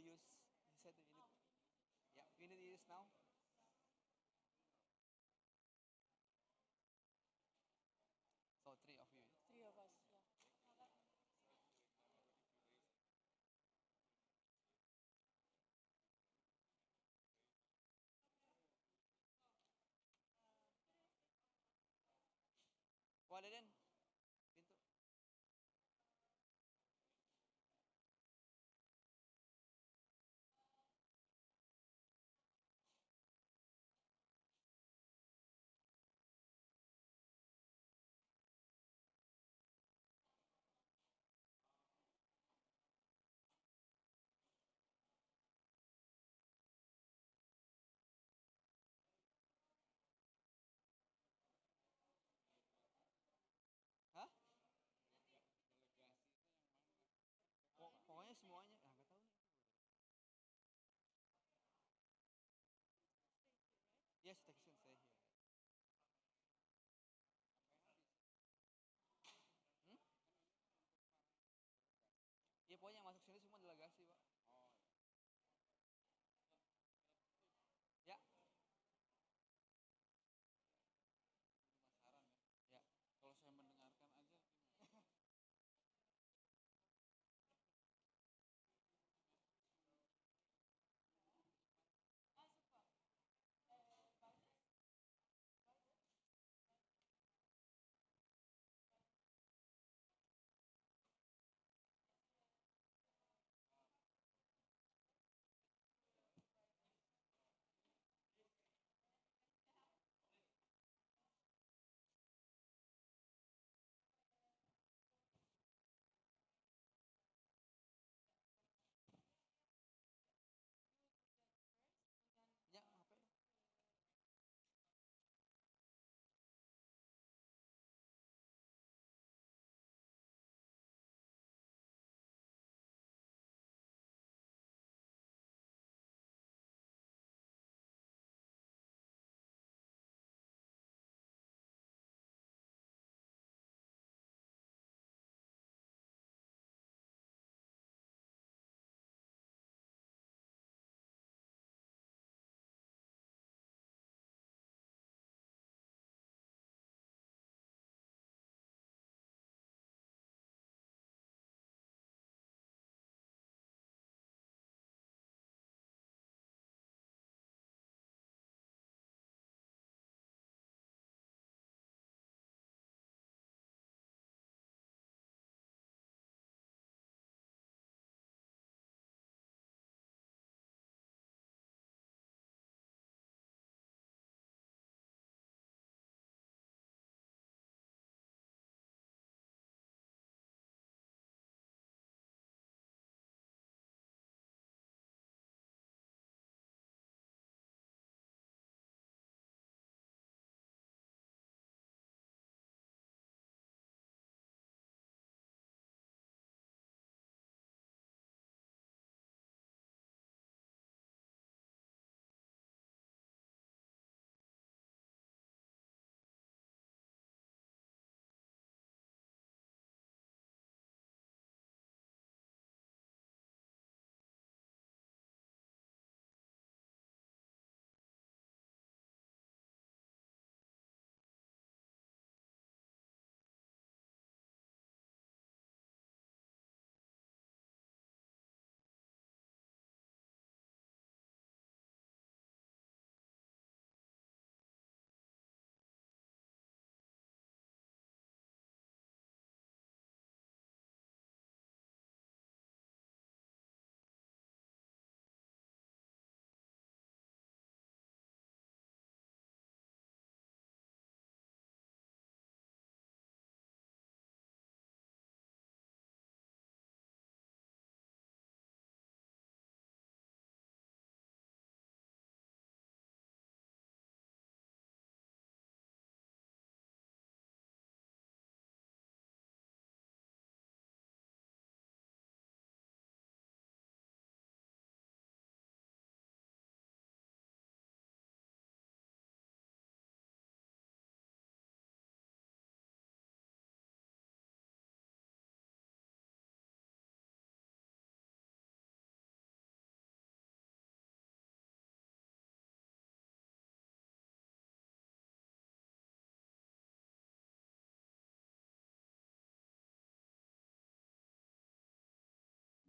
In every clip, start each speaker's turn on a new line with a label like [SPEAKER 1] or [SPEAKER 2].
[SPEAKER 1] use. He said that yeah, you need to use now. So three of you.
[SPEAKER 2] Three of us, yeah.
[SPEAKER 1] Wala din. Pinto.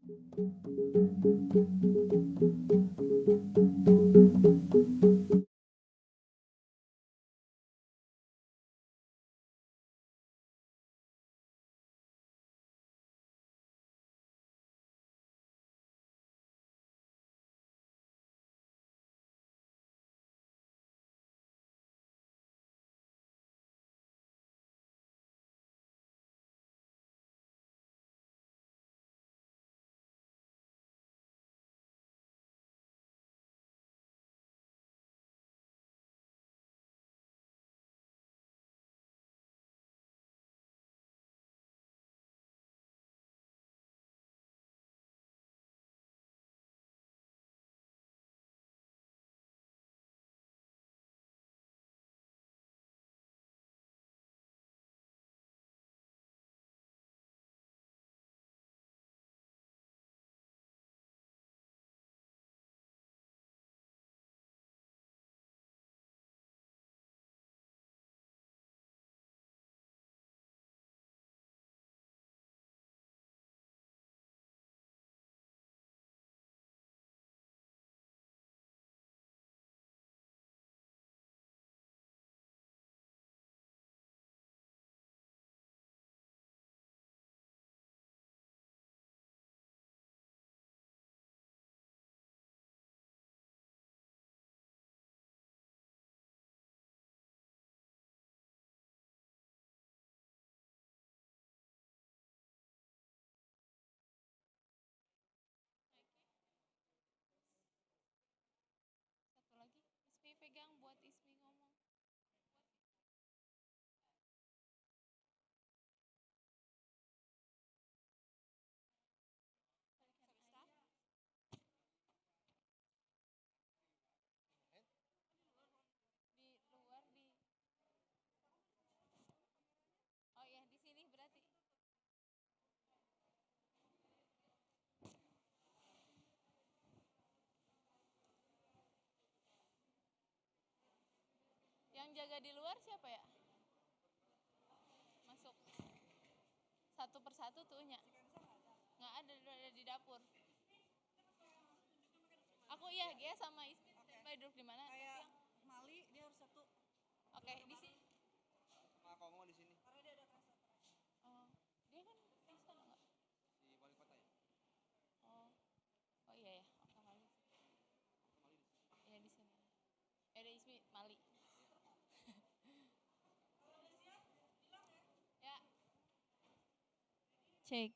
[SPEAKER 2] Satu lagi, Ismi pegang buat Ismi ngomong. Di luar di. Oh iya, di sini berarti. Yang jaga di luar siapa ya? Masuk. Satu persatu tuhnya. Nggak ada di dapur. Aku iya, Gia sama Ismi standby duduk di mana?
[SPEAKER 3] Kayak Mali dia harus satu.
[SPEAKER 2] Oke, di sini.
[SPEAKER 1] Sama Kongo di sini.
[SPEAKER 3] Karena dia ada translator.
[SPEAKER 2] Oh, dia kan di sana nggak?
[SPEAKER 1] Di wali kota ya.
[SPEAKER 2] Oh, oh iya ya, oke Mali. Iya di sini. Ada Ismi Mali. Ya. Cek.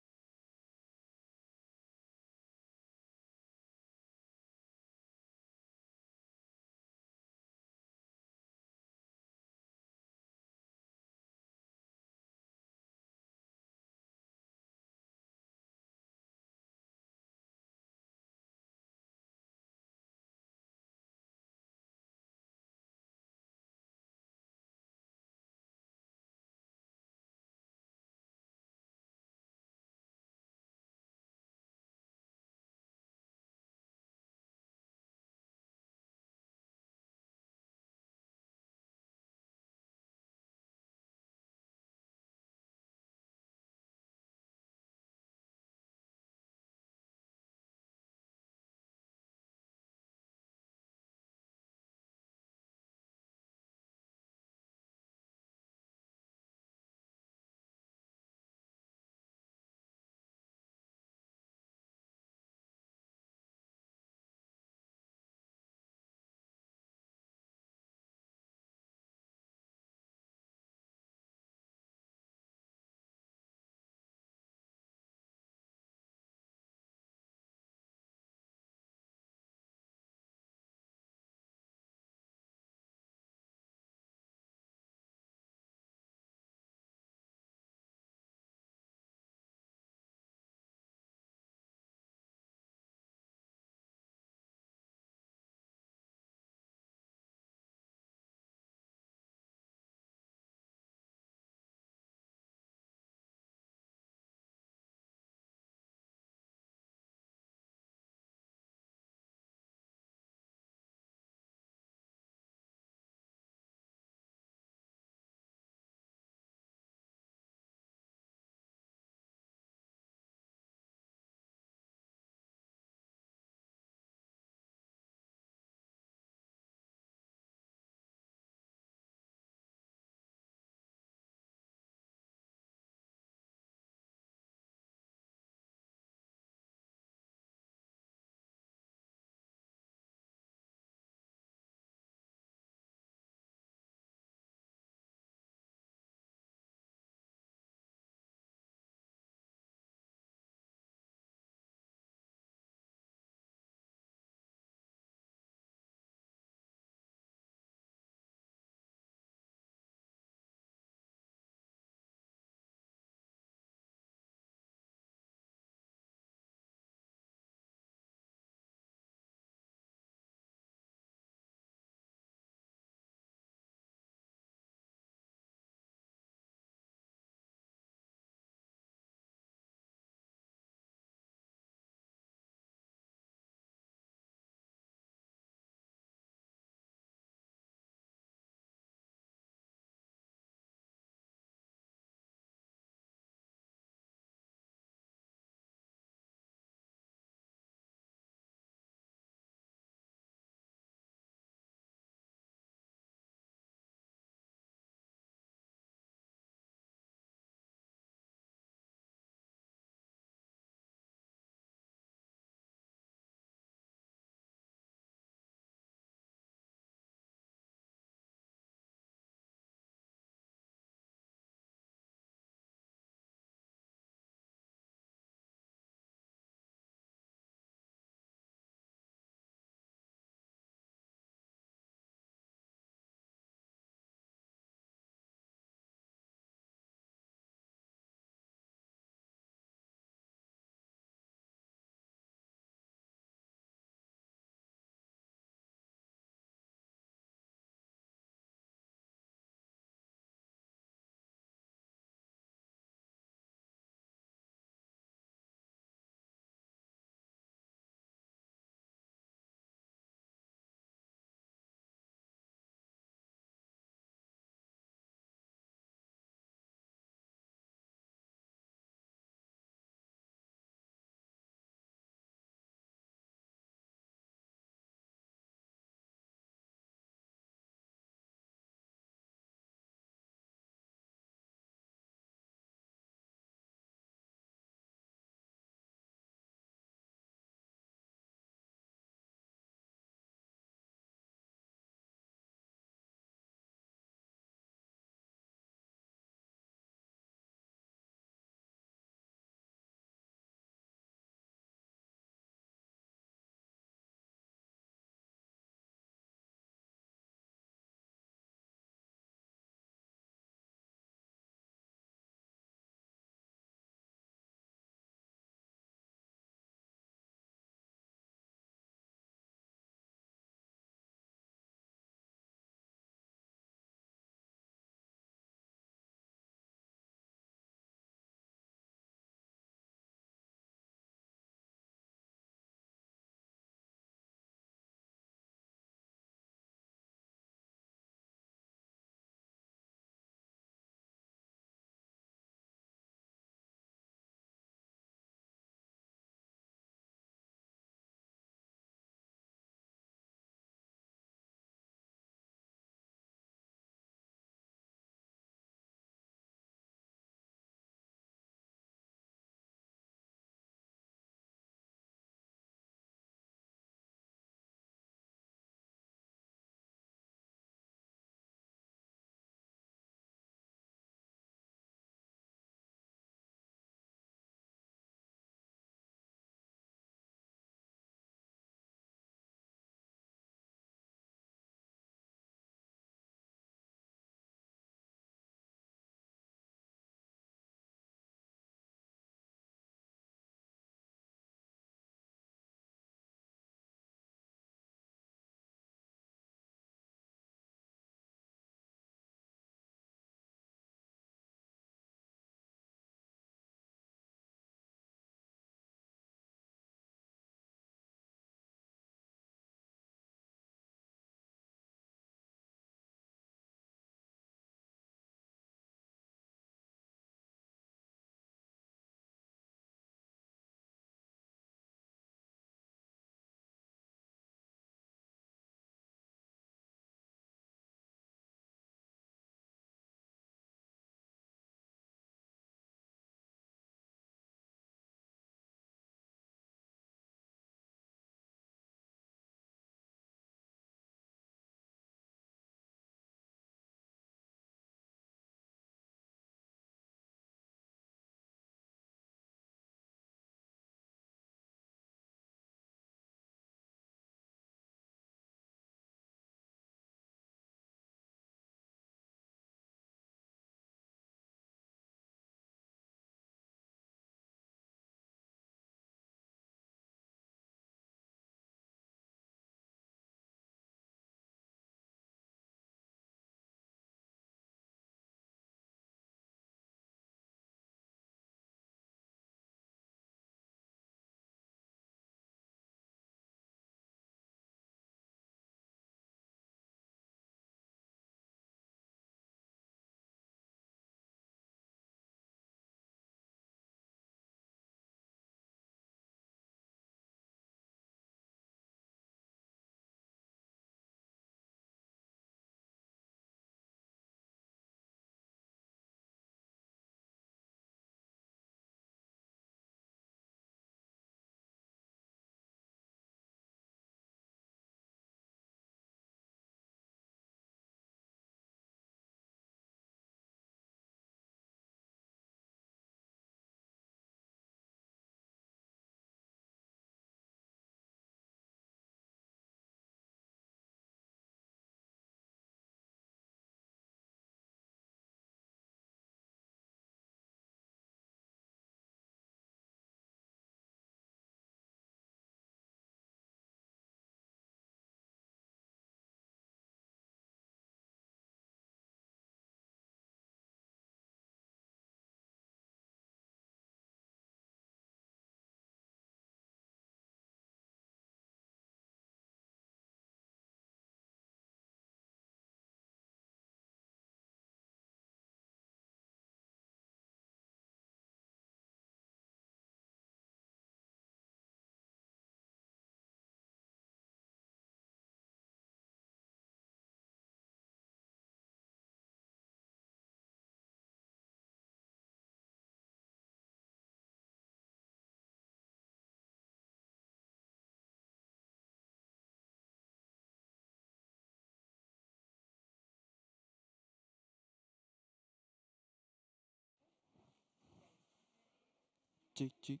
[SPEAKER 1] Cek cek.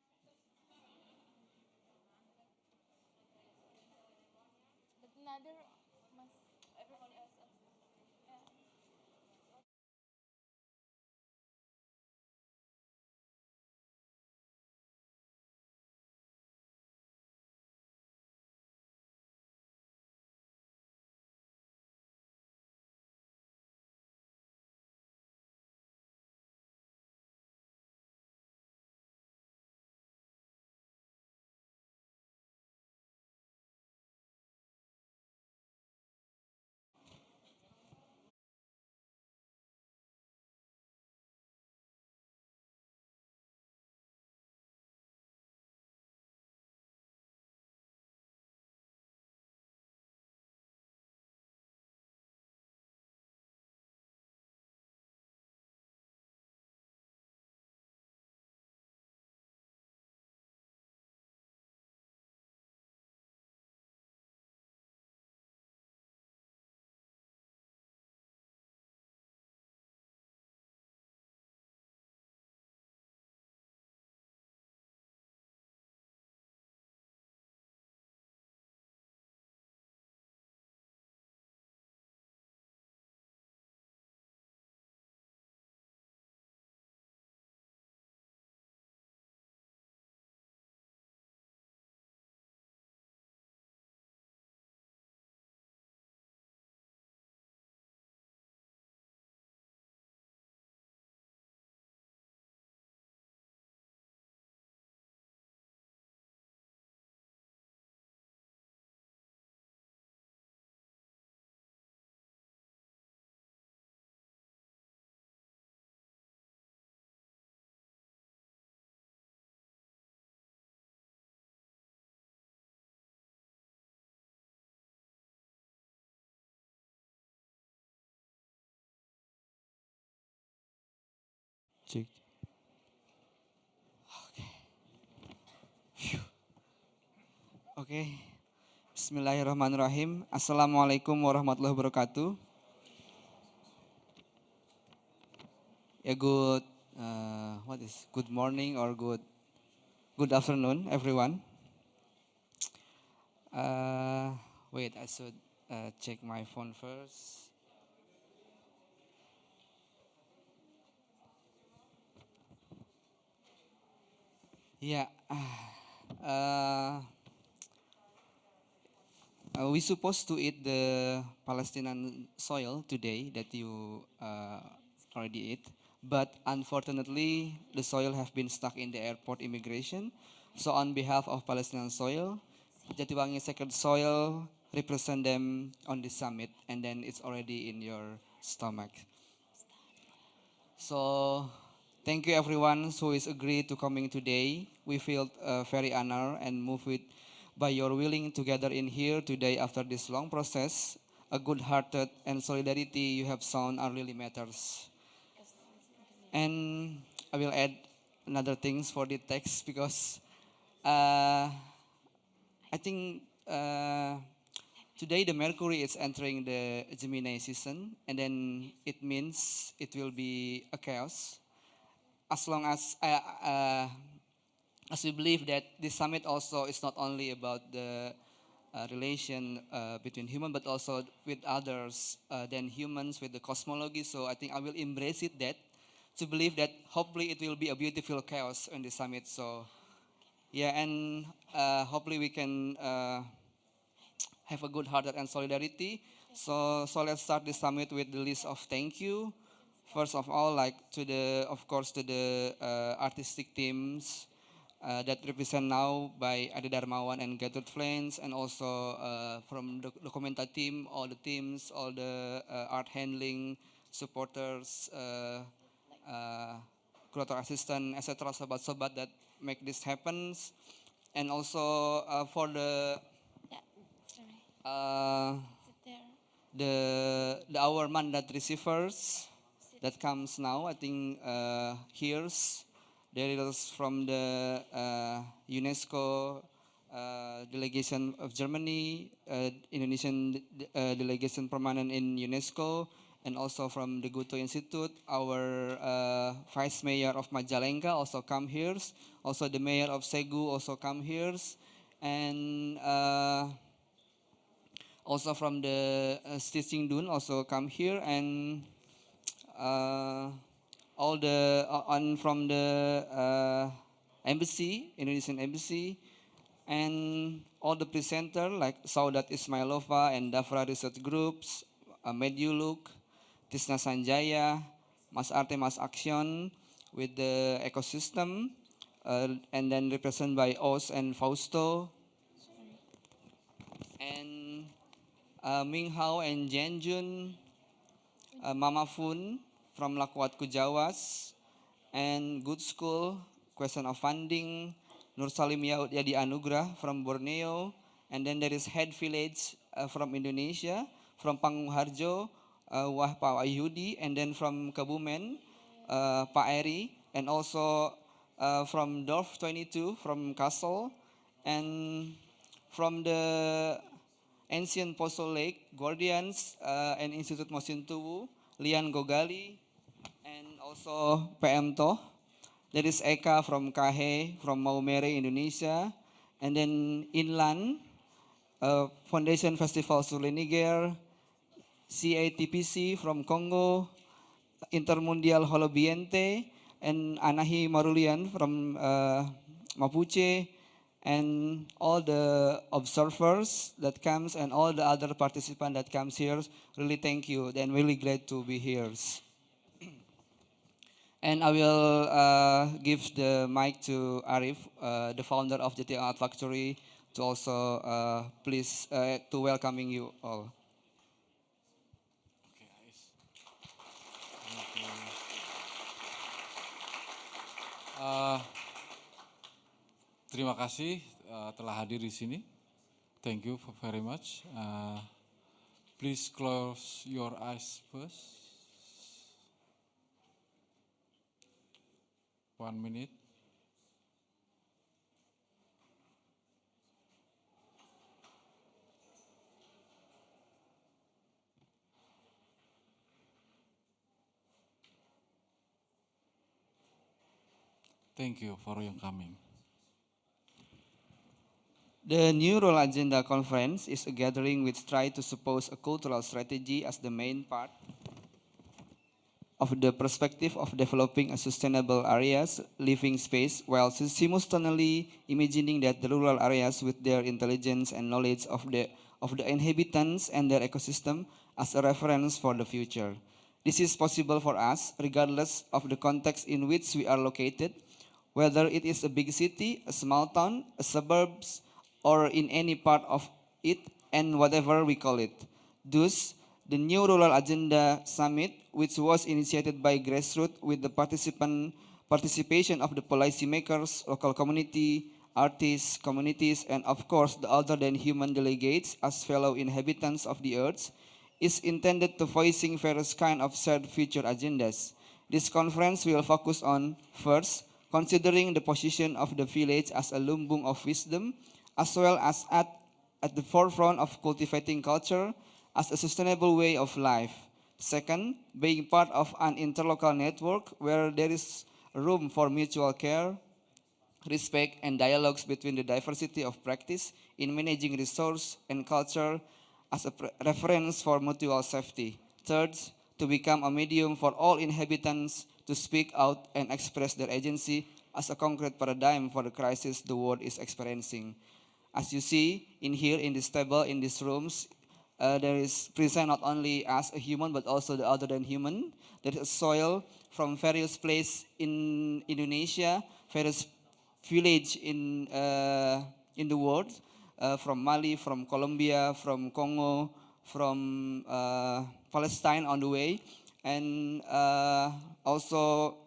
[SPEAKER 2] But another must everyone else. Yeah.
[SPEAKER 1] Cek. Oke. Bismillahirrahmanirrahim. Assalamualaikum warahmatullahi wabarakatuh. Ya good morning or good afternoon everyone. Wait, I should check my phone first. Yeah. We supposed to eat the Palestinian soil today that you already ate, but unfortunately the soil have been stuck in the airport immigration. So on behalf of Palestinian soil, Jatiwangi sacred soil represent them on the summit, and then it's already in your stomach. So thank you everyone who is agreed to coming today. We feel very honored and moved by your willing to gather in here today after this long process. A good-hearted and solidarity you have shown are really matters. And I will add another things for the text because I think today the Mercury is entering the Gemini season, and then it means it will be a chaos. As long as we believe that this summit also is not only about the relation between human, but also with others than humans, with the cosmology. So I think I will embrace it that to believe that hopefully it will be a beautiful chaos in the summit. So yeah, and hopefully we can have a good heart and solidarity. So let's start the summit with the list of thank you. First of all, like to the, of course, to the artistic teams that represent now by Ade Darmawan and Gatot Flens, and also from the documenta team, all the teams, all the art handling supporters, curator assistant, etc. Sobat-sobat that make this happen, and also for the
[SPEAKER 2] Yeah. Sorry.
[SPEAKER 1] uh,
[SPEAKER 2] Sit there.
[SPEAKER 1] the our mandate receivers that comes now. I think here's there is from the UNESCO delegation of Germany, Indonesian delegation permanent in UNESCO, and also from the Guto Institute. Our Vice Mayor of Majalengka also come here. Also the Mayor of Segu also come here. And also from the Stitching Dun also come here, and uh, all the on from the embassy, Indonesian embassy, and all the presenter like Saudat Ismailova and Dafra Research Groups, Mediuluk, Tisna Sanjaya, Mas Arte Mas Action with the ecosystem, and then represented by Os and Fausto, and Ming Hao and Jenjun, Mama Fun from Lakwat Kujawas, and Good School, Question of Funding, Nur Salim Yadi Anugrah from Borneo, and then there is Head Village from Indonesia, from Pangharjo, Wah Pak Ayudi, and then from Kebumen, Pak Eri, and also from Dorf 22 from Kassel, and from the Ancient Poso Lake, Guardians and Institute Mosintowo, Lian Gogali, and also PM Toh. There is Eka from Kahe, from Maumere, Indonesia. And then Inland, Foundation Festival Surle Niger, CATPC from Congo, Intermundial Holobiente, and Anahi Marulian from Mapuche, and all the observers that comes and all the other participants that comes here. Really thank you. Then really glad to be here. And I will give the mic to Arif, the founder of Jatiwangi Art Factory, to also please to welcoming you all.
[SPEAKER 4] Oke, Ais. Oke. Terima kasih telah hadir di sini. Thank you very much. Please close your eyes first. 1 minute. Thank you for your coming.
[SPEAKER 1] The New Role Agenda Conference is a gathering which tries to suppose a cultural strategy as the main part of the perspective of developing a sustainable areas, living space, while simultaneously imagining that the rural areas with their intelligence and knowledge of the inhabitants and their ecosystem as a reference for the future. This is possible for us regardless of the context in which we are located, whether it is a big city, a small town, a suburbs, or in any part of it, and whatever we call it. Thus, the New Rural Agenda Summit, which was initiated by grassroots with the participation of the policymakers, local community, artists, communities, and of course the other than human delegates as fellow inhabitants of the earth, is intended to voicing various kind of shared future agendas. This conference will focus on, first, considering the position of the village as a lumbung of wisdom, as well as at the forefront of cultivating culture as a sustainable way of life. Second, being part of an interlocal network where there is room for mutual care, respect, and dialogues between the diversity of practice in managing resource and culture as a reference for mutual safety. Third, to become a medium for all inhabitants to speak out and express their agency as a concrete paradigm for the crisis the world is experiencing. As you see in here, in this table, in these rooms, there is present not only as a human, but also the other than human. There is soil from various places in Indonesia, various village in the world, from Mali, from Colombia, from Congo, from Palestine on the way, and also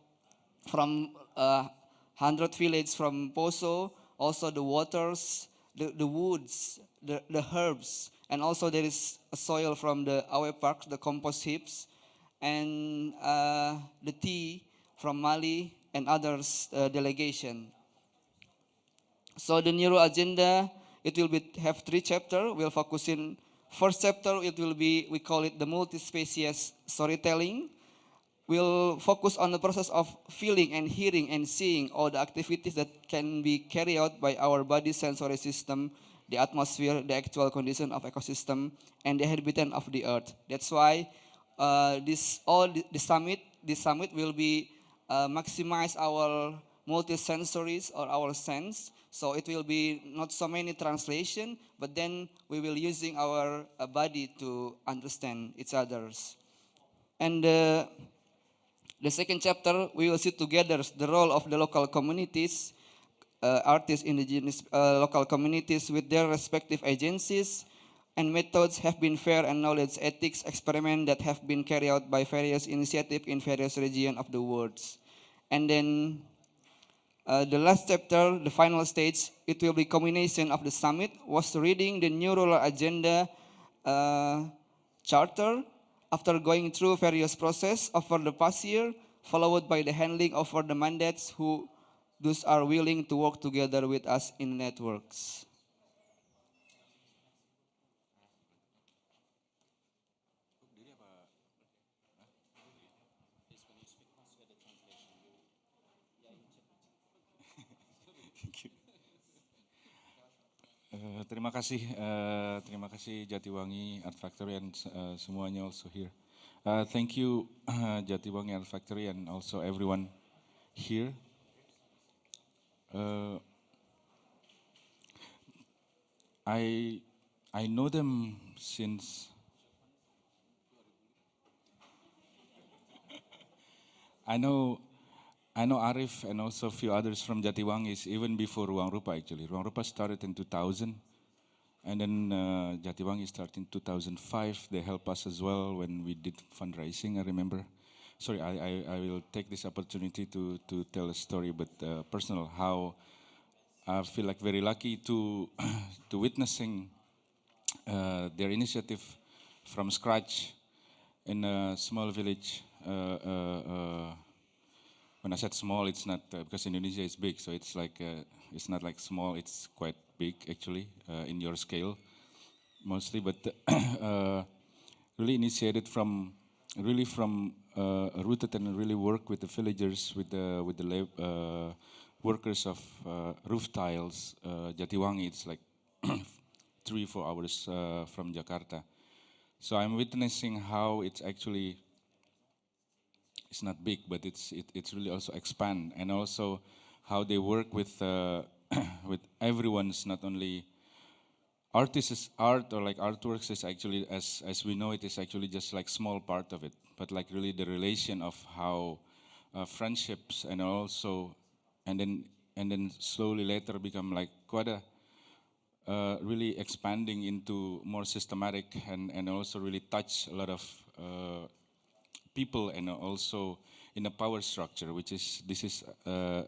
[SPEAKER 1] from 100 villages from Poso, also the waters, the woods, the herbs, and also there is a soil from the Awe Park, the compost heaps, and the tea from Mali and others delegation. So the Neuro agenda, it will have 3 chapters. We'll focus in First chapter, it will be, we call it the multi-species storytelling. We'll focus on the process of feeling and hearing and seeing all the activities that can be carried out by our body sensory system, the atmosphere, the actual condition of ecosystem, and the inhabitant of the earth. That's why this summit will be maximize our multi-sensories or our sense. So it will be not so many translation, but then we will using our body to understand each others. And the second chapter, we will see together the role of the local communities, artists, indigenous local communities with their respective agencies, and methods have been fair and knowledge ethics experiment that have been carried out by various initiatives in various regions of the world. And then the last chapter, the final stage, it will be combination of the summit, was reading the new rural agenda charter after going through various process over the past year, followed by the handling over the mandates who those are willing to work together with us in networks.
[SPEAKER 5] Terima kasih Jatiwangi Art Factory and semuanya also here. Thank you Jatiwangi Art Factory and also everyone here. I know them since I know Arif and also a few others from Jatiwangi even before Ruang Rupa actually. Ruang Rupa started in 2000 and then Jatiwangi started in 2005. They helped us as well when we did fundraising, I remember. Sorry, I will take this opportunity to tell a story, but personal, how I feel like very lucky to witnessing their initiative from scratch in a small village. When I said small, it's not because Indonesia is big, so it's like it's not like small. It's quite big actually in your scale, mostly. But really initiated from rooted and really work with the villagers, with the workers of roof tiles. Jatiwangi, it's like 3-4 hours from Jakarta. So I'm witnessing how it's actually. It's not big, but it's really also expand, and also how they work with with everyone's, not only artists' art or like artworks is actually as we know it is actually just like small part of it, but like really the relation of how friendships and then slowly later become like quite a really expanding into more systematic and also really touch a lot of people and also in a power structure, which is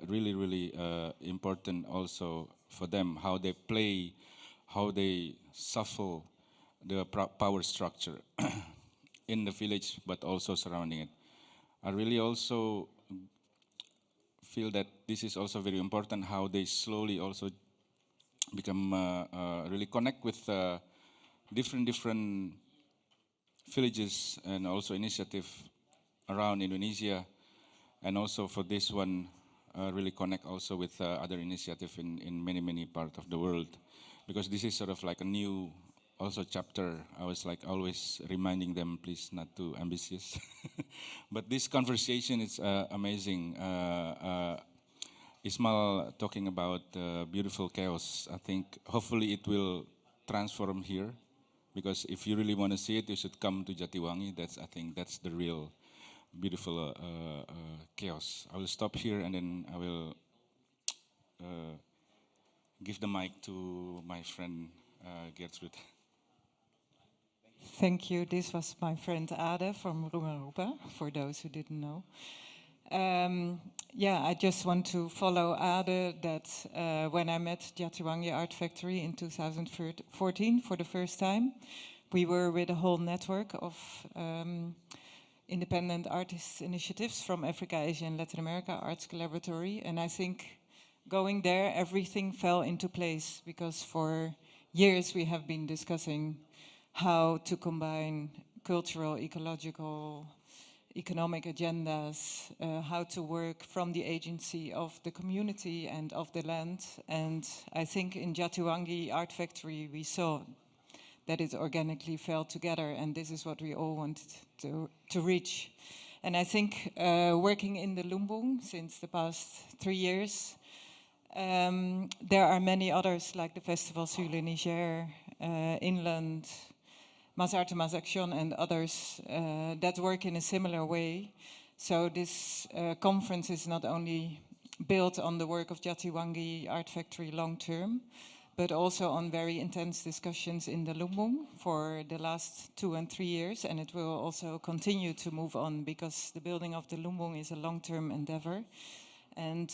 [SPEAKER 5] really important also for them, how they play, how they shuffle the power structure in the village, but also surrounding it. I really also feel that this is also very important, how they slowly also become really connect with different villages and also initiative around Indonesia, and also for this one really connect also with other initiative in many parts of the world, because this is sort of like a new also chapter. I was like always reminding them, please not too ambitious. But this conversation is amazing. Ismail talking about beautiful chaos. I think hopefully it will transform here, because if you really want to see it, you should come to Jatiwangi. I think that's the real beautiful chaos. I will stop here and then I will give the mic to my friend Gertrude.
[SPEAKER 6] Thank you. This was my friend Ade from Rupa, for those who didn't know. Yeah, I just want to follow Ade that when I met Jatiwangi Art Factory in 2014 for the first time, we were with a whole network of independent artists initiatives from Africa, Asia and Latin America, Arts Collaboratory. And I think going there, everything fell into place, because for years we have been discussing how to combine cultural, ecological, economic agendas, how to work from the agency of the community and of the land. And I think in Jatiwangi Art Factory we saw that it organically fell together, and this is what we all wanted to reach. And I think working in the Lumbung since the past 3 years, there are many others like the Festival sur le Niger, Inland, Mazarte Mazaction and others that work in a similar way. So this conference is not only built on the work of Jatiwangi Art Factory long term, but also on very intense discussions in the Lumbung for the last 2 and 3 years, and it will also continue to move on because the building of the Lumbung is a long-term endeavor. And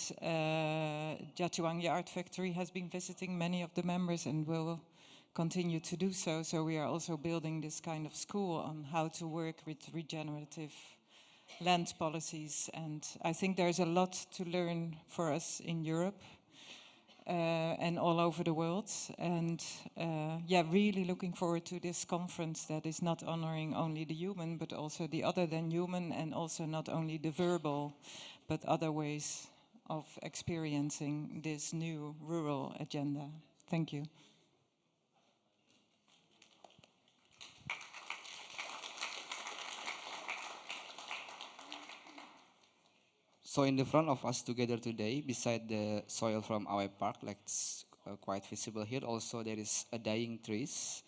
[SPEAKER 6] Jatiwangi Art Factory has been visiting many of the members and will continue to do so. So we are also building this kind of school on how to work with regenerative land policies. And I think there's a lot to learn for us in Europe and all over the world. And yeah, really looking forward to this conference that is not honoring only the human, but also the other than human, and also not only the verbal, but other ways of experiencing this new rural agenda. Thank you.
[SPEAKER 1] So in the front of us together today, beside the soil from our park, like it's quite visible here, also there is a dying trees.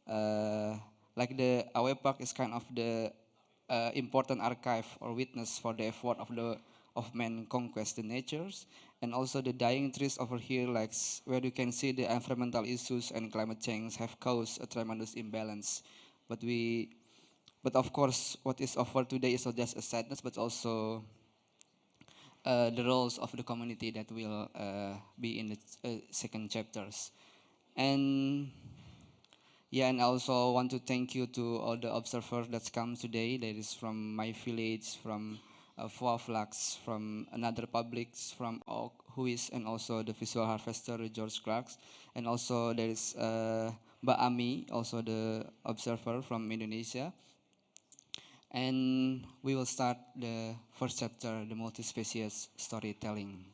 [SPEAKER 1] Like the our park is kind of the important archive or witness for the effort of man conquest the natures, and also the dying trees over here, like where you can see the environmental issues and climate change have caused a tremendous imbalance. But of course, what is offered today is not just a sadness, but also the roles of the community that will be in the second chapters. And yeah, and I also want to thank you to all the observers that come today. That is from my village, from Flax, from another publics, from Oak, Huis, and also the visual harvester George Clarks. And also there is Mbak Ami, also the observer from Indonesia. And we will start the first chapter, the multi-species storytelling.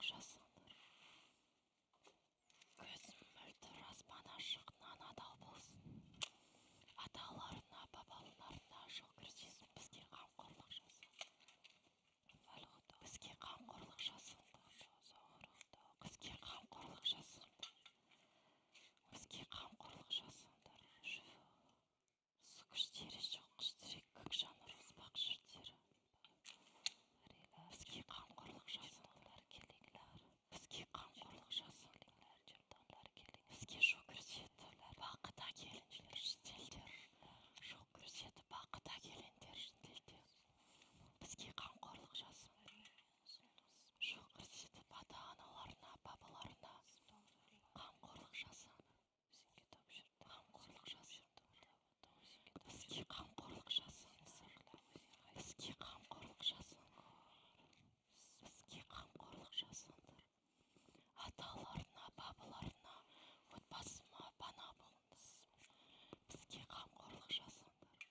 [SPEAKER 2] жасаңдар. Көзім мөлдір аспан ашық нан адал болсын. Аталарына, бабаларына шүкір сезім бізге қамқорлық жасың. Бізге қамқорлық жасың. Бізге қамқорлық жасың. Бізге қамқорлық жасыңдар. Су күштері жоқ күштері көк жаныр ұзбақ жүрдері. Бізге қамқорлық жасыңдар келеңлер. Бізге қамқорлық жасыңдар жұртандар келең. Бізге шүкір сетілер бақыт әкеліңдер жителдер. Шүкір сеті бақыт әкеліңдер жителдер. Бізге қамқорлық жасыңдар. Шүкір сеті ата-аналарына, бабаларына қамқорлық жасыңдар. Қамқорлық жасыңдар. Бізге қамқорлық жасыңдар. Бізге қамқорлық жасыңдар. Бізге қамқорлық жасыңдар. Аталарына, бабаларына, отбасыма пана болыңыз. Бізге қамқорлық жасыңдар.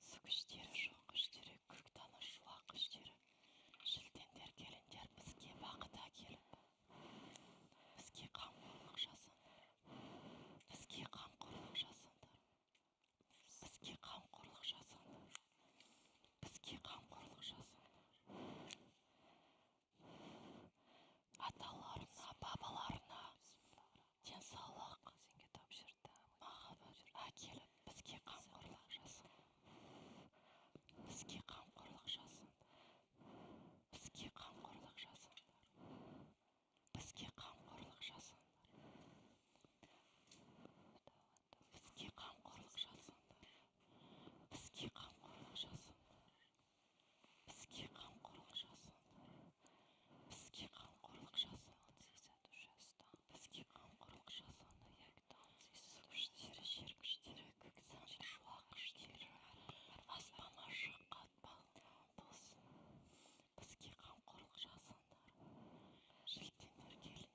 [SPEAKER 2] Су күштері, жоқ күштері, көк таны шуақ күштері. Шілтендер келіндер бізге бақыт әкеліп. Бізге қамқорлық жасыңдар. Бізге қамқорлық жасыңдар. Бізге қамқорлық жасыңдар. Бізге қамқорлық жасыңдар. Аталарына, бабаларына денсаулық махаббат әкеліп бізге қамқорлық жасыңдар. Бізге қамқорлық жасыңдар. Бізге қамқорлық жасыңдар. Бізге қамқорлық жасыңдар. Бізге қамқорлық жасыңдар. Бізге қамқорлық жасыңдар. Бізге қамқорлық жасыңдар. Бізге қамқорлық жасыңдар. Бізге қамқорлық жасыңдар. Су күштері, жер күштері, көк сандар, шуақ күштері, аспан ашық қатпал болсын. Бізге қамқорлық жасыңдар. Шілтендер келіндер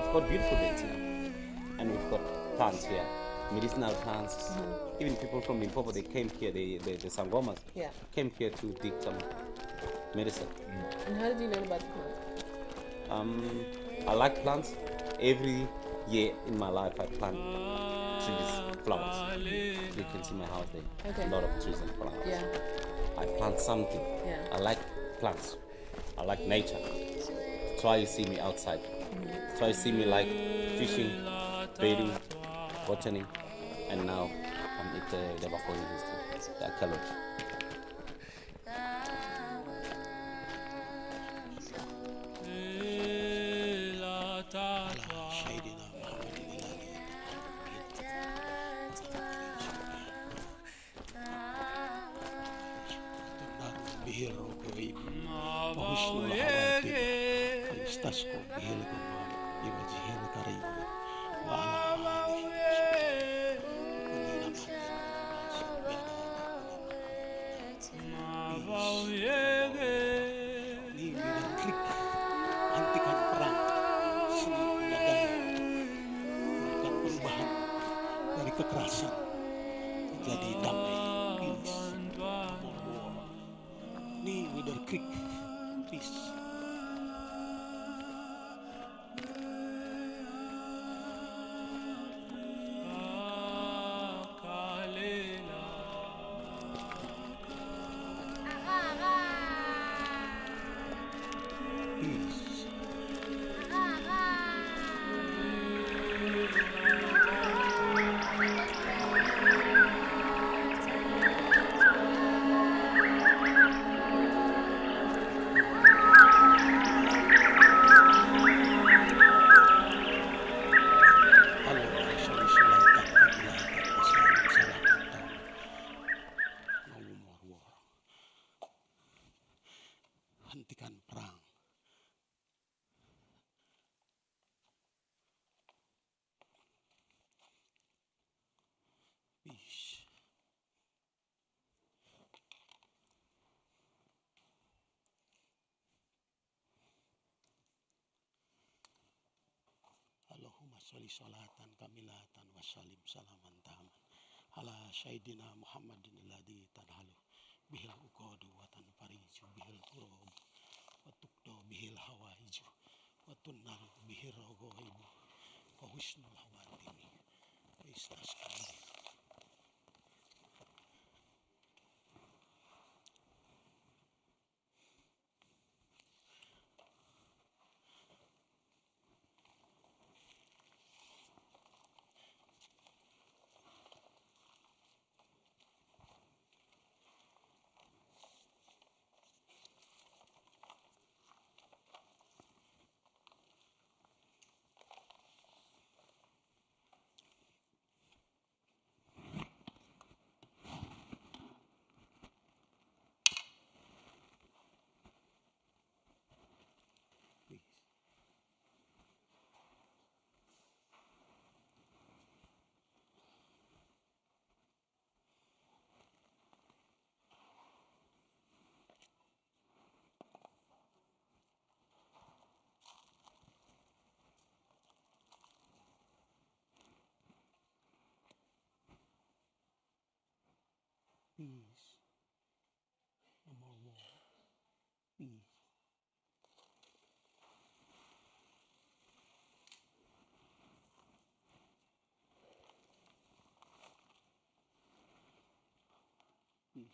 [SPEAKER 7] It's got beautiful beds here, and we've got plants here, medicinal plants. Even people from Limpopo, they came here. The Sangomas
[SPEAKER 2] Yeah.
[SPEAKER 7] came here to dig some medicine.
[SPEAKER 2] And how did you learn about the plant?
[SPEAKER 7] I like plants. Every year in my life, I plant trees, flowers. You can see my house there.
[SPEAKER 2] Okay.
[SPEAKER 7] A lot of trees and flowers.
[SPEAKER 2] Yeah.
[SPEAKER 7] I plant something.
[SPEAKER 2] Yeah.
[SPEAKER 7] I like plants. I like nature. Try you see me outside. Try you see me like fishing, bathing, botany, and now I'm at the Bako University, the archaeology.
[SPEAKER 8] Hentikan perang, seni menyadari, berikan perubahan dari kekerasan menjadi damai, peace, no more war. Ni with Creek, peace. Hentikan perang. Peace. Allahumma sholli sholatan kamilatan wa salim salaman taman ala sayyidina Muhammadin alladhi tanhalu bihil uqadu wa tanfariju bihil qurub wa tuqdo bihil hawaiju wa tunnal bihil rogoibu wa husnul hawatimi wa istasqali. Peace. No more war. Peace. Peace.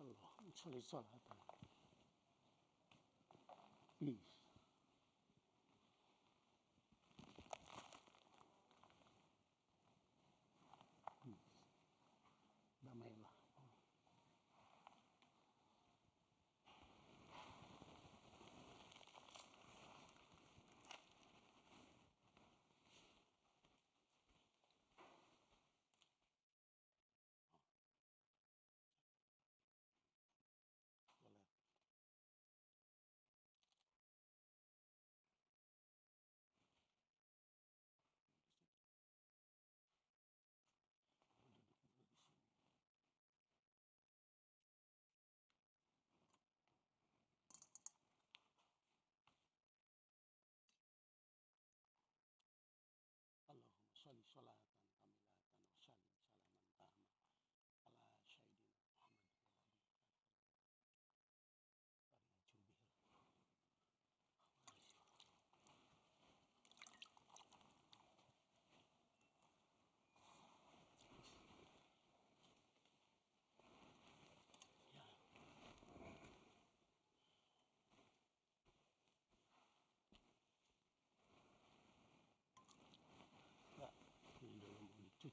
[SPEAKER 8] Allahumma sholli sholatan. Peace. Damailah.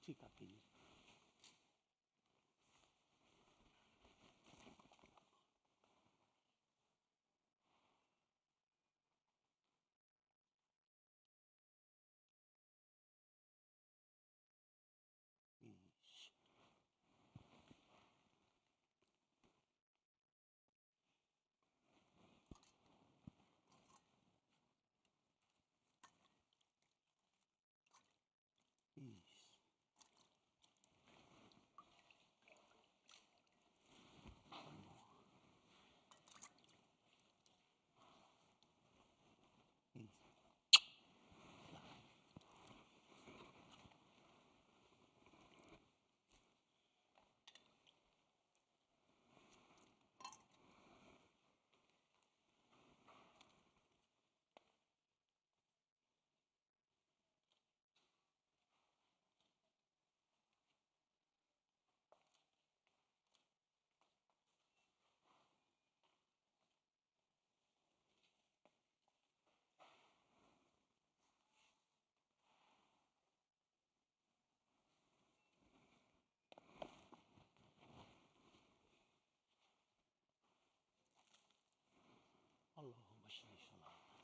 [SPEAKER 8] sikap ini. Allahumma sholli salatan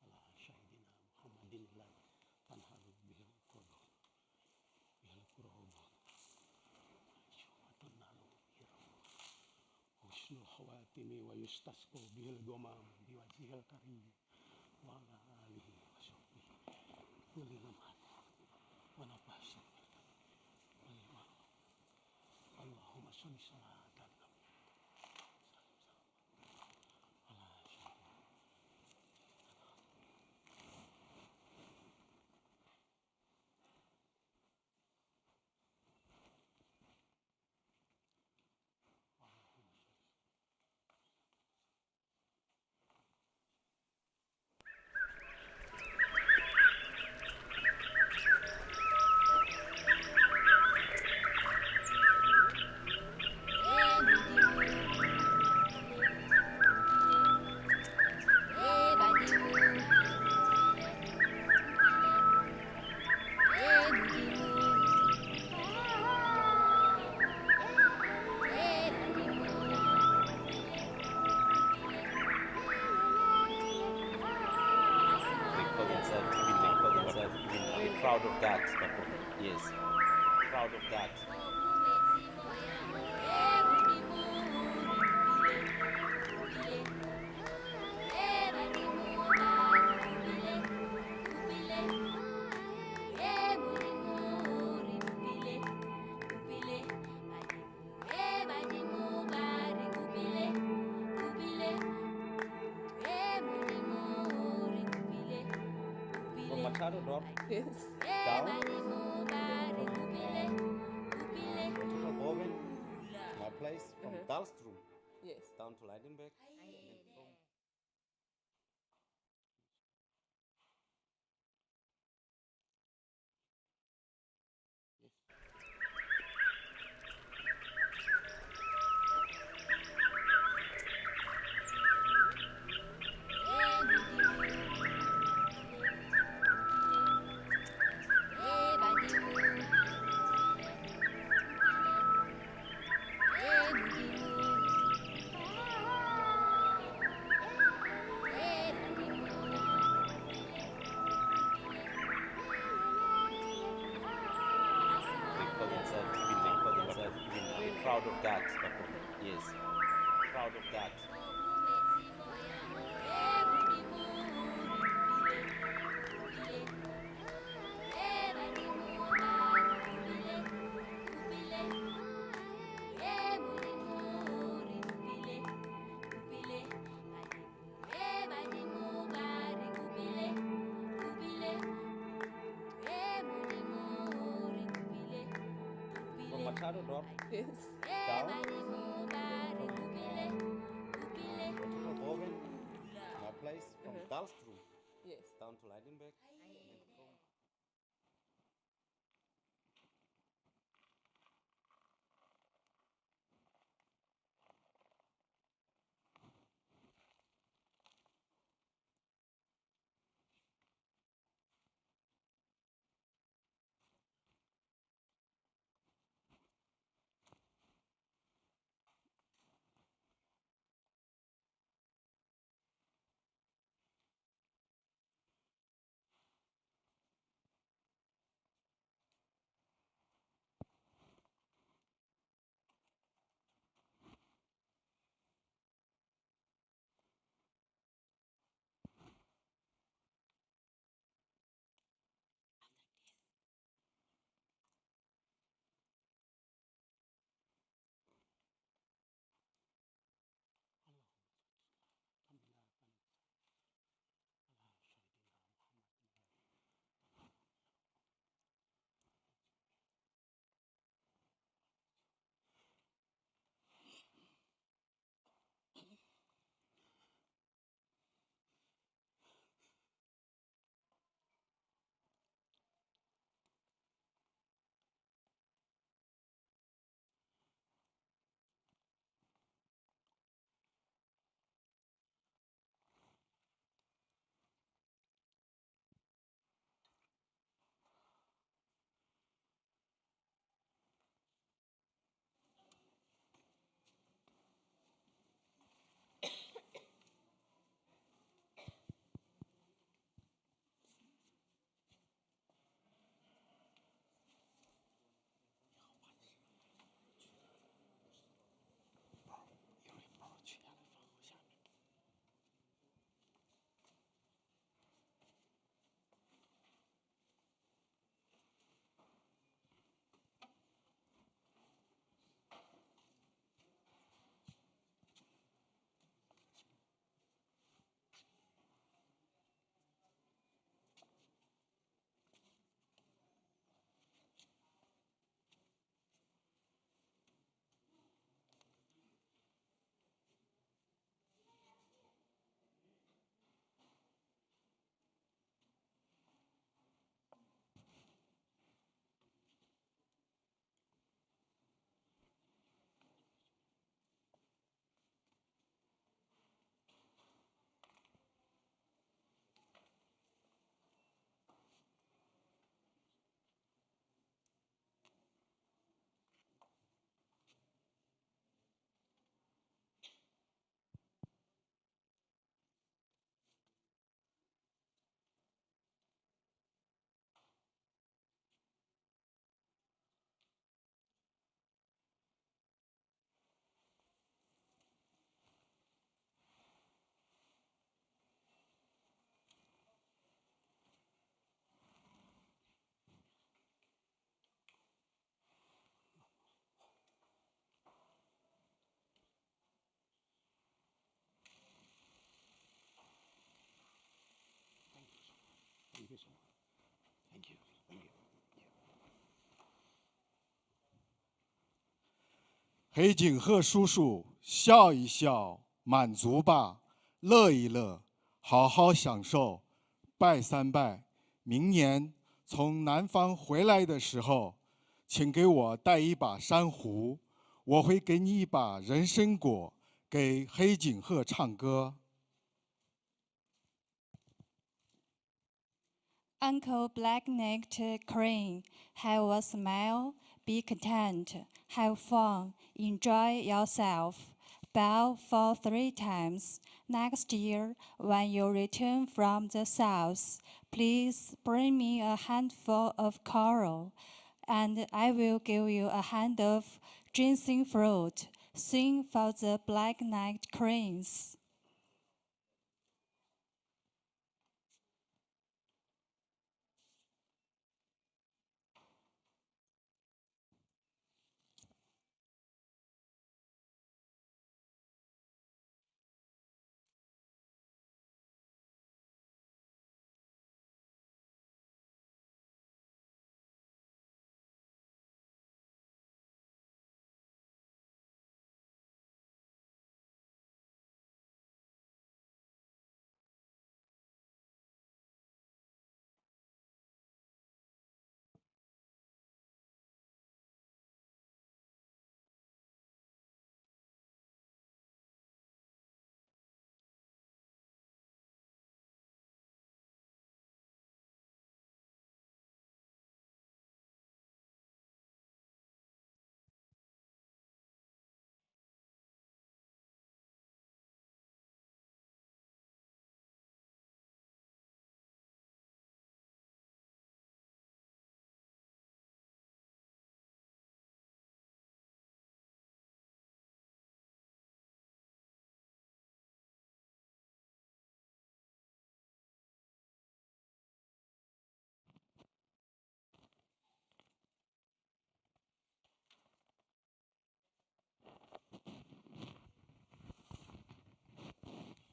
[SPEAKER 8] ala sayyidina Muhammadin alladhi tanhalu bihil qulub bihil qurub wa tunalu bihil husnul khawatimi wa yustasqu bihil ghamam biwajhil karim wa ala alihi wa sahbihi kulli zaman wa nafasin Allahumma sholli salatan
[SPEAKER 7] Proud of that. Yes, proud of that. From Machado Drop down from Boven, my place, from Dahlstrom down to Leidenberg. And then from proud of that. Yes, proud of that. From Machado Drop down from Boven, my place, from Dahlstrom down to Leidenberg. And then from
[SPEAKER 8] you so much. Thank you. Thank you.
[SPEAKER 9] 黑颈鹤叔叔，笑一笑，满足吧，乐一乐，好好享受，拜三拜。明年从南方回来的时候，请给我带一把珊瑚，我会给你一把人参果，给黑颈鹤唱歌。
[SPEAKER 10] Uncle Black-necked Crane, have a smile, be content, have fun, enjoy yourself. Bow for 3 times. Next year, when you return from the south, please bring me a handful of coral, and I will give you a hand of ginseng fruit. Sing for the black-necked cranes.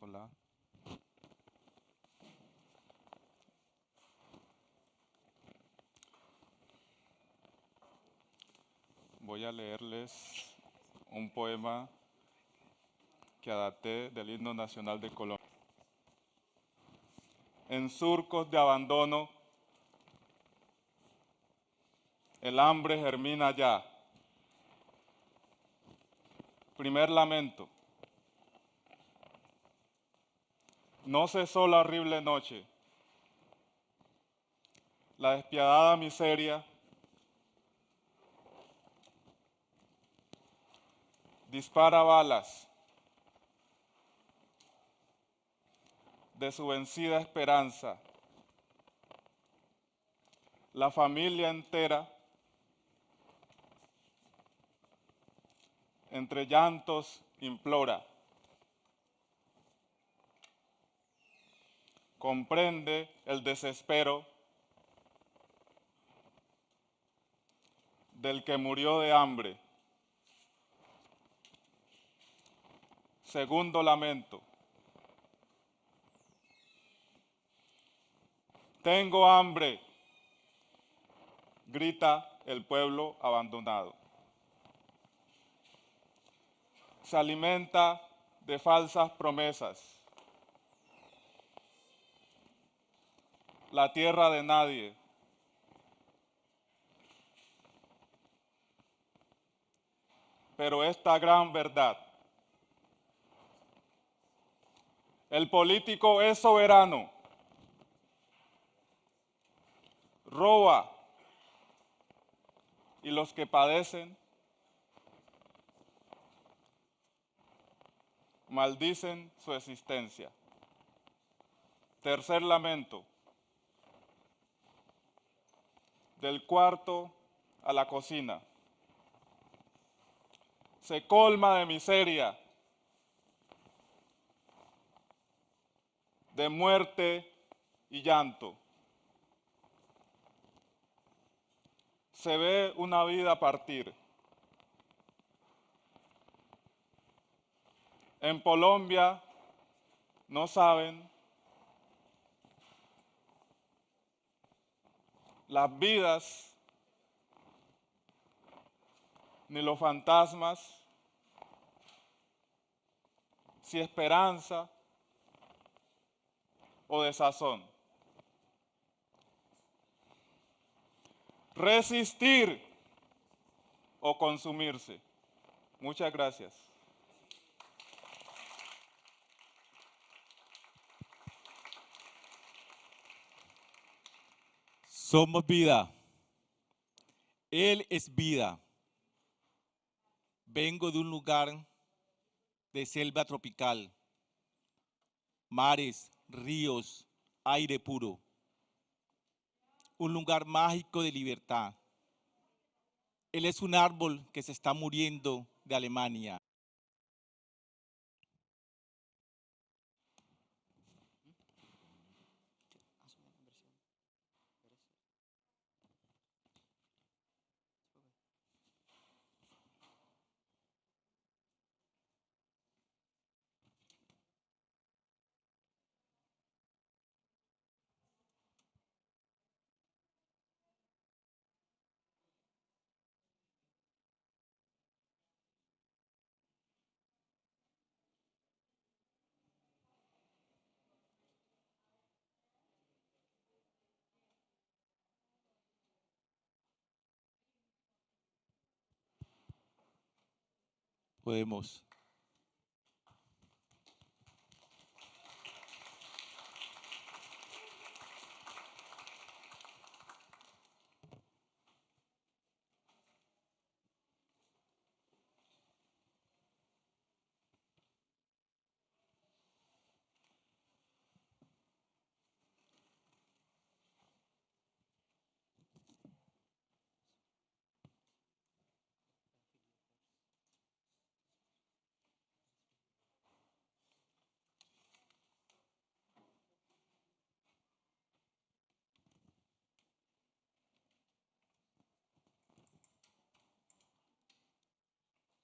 [SPEAKER 5] Hola. Voy a leerles un poema que adapté del himno nacional de Colombia. En surcos de abandono, el hambre germina ya. Primer lamento. No cesó la horrible noche. La despiadada miseria dispara balas de su vencida esperanza. La familia entera, entre llantos, implora. Comprende el desespero del que murió de hambre. Segundo lamento. Tengo hambre, grita el pueblo abandonado. Se alimenta de falsas promesas. La tierra de nadie. Pero esta gran verdad: el político es soberano, roba, y los que padecen maldicen su existencia. Tercer lamento. Del cuarto a la cocina. Se colma de miseria, de muerte y llanto. Se ve una vida partir. En Colombia no saben
[SPEAKER 11] las vidas, ni los fantasmas, si esperanza o desazón. Resistir o consumirse. Muchas gracias.
[SPEAKER 12] Somos vida. Él es vida. Vengo de un lugar de selva tropical, mares, ríos, aire puro. Un lugar mágico de libertad. Él es un árbol que se está muriendo de Alemania. Podemos.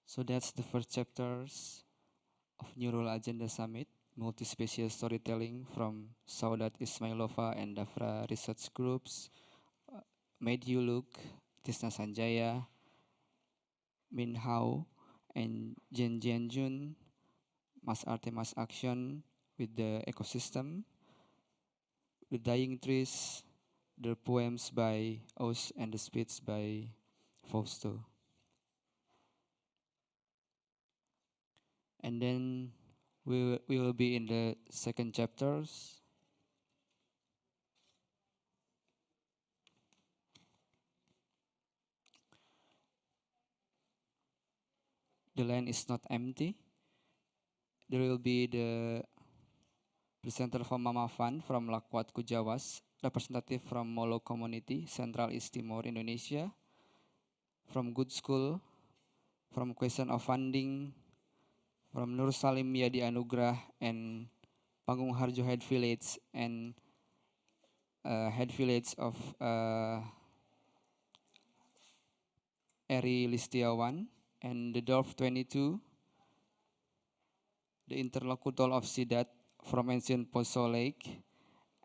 [SPEAKER 1] So that's the first chapters of Neural Agenda Summit, multi-species storytelling from Saudat Ismailova and Dafra research groups, Made You Look, Tisna Sanjaya, Min Hao, and Jen Jianjun, Mas Arte Mas Action with the ecosystem, The Dying Trees, the poems by Oz and the speech by Fausto. And then we will be in the second chapters. The land is not empty. There will be the presenter from Mama Fan from Lakwat Kujawas, representative from Molo community, Central East Timor, Indonesia, from Good School, from Question of Funding, from Nur Salim Yadi Anugrah and Panggung Harjo Head Village and Head Village of Eri Listiawan and the Dorf 22, the interlocutor of Sidat from Ancient Poso Lake,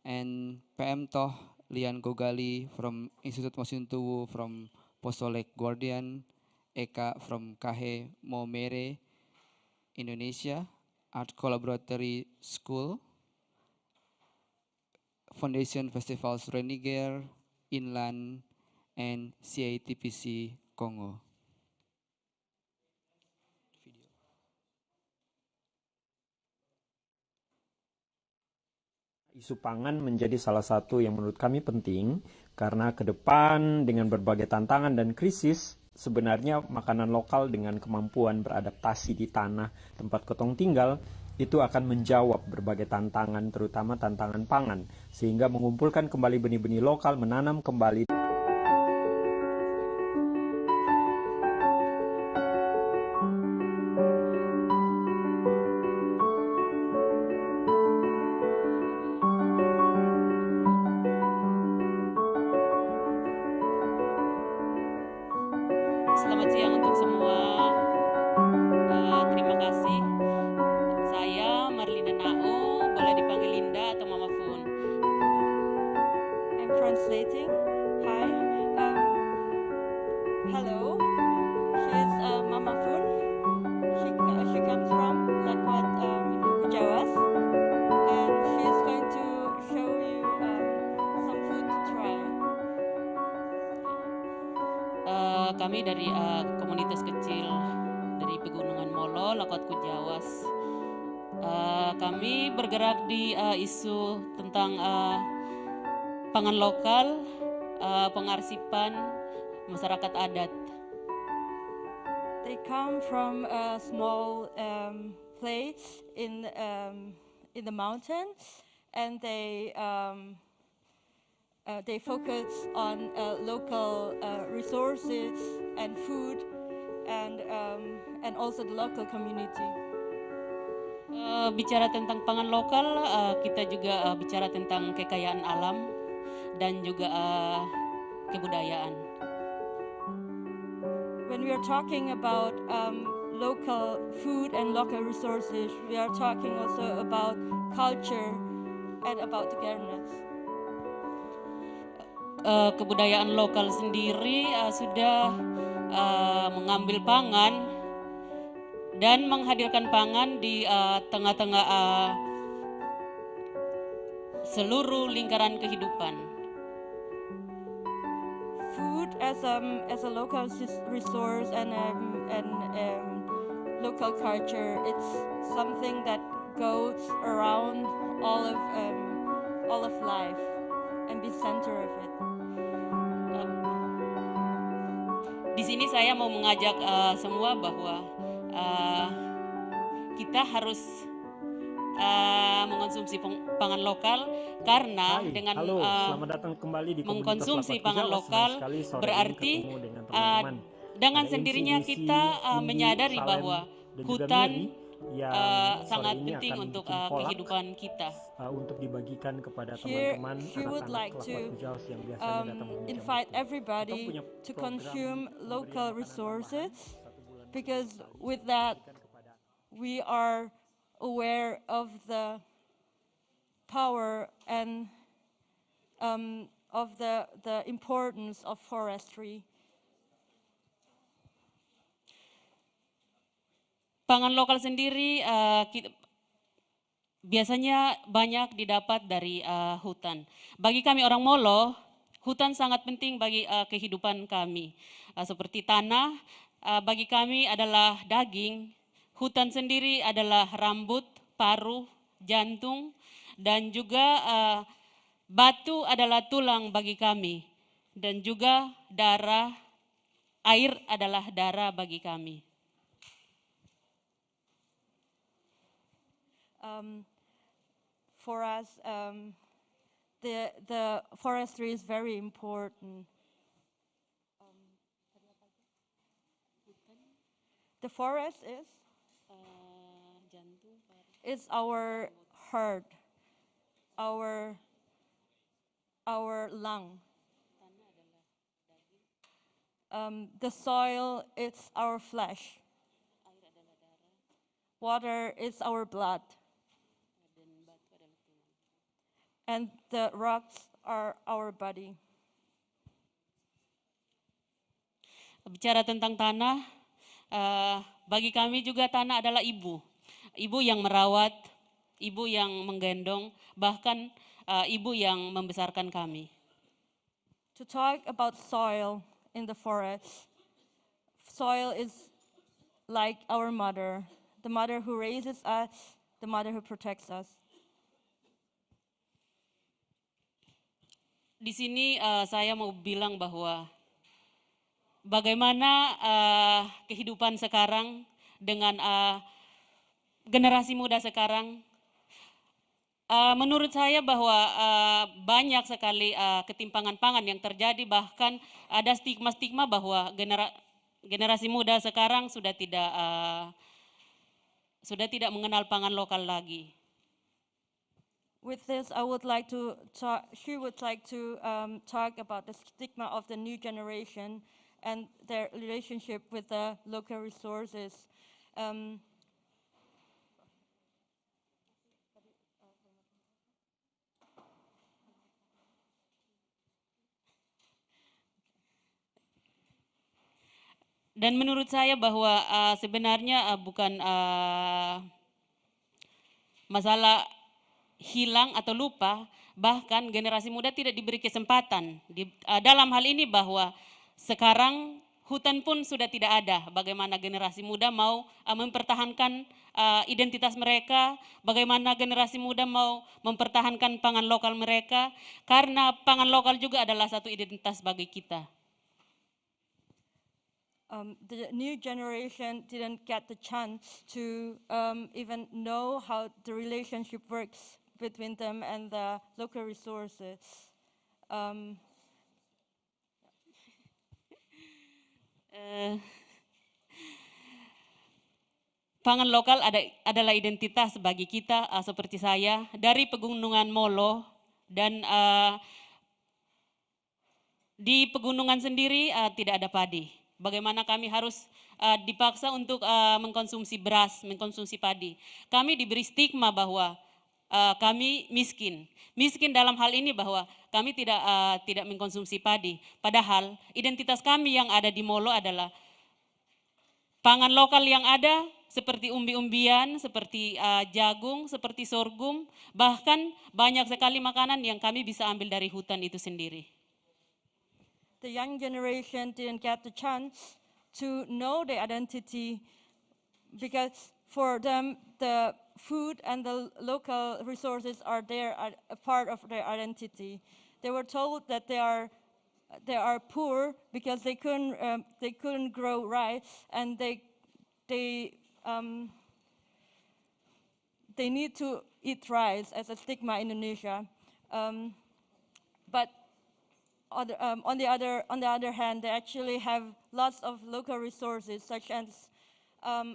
[SPEAKER 1] and PM Toh Lian Gogali from Institut Mosintowo from Poso Lake Guardian, Eka from Kahe Momere, Indonesia, Art Collaboratory School, Foundation Festivals Reniger, Inland, and CITPC Congo.
[SPEAKER 13] Isu pangan menjadi salah satu yang menurut kami penting karena ke depan dengan berbagai tantangan dan krisis, sebenarnya makanan lokal dengan kemampuan beradaptasi di tanah tempat kotong tinggal itu akan menjawab berbagai tantangan, terutama tantangan pangan, sehingga mengumpulkan kembali benih-benih lokal, menanam kembali.
[SPEAKER 2] Selamat siang untuk semua. Terima kasih. Saya Marlina Nao, boleh dipanggil Linda atau Mama Fun.
[SPEAKER 3] I'm translating. Hi,
[SPEAKER 2] kami dari komunitas kecil dari Pegunungan Molo, Lakot Kujawas. Kami bergerak di isu tentang pangan lokal, pengarsipan masyarakat adat.
[SPEAKER 3] They come from a small place in the mountain, and they focus on local resources and food, and also the local community.
[SPEAKER 2] Bicara tentang pangan lokal, kita juga bicara tentang kekayaan alam dan juga kebudayaan.
[SPEAKER 3] When we are talking about local food and local resources, we are talking also about culture and about togetherness.
[SPEAKER 2] Kebudayaan lokal sendiri sudah mengambil pangan dan menghadirkan pangan di tengah-tengah seluruh lingkaran kehidupan.
[SPEAKER 3] Food as a local resource and local culture, it's something that goes around all of life and be center of it.
[SPEAKER 2] Di sini saya mau mengajak semua bahwa kita harus mengkonsumsi pangan lokal karena dengan
[SPEAKER 13] selamat datang kembali di
[SPEAKER 2] mengkonsumsi pangan lokal berarti dengan sendirinya kita menyadari bahwa hutan sangat penting untuk kehidupan kita.
[SPEAKER 13] Untuk dibagikan kepada teman-teman anak-anak Jaus yang biasanya datang
[SPEAKER 3] invite everybody to consume local resources, because with that we are aware of the power and of the importance of forestry.
[SPEAKER 2] Pangan lokal sendiri biasanya banyak didapat dari hutan. Bagi kami orang Molo, hutan sangat penting bagi kehidupan kami. Seperti tanah, bagi kami adalah daging. Hutan sendiri adalah rambut, paruh, jantung, dan juga batu adalah tulang bagi kami. Dan juga darah, air adalah darah bagi kami.
[SPEAKER 3] For us, the forestry is very important. The forest is our heart, our lung. The soil is our flesh. Water is our blood. And the rocks are our body.
[SPEAKER 2] Bicara tentang tanah, bagi kami juga tanah adalah ibu. Ibu yang merawat, ibu yang menggendong, bahkan ibu yang membesarkan kami.
[SPEAKER 3] To talk about soil in the forest, soil is like our mother, the mother who raises us, the mother who protects us.
[SPEAKER 2] Di sini saya mau bilang bahwa bagaimana kehidupan sekarang dengan generasi muda sekarang. Menurut saya bahwa banyak sekali ketimpangan pangan yang terjadi, bahkan ada stigma-stigma bahwa generasi muda sekarang sudah tidak mengenal pangan lokal lagi.
[SPEAKER 3] With this, I would like to talk. She would like to talk about the stigma of the new generation and their relationship with the local resources.
[SPEAKER 2] Dan menurut saya bahwa sebenarnya bukan masalah hilang atau lupa, bahkan generasi muda tidak diberi kesempatan dalam hal ini, bahwa sekarang hutan pun sudah tidak ada. Bagaimana generasi muda mau mempertahankan identitas mereka, bagaimana generasi muda mau mempertahankan pangan lokal mereka, karena pangan lokal juga adalah satu identitas bagi kita.
[SPEAKER 3] The new generation didn't get the chance to even know how the relationship works between them and the local resources.
[SPEAKER 2] Pangan lokal adalah identitas bagi kita seperti saya dari pegunungan Molo dan di pegunungan sendiri tidak ada padi. Bagaimana kami harus dipaksa untuk mengkonsumsi beras, mengkonsumsi padi. Kami diberi stigma bahwa kami miskin. Miskin dalam hal ini bahwa kami tidak mengkonsumsi padi. Padahal identitas kami yang ada di Molo adalah pangan lokal yang ada seperti umbi-umbian, seperti jagung, seperti sorghum, bahkan banyak sekali makanan yang kami bisa ambil dari hutan itu sendiri.
[SPEAKER 3] The young generation didn't get the chance to know their identity because for them the food and the local resources are a part of their identity. They were told that they are poor because they couldn't grow rice and they need to eat rice as a stigma in Indonesia. But on the other hand, they actually have lots of local resources such as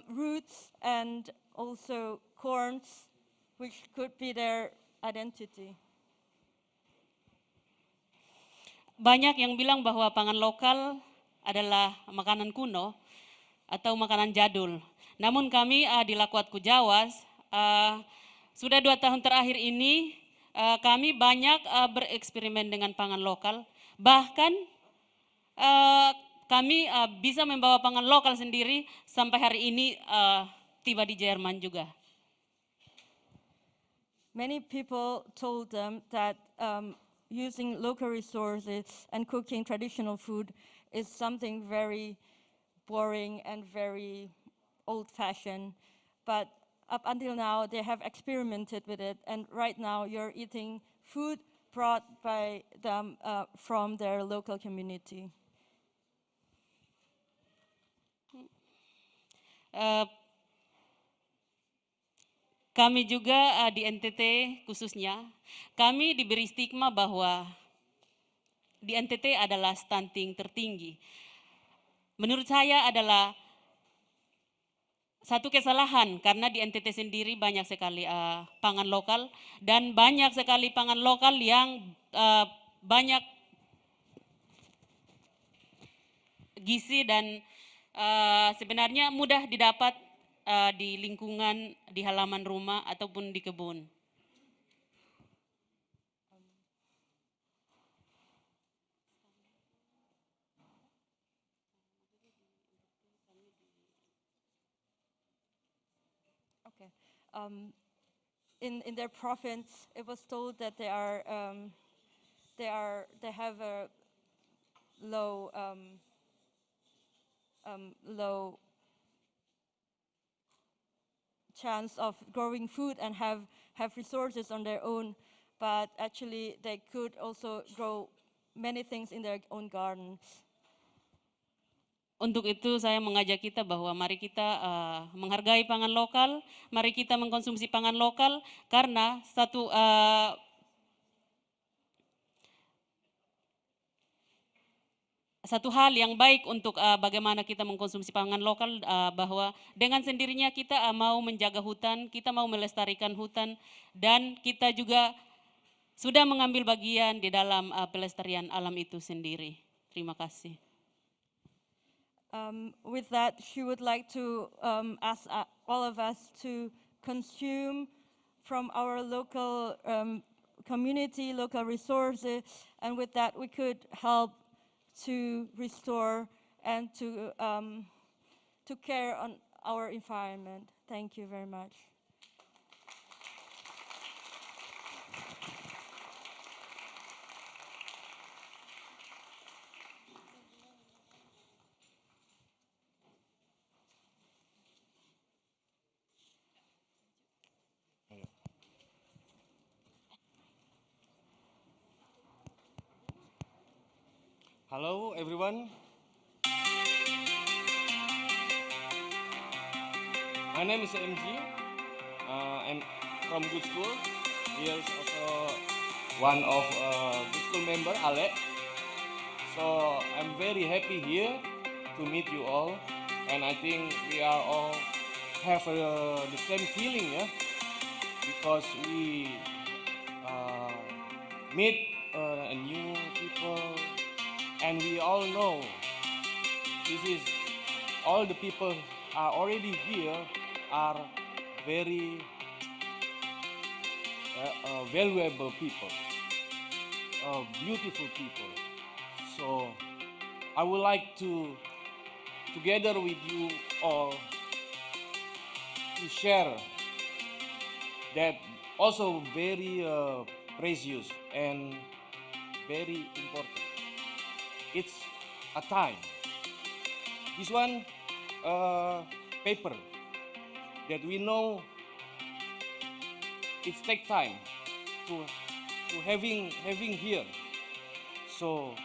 [SPEAKER 3] roots and also corns, which could be their identity.
[SPEAKER 2] Banyak yang bilang bahwa pangan lokal adalah makanan kuno atau makanan jadul. Namun kami di Lakuatku Jawas sudah 2 tahun terakhir ini kami banyak bereksperimen dengan pangan lokal. Bahkan kami bisa membawa pangan lokal sendiri sampai hari ini tiba di Jerman juga.
[SPEAKER 3] Many people told them that using local resources and cooking traditional food is something very boring and very old-fashioned. But up until now, they have experimented with it, and right now you're eating food brought by them from their local community.
[SPEAKER 2] Kami juga di NTT khususnya, kami diberi stigma bahwa di NTT adalah stunting tertinggi. Menurut saya adalah satu kesalahan karena di NTT sendiri banyak sekali pangan lokal dan banyak sekali pangan lokal yang banyak gizi dan sebenarnya mudah didapat di lingkungan, di halaman rumah ataupun di kebun.
[SPEAKER 3] Okay. In their province, it was told that they have a low chance of growing food and have resources on their own, but actually they could also grow many things in their own gardens.
[SPEAKER 2] Untuk itu saya mengajak kita bahwa mari kita menghargai pangan lokal, mari kita mengkonsumsi pangan lokal karena satu hal yang baik untuk bagaimana kita mengkonsumsi pangan lokal bahwa dengan sendirinya kita mau menjaga hutan, kita mau melestarikan hutan dan kita juga sudah mengambil bagian di dalam pelestarian alam itu sendiri. Terima kasih.
[SPEAKER 3] With that, she would like to ask all of us to consume from our local community, local resources, and with that we could help to restore and to care on our environment. Thank you very much.
[SPEAKER 14] Hello, everyone. My name is MG. I'm from Good School. Here is also one of Good School member, Ale. So I'm very happy here to meet you all, and I think we are all have the same feeling, yeah, because we meet new people, and we all know this is all the people are already here are very valuable people, beautiful people. So I would like to, together with you all, to share that also very precious and very important. It's a time. This one paper that we know it takes time to having here. So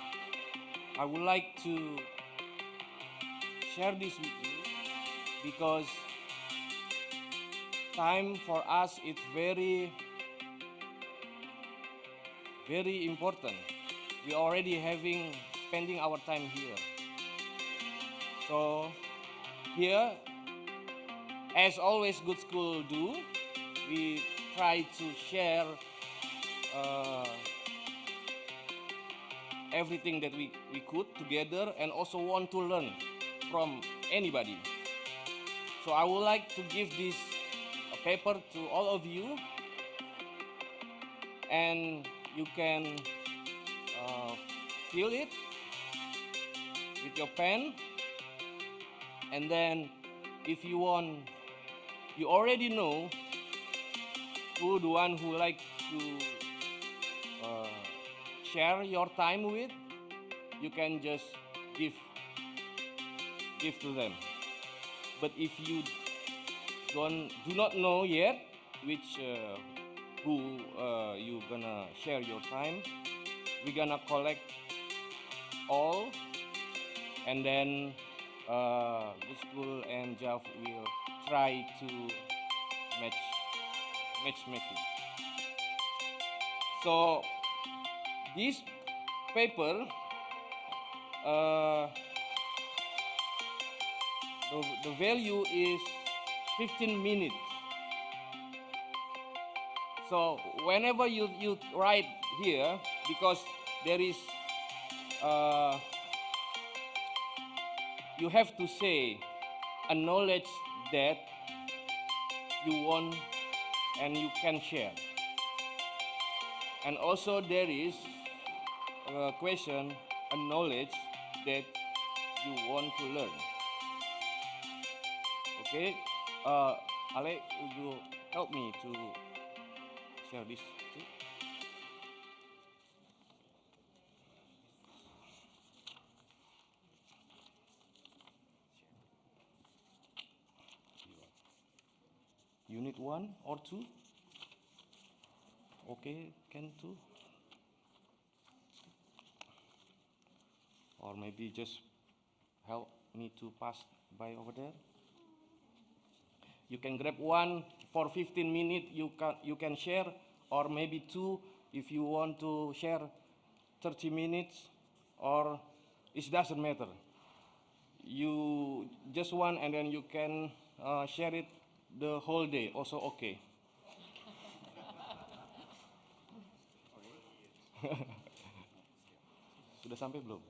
[SPEAKER 14] I would like to share this with you because time for us is very important. We already spending our time here. So here, as always Good School do, we try to share everything that we could together, and also want to learn from anybody. So I would like to give this paper to all of you, and you can fill it with your pen, and then if you want, you already know who the one who like to share your time with, you can just give to them. But if you do not know yet which who you gonna share your time, we're gonna collect all, and then Good School and Jav will try to matchmaking. So this paper, the value is 15 minutes. So whenever you write here, because there is, you have to say a knowledge that you want and you can share. And also there is a question, a knowledge that you want to learn. Okay, Ale, would you help me to share this too? Unit 1 or 2? Okay, can 2? Or maybe just help me to pass by over there. You can grab one for 15 minutes, you can share, or maybe 2 if you want to share 30 minutes, or it doesn't matter. You just one, and then you can share it the whole day, also okay. Sudah sampai belum?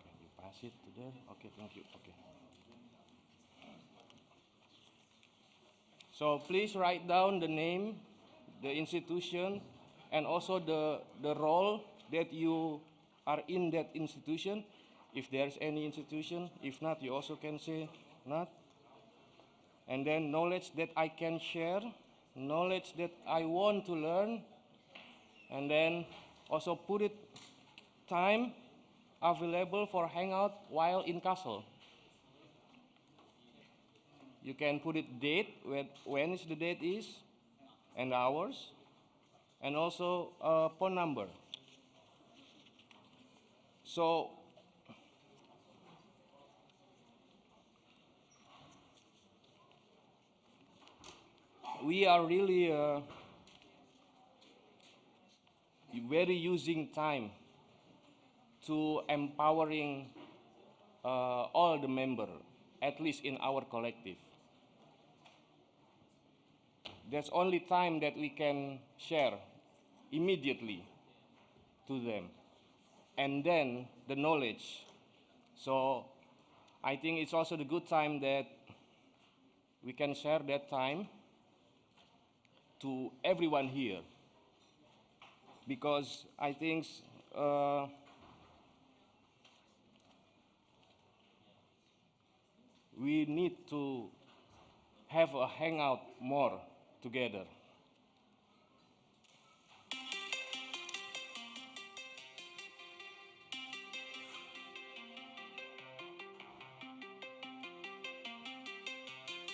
[SPEAKER 14] Can you pass it to there? Okay, thank you. Okay. So please write down the name, the institution, and also the role that you are in that institution. If there's any institution, if not, you also can say not. And then knowledge that I can share, knowledge that I want to learn, and then also put it time available for hangout while in castle. you can put it date, when is the date is, and hours, and also phone number. So we are really very using time to empowering all the member, at least in our collective. There's only time that we can share immediately to them, and then the knowledge. So I think it's also the good time that we can share that time to everyone here, because I think we need to have a hangout more together.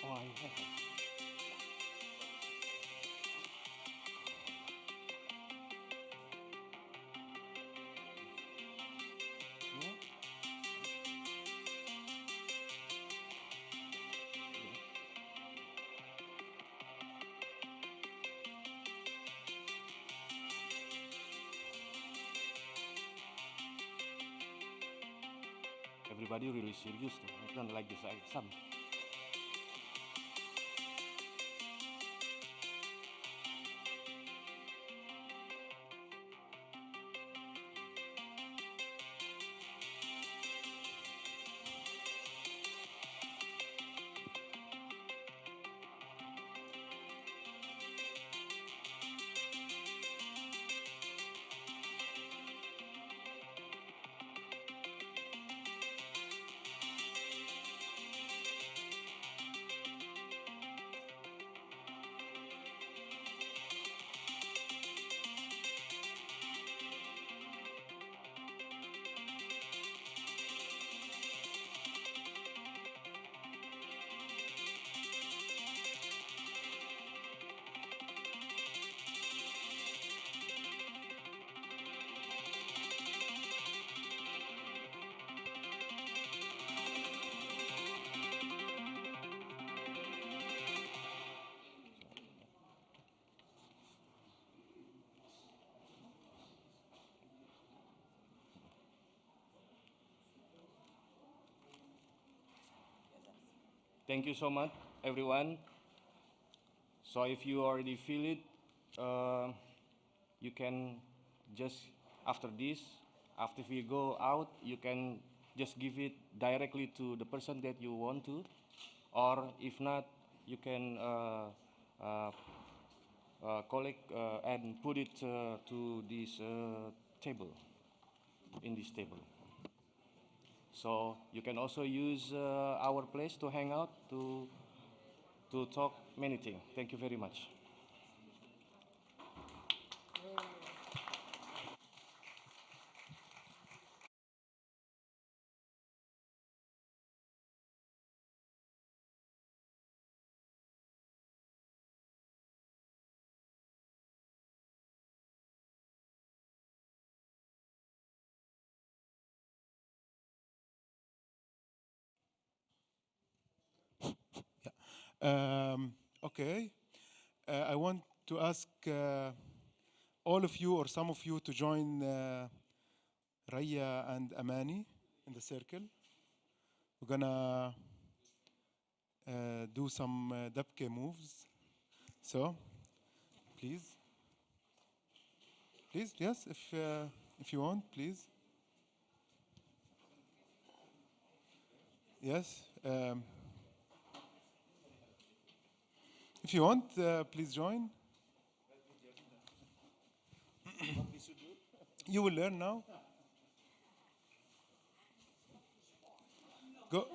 [SPEAKER 14] Oh, I have it. Everybody really serious though. I don't like this exam. Thank you so much, everyone. So if you already feel it, you can just, after this, after we go out, you can just give it directly to the person that you want to, or if not, you can collect and put it to this table, in this table. So you can also use our place to hang out, to talk many things. Thank you very much.
[SPEAKER 9] Okay. I want to ask all of you or some of you to join Raya and Amani in the circle. We're gonna do some dabke moves. So, please, yes, if you want, please. Yes. If you want, please join. You will learn now. Go.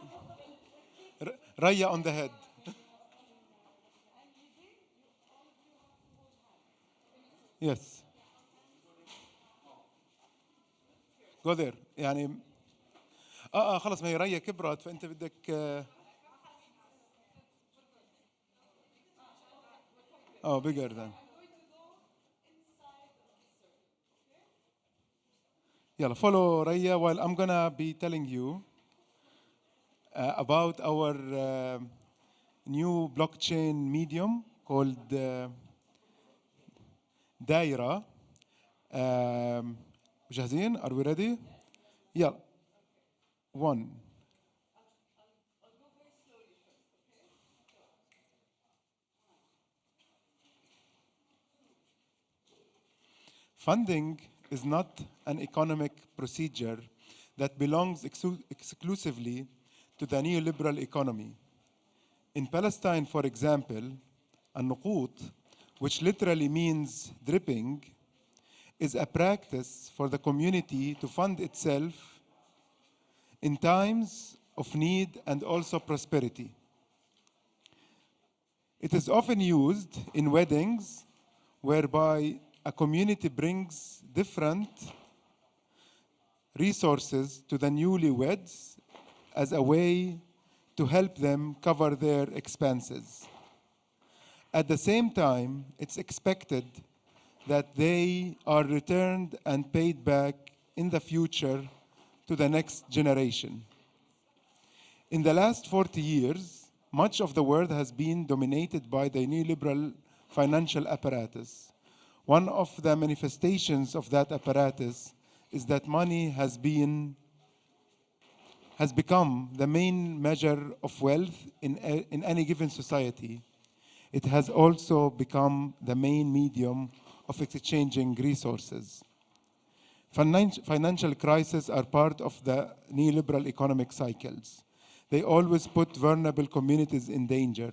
[SPEAKER 9] Raya on the head. Yes. Go there. يعني خلص ما هي ريا كبرت فانت بدك Oh, bigger than. Yeah, follow Raya while I'm gonna be telling you about our new blockchain medium called Daira. جاهزين? Are we ready? Yeah. One. Funding is not an economic procedure that belongs exclusively to the neoliberal economy. In Palestine, for example, النقوط, which literally means dripping, is a practice for the community to fund itself in times of need and also prosperity. It is often used in weddings whereby a community brings different resources to the newlyweds as a way to help them cover their expenses. At the same time, it's expected that they are returned and paid back in the future to the next generation. In the last 40 years, much of the world has been dominated by the neoliberal financial apparatus. One of the manifestations of that apparatus is that money has become the main measure of wealth in any given society. It has also become the main medium of exchanging resources. Financial crises are part of the neoliberal economic cycles. They always put vulnerable communities in danger.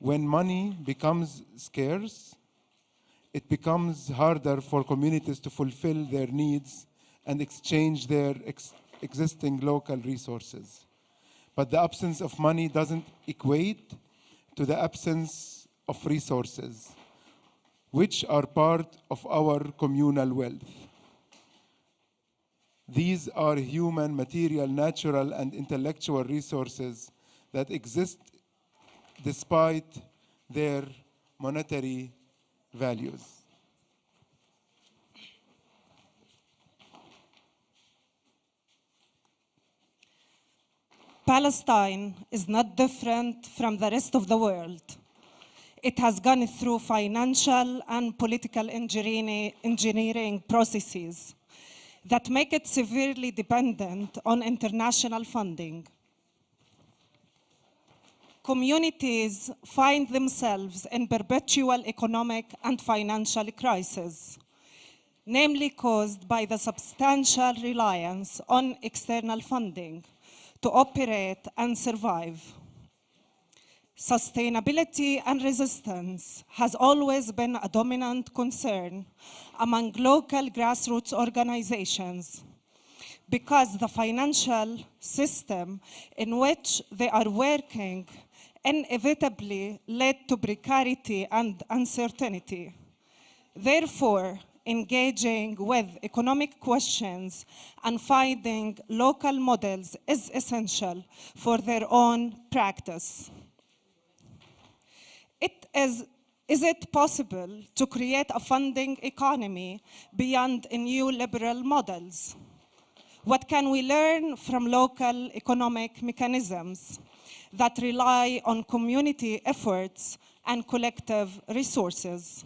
[SPEAKER 9] When money becomes scarce, it becomes harder for communities to fulfill their needs and exchange their existing local resources. But the absence of money doesn't equate to the absence of resources, which are part of our communal wealth. These are human, material, natural, and intellectual resources that exist despite their monetary values.
[SPEAKER 15] Palestine is not different from the rest of the world. It has gone through financial and political engineering processes that make it severely dependent on international funding. Communities find themselves in perpetual economic and financial crisis, namely caused by the substantial reliance on external funding to operate and survive. Sustainability and resistance has always been a dominant concern among local grassroots organizations because the financial system in which they are working inevitably led to precarity and uncertainty. Therefore, engaging with economic questions and finding local models is essential for their own practice. Is it possible to create a funding economy beyond new liberal models? What can we learn from local economic mechanisms that rely on community efforts and collective resources?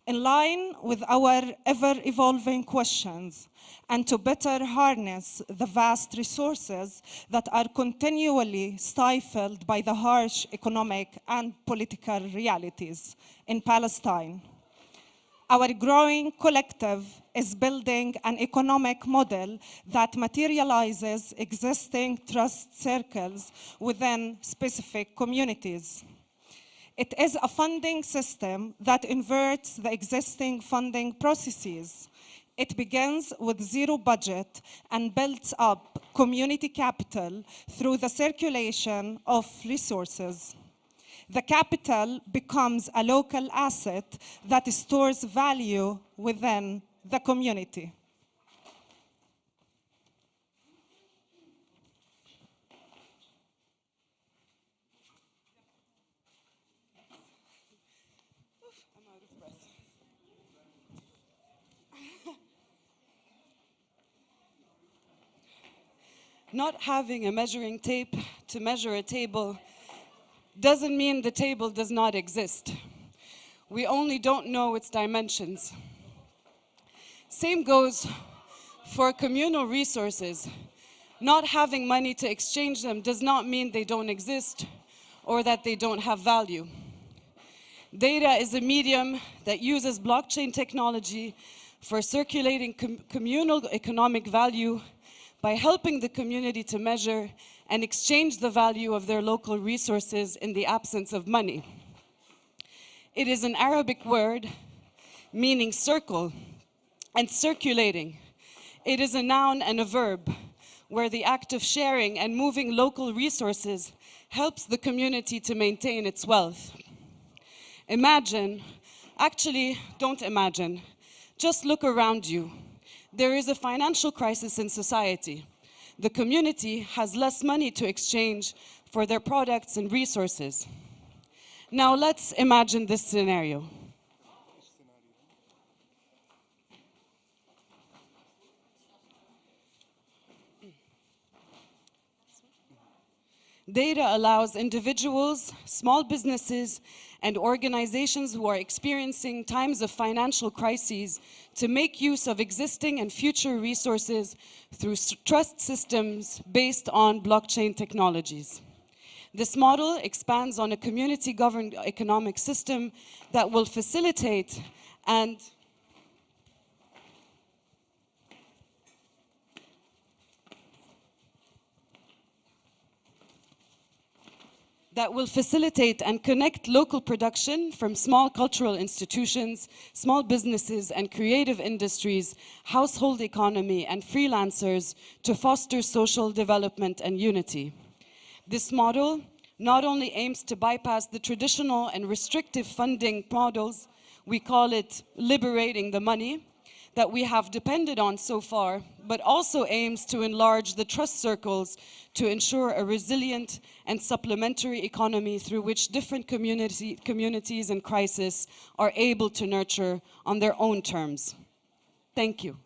[SPEAKER 15] In line with our ever-evolving questions, and to better harness the vast resources that are continually stifled by the harsh economic and political realities in Palestine, our growing collective is building an economic model that materializes existing trust circles within specific communities. It is a funding system that inverts the existing funding processes. It begins with zero budget and builds up community capital through the circulation of resources. The capital becomes a local asset that stores value within the community.
[SPEAKER 16] Not having a measuring tape to measure a table doesn't mean the table does not exist. We only don't know its dimensions. Same goes for communal resources. Not having money to exchange them does not mean they don't exist or that they don't have value. Data is a medium that uses blockchain technology for circulating communal economic value by helping the community to measure and exchange the value of their local resources in the absence of money. It is an Arabic word meaning circle and circulating. It is a noun and a verb where the act of sharing and moving local resources helps the community to maintain its wealth. Imagine, actually, don't imagine, just look around you. There is a financial crisis in society. The community has less money to exchange for their products and resources. Now let's imagine this scenario. Data allows individuals, small businesses, and organizations who are experiencing times of financial crises to make use of existing and future resources through trust systems based on blockchain technologies. This model expands on a community-governed economic system that will facilitate and connect local production from small cultural institutions, small businesses and creative industries, household economy and freelancers to foster social development and unity. This model not only aims to bypass the traditional and restrictive funding models, we call it liberating the money, that we have depended on so far, but also aims to enlarge the trust circles to ensure a resilient and supplementary economy through which different communities in crisis are able to nurture on their own terms. Thank you.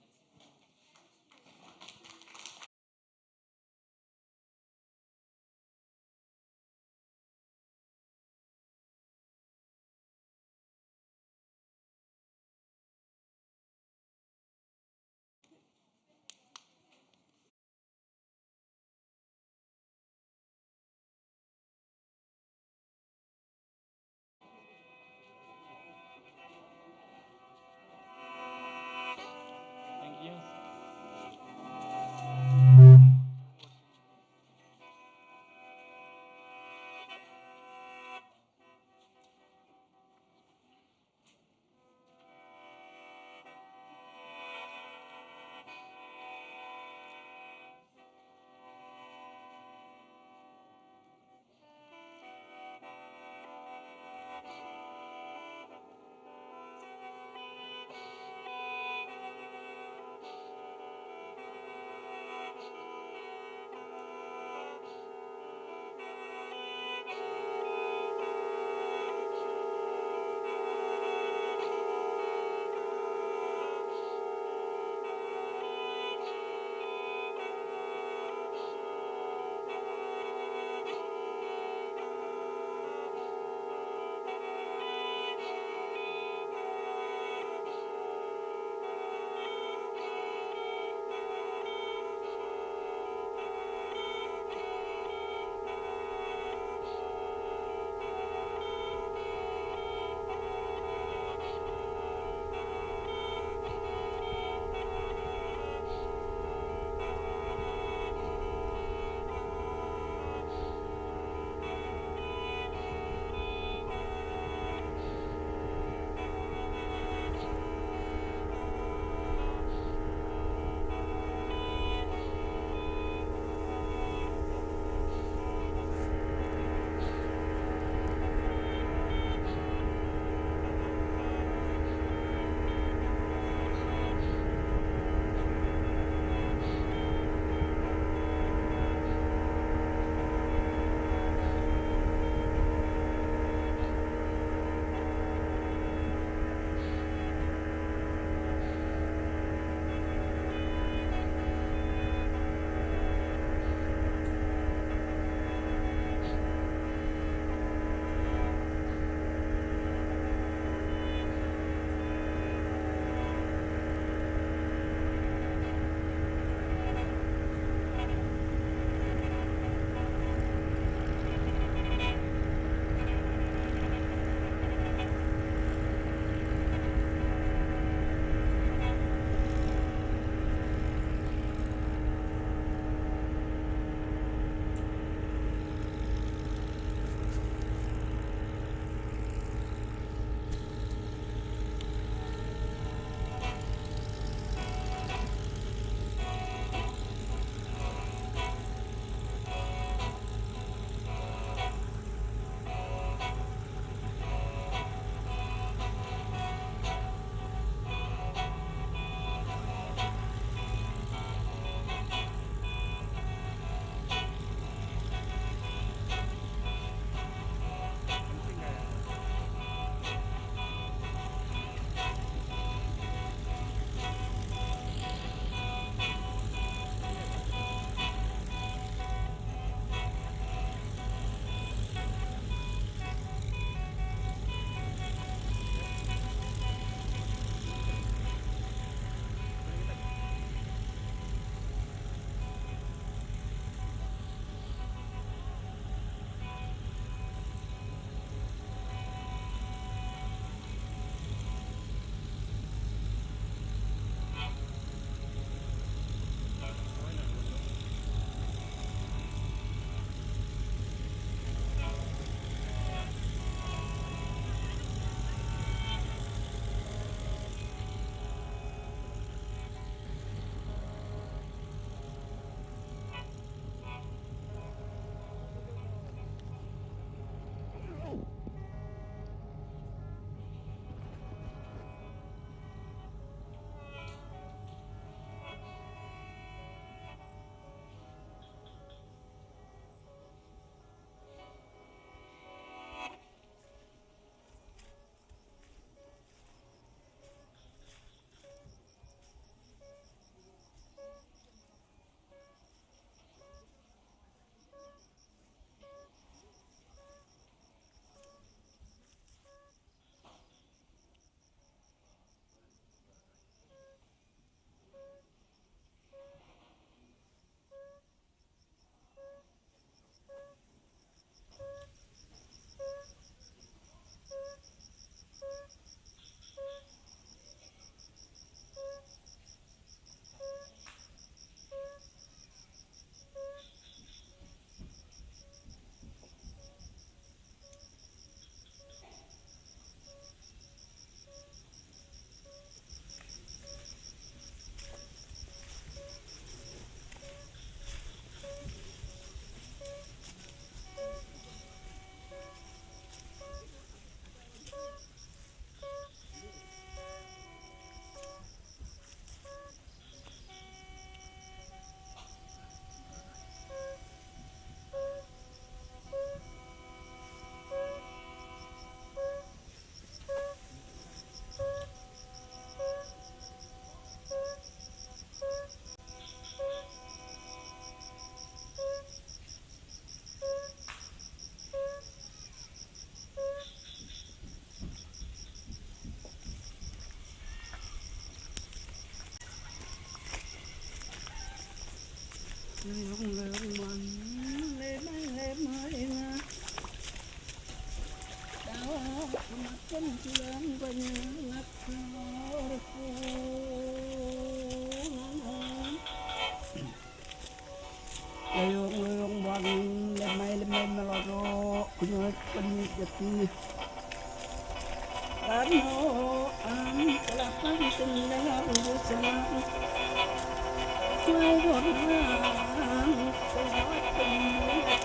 [SPEAKER 17] Leyong bang lemai meloro kunyit penyit jati Rano am kelapang tendang senang Mai gorang kelawat penyit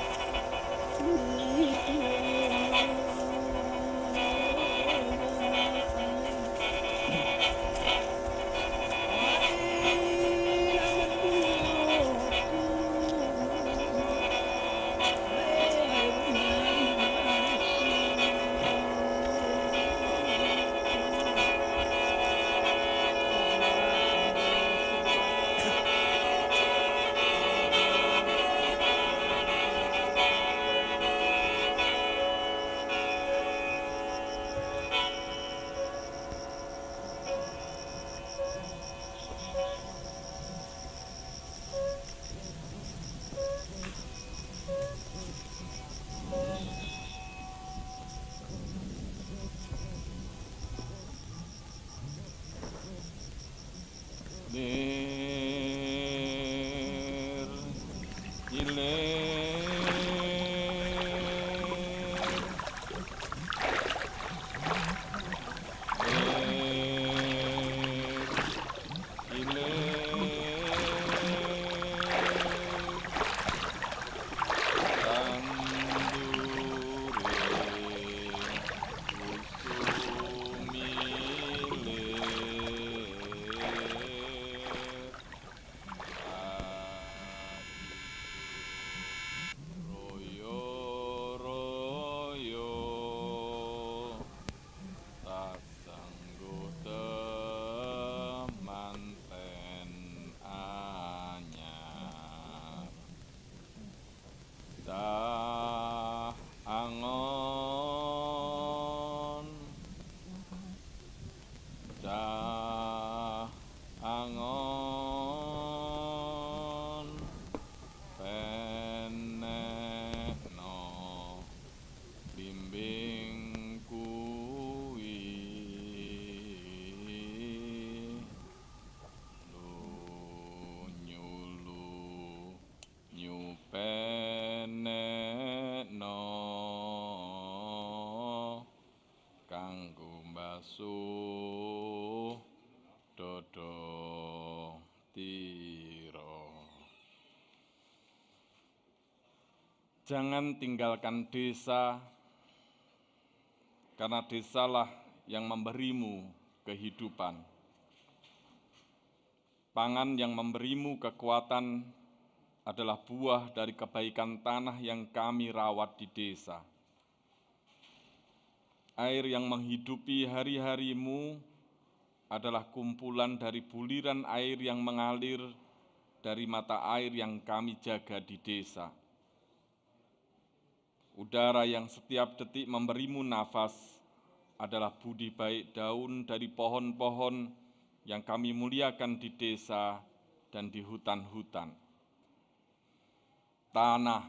[SPEAKER 11] Jangan tinggalkan desa, karena desalah yang memberimu kehidupan. Pangan yang memberimu kekuatan adalah buah dari kebaikan tanah yang kami rawat di desa. Air yang menghidupi hari-harimu adalah kumpulan dari buliran air yang mengalir dari mata air yang kami jaga di desa. Udara yang setiap detik memberimu nafas adalah budi baik daun dari pohon-pohon yang kami muliakan di desa dan di hutan-hutan. Tanah,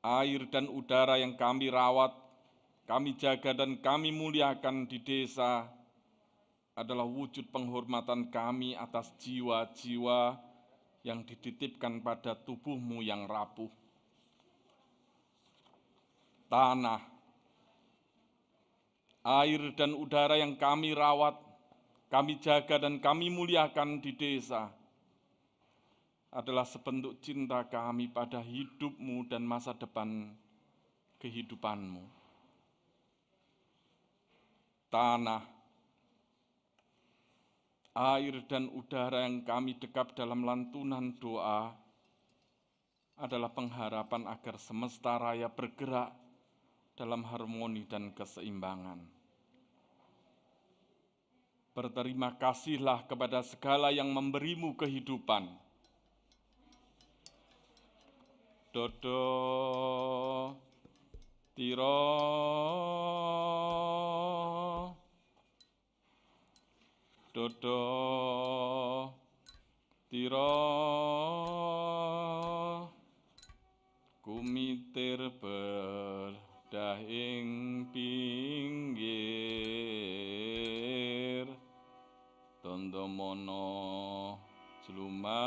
[SPEAKER 11] air dan udara yang kami rawat, kami jaga dan kami muliakan di desa adalah wujud penghormatan kami atas jiwa-jiwa yang dititipkan pada tubuhmu yang rapuh. Tanah, air dan udara yang kami rawat, kami jaga dan kami muliakan di desa adalah sebentuk cinta kami pada hidupmu dan masa depan kehidupanmu. Tanah, air dan udara yang kami dekap dalam lantunan doa adalah pengharapan agar semesta raya bergerak dalam harmoni dan keseimbangan. Berterima kasihlah kepada segala yang memberimu kehidupan. Dodo tiro dodo Tiro kumitir berdah ing pinggir Tondomono Jlumatono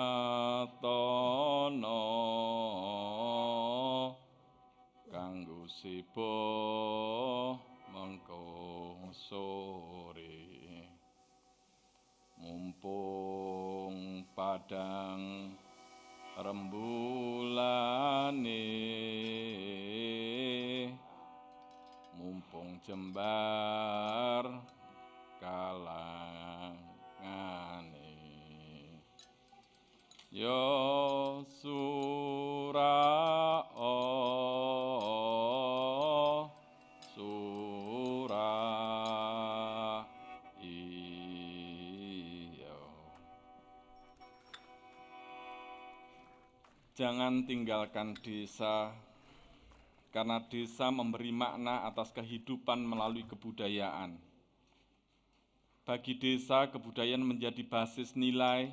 [SPEAKER 11] kanggo sibo mengko sore mumpung padang rembulane mumpung jembar kalangane yo surao Jangan tinggalkan desa, karena desa memberi makna atas kehidupan melalui kebudayaan. Bagi desa, kebudayaan menjadi basis nilai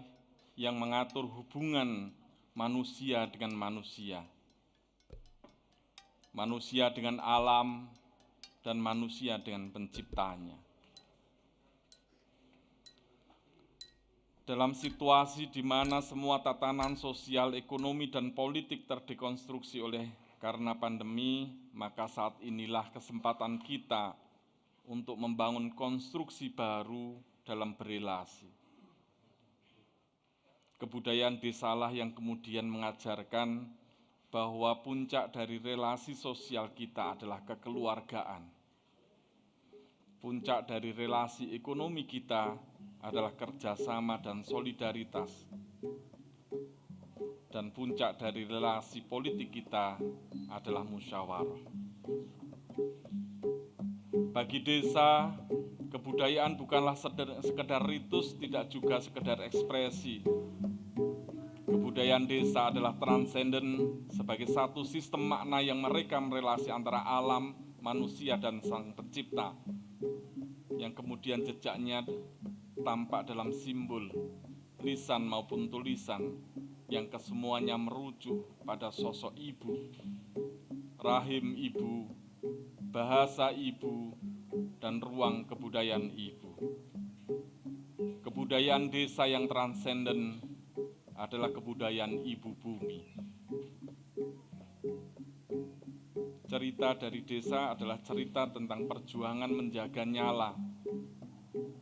[SPEAKER 11] yang mengatur hubungan manusia dengan manusia. Manusia dengan alam, dan manusia dengan penciptanya. Dalam situasi di mana semua tatanan sosial, ekonomi, dan politik terdekonstruksi karena pandemi, maka saat inilah kesempatan kita untuk membangun konstruksi baru dalam berelasi. Kebudayaan desalah yang kemudian mengajarkan bahwa puncak dari relasi sosial kita adalah kekeluargaan. Puncak dari relasi ekonomi kita adalah kerjasama dan solidaritas. Dan puncak dari relasi politik kita adalah musyawarah. Bagi desa, kebudayaan bukanlah sekedar ritus, tidak juga sekedar ekspresi. Kebudayaan desa adalah transenden sebagai satu sistem makna yang merekam relasi antara alam, manusia, dan sang pencipta, yang kemudian jejaknya tampak dalam simbol, lisan maupun tulisan, yang kesemuanya merujuk pada sosok ibu, rahim ibu, bahasa ibu, dan ruang kebudayaan ibu. Kebudayaan desa yang transenden adalah kebudayaan ibu bumi. Cerita dari desa adalah cerita tentang perjuangan menjaga nyala.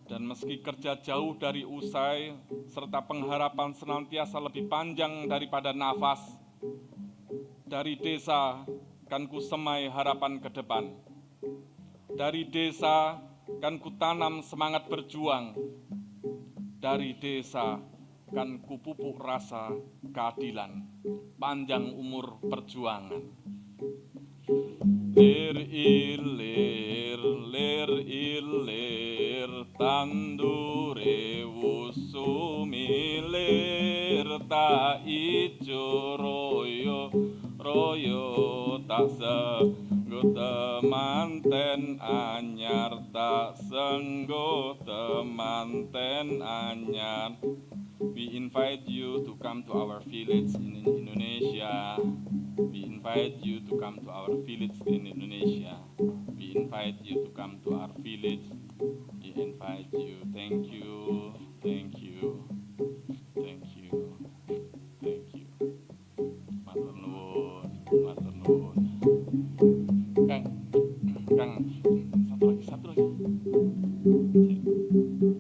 [SPEAKER 11] Dan meski kerja jauh dari usai, serta pengharapan senantiasa lebih panjang daripada nafas, dari desa kan ku semai harapan ke depan. Dari desa kan ku tanam semangat berjuang. Dari desa kan ku pupuk rasa keadilan, panjang umur perjuangan. Lir ilir tandure wusumilir ta ijo royo tak senggo temanten anyar tak senggo temanten anyar. We invite you to come to our village in Indonesia. We invite you to come to our village in Indonesia. We invite you to come to our village. We invite you. Thank you. Thank you. Thank you. Thank you. Matur nuwun. Matur nuwun. Kang, satu lagi.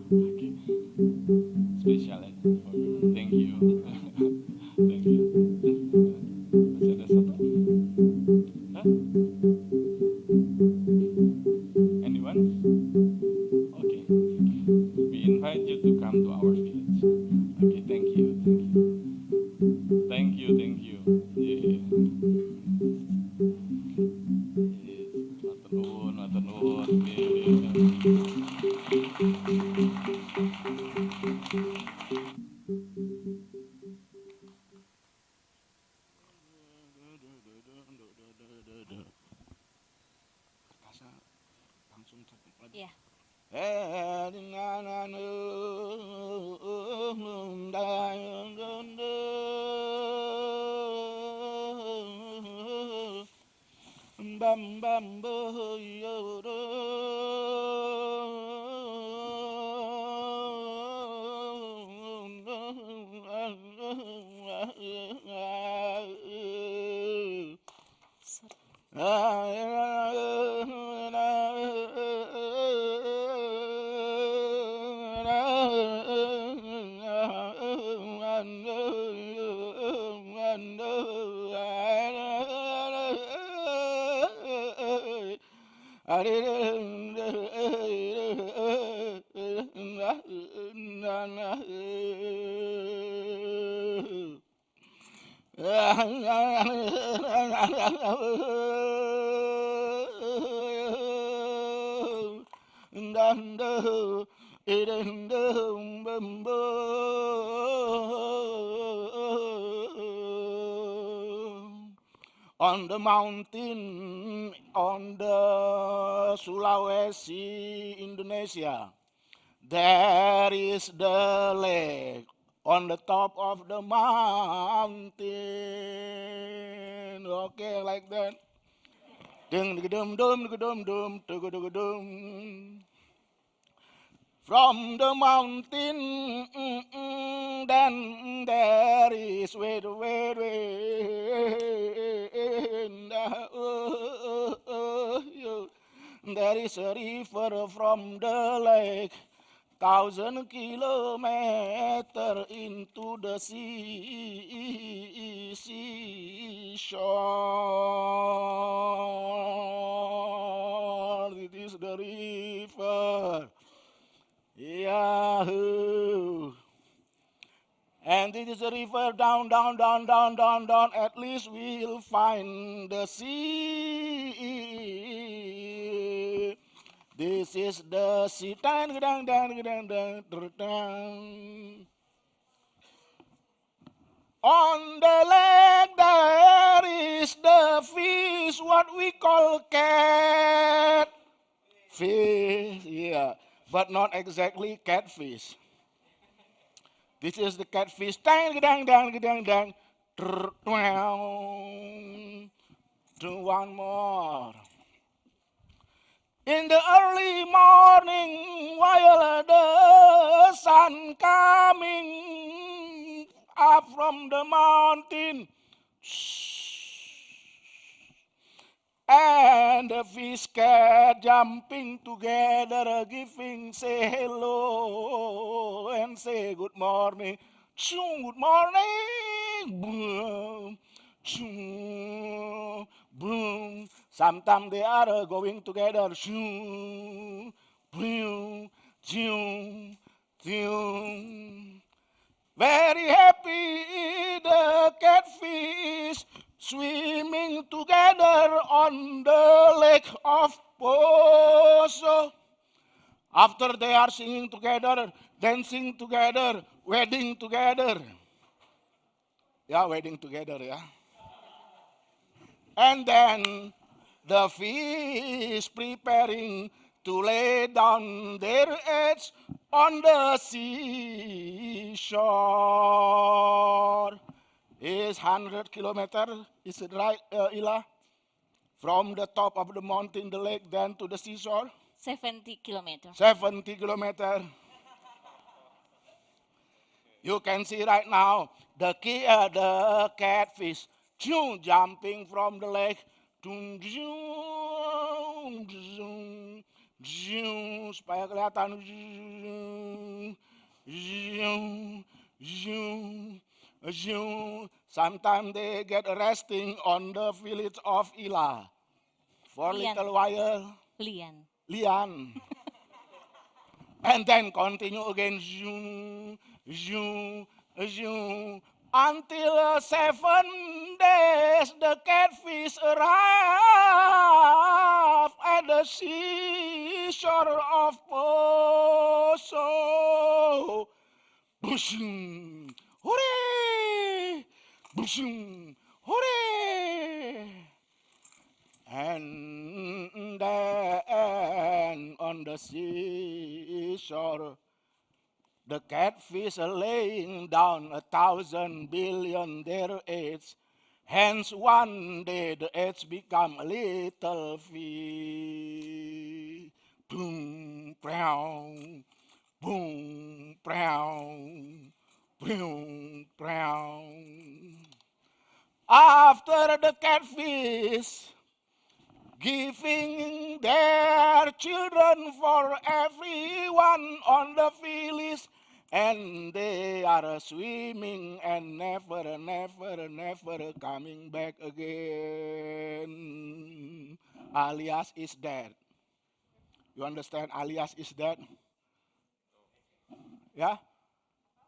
[SPEAKER 11] Okay. Spesial aja for you. Thank you. Thank you. Masih ada satu? Hah? Anyone? Okay. We invite you to come to our village. Okay, thank you. Thank you. Thank you. Yeah. Yes. Matur nuwun.
[SPEAKER 2] Iya.
[SPEAKER 8] bam bam bo yo On the mountain, on the Sulawesi, Indonesia, there is the lake on the top of the mountain. Okay, like that. Dum dum dum dum dum dum dum. From the mountain, then there is wait. There is a river from the lake, 1,000 kilometers into the seashore. It is the river. Yahoo! And it is a river down. At least we'll find the sea. This is the sea. On the lake there is the fish, what we call cat. Fish, yeah. But not exactly catfish. This is the catfish. One more. In the early morning, while the sun coming up from the mountain, and the fish cat jumping together, giving say hello and say good morning. Good morning. Boom. Boom. Sometimes they are going together. Boom. Very happy the catfish swimming together on the lake of Poso. After they are singing together, dancing together, wedding together. Yeah, wedding together, yeah. And then the fish preparing to lay down their eggs on the seashore. Is 100 kilometers, is it right, Ila? From the top of the mountain, the lake, then to the seashore?
[SPEAKER 18] 70 kilometers.
[SPEAKER 8] 70 kilometers. You can see right now the catfish jumping from the lake. Supaya kelihatan. Sometimes they get resting on the village of Ila for a little while. Lian. And then continue again. Until 7 days the catfish arrive at the seashore of Poso. Bushing. Hooray! Bushing! Hooray! And then on the seashore, the catfish are laying down 1,000 billion their eggs, Hence one day the eggs become a little fish. Boom, brown, boom, brown, boom, brown. After the catfish giving their children for everyone on the field, and they are swimming and never, never, never coming back again. Alias is dead. You understand? Alias is dead. Yeah?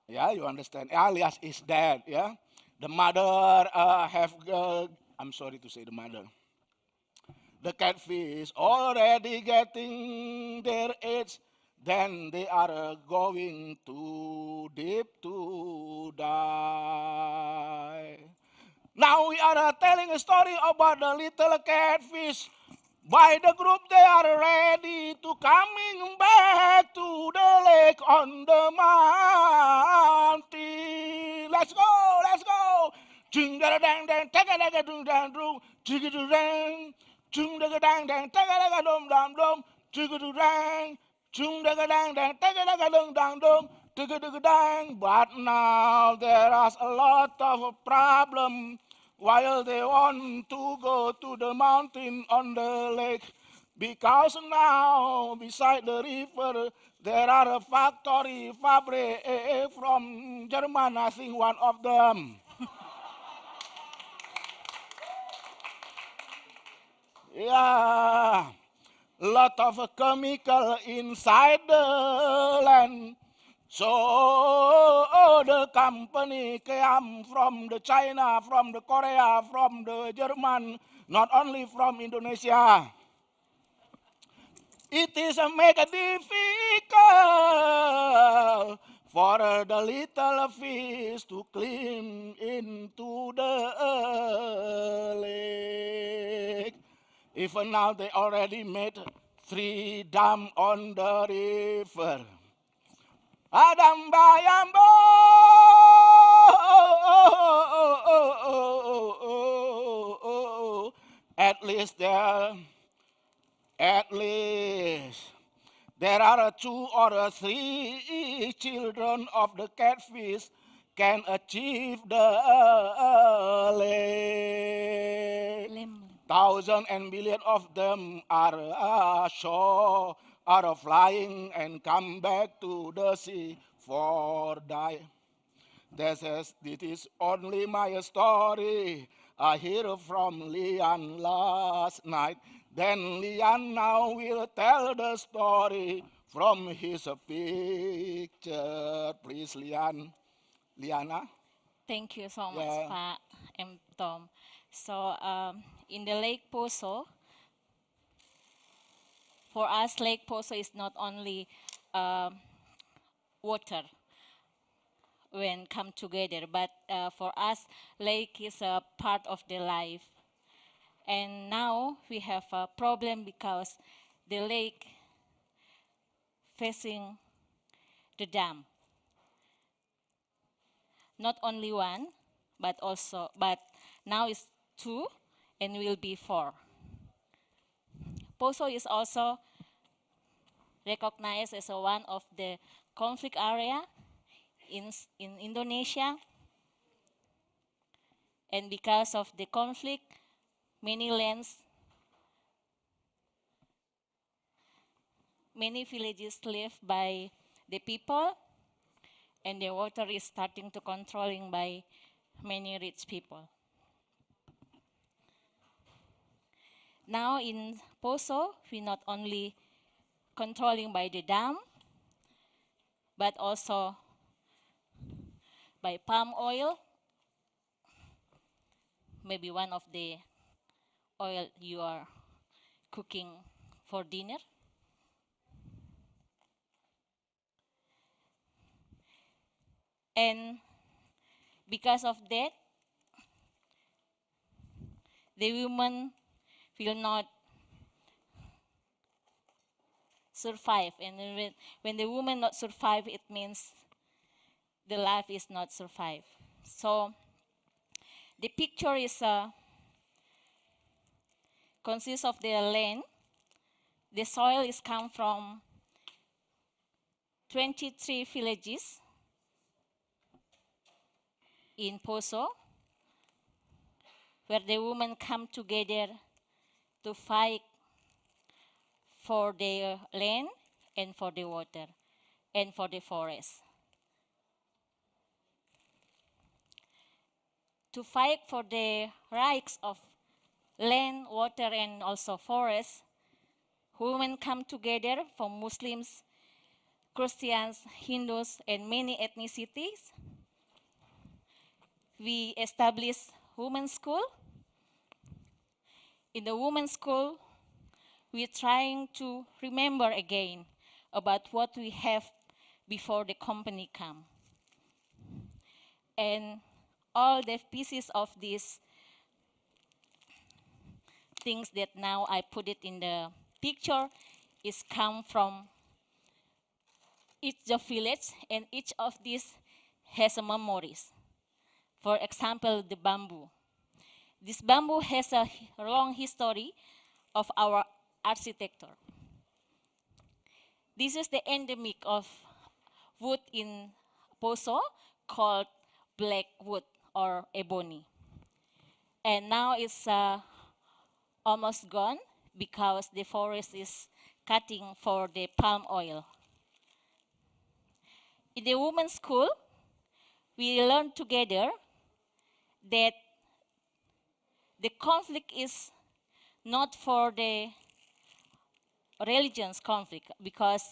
[SPEAKER 8] Yeah, you understand. Alias is dead. Yeah? The mother I'm sorry to say the mother. The catfish already getting their age, then they are going too deep to die. Now we are telling a story about the little catfish. By the group they are ready to coming back to the lake on the mountain. Let's go, let's go. Chung da dang dang, taka taka dung dang dung, chugga dang. Chung da dang dang, taka taka dum dum dum, chugga dang. Chung da dang dang, taka taka dum dum dum, chugga dang. But now there is a lot of problem. While they want to go to the mountain on the lake, because now beside the river there are a factory, fabric from German, I think one of them. Yeah, lot of chemical inside the land. So the company came from the China, from the Korea, from the German, not only from Indonesia. It is make it difficult for the little fish to climb into the lake. Even now they already made 3 dams on the river. Adam Bayambo, at least there are 2 or 3 children of the catfish can achieve the lake. Thousands and billions of them are ashore, are flying and come back to the sea for die. This is only my story. I hear from Lian last night. Then Lian now will tell the story from his picture. Please, Lian. Liana?
[SPEAKER 18] Thank you so much, Pak and Tom. So in the Lake Poso, for us, Lake Poso is not only water when come together, but for us, lake is a part of the life. And now we have a problem because the lake facing the dam. Not only one, but now it's 2 and will be 4. Poso is also recognized as one of the conflict area in Indonesia. And because of the conflict, many villages live by the people, and the water is starting to controlling by many rich people. Now in Poso, we not only controlling by the dam, but also by palm oil, maybe one of the oil you are cooking for dinner. And because of that, the women will not survive. And when the woman not survive, it means the life is not survive. So The picture is consists of the land. The soil is come from 23 villages in Poso, where the women come together to fight for their land and for the water and for the forest. To fight for the rights of land, water, and also forest, women come together from Muslims, Christians, Hindus, and many ethnicities. We established women's school. In the women's school, we're trying to remember again about what we have before the company come. And all the pieces of these things that now I put it in the picture is come from each of village, and each of these has a memories. For example, the bamboo. This bamboo has a long history of our architecture. This is the endemic of wood in Poso called black wood or ebony. And now it's almost gone because the forest is cutting for the palm oil. In the women's school, we learn together that the conflict is not for the religion's conflict, because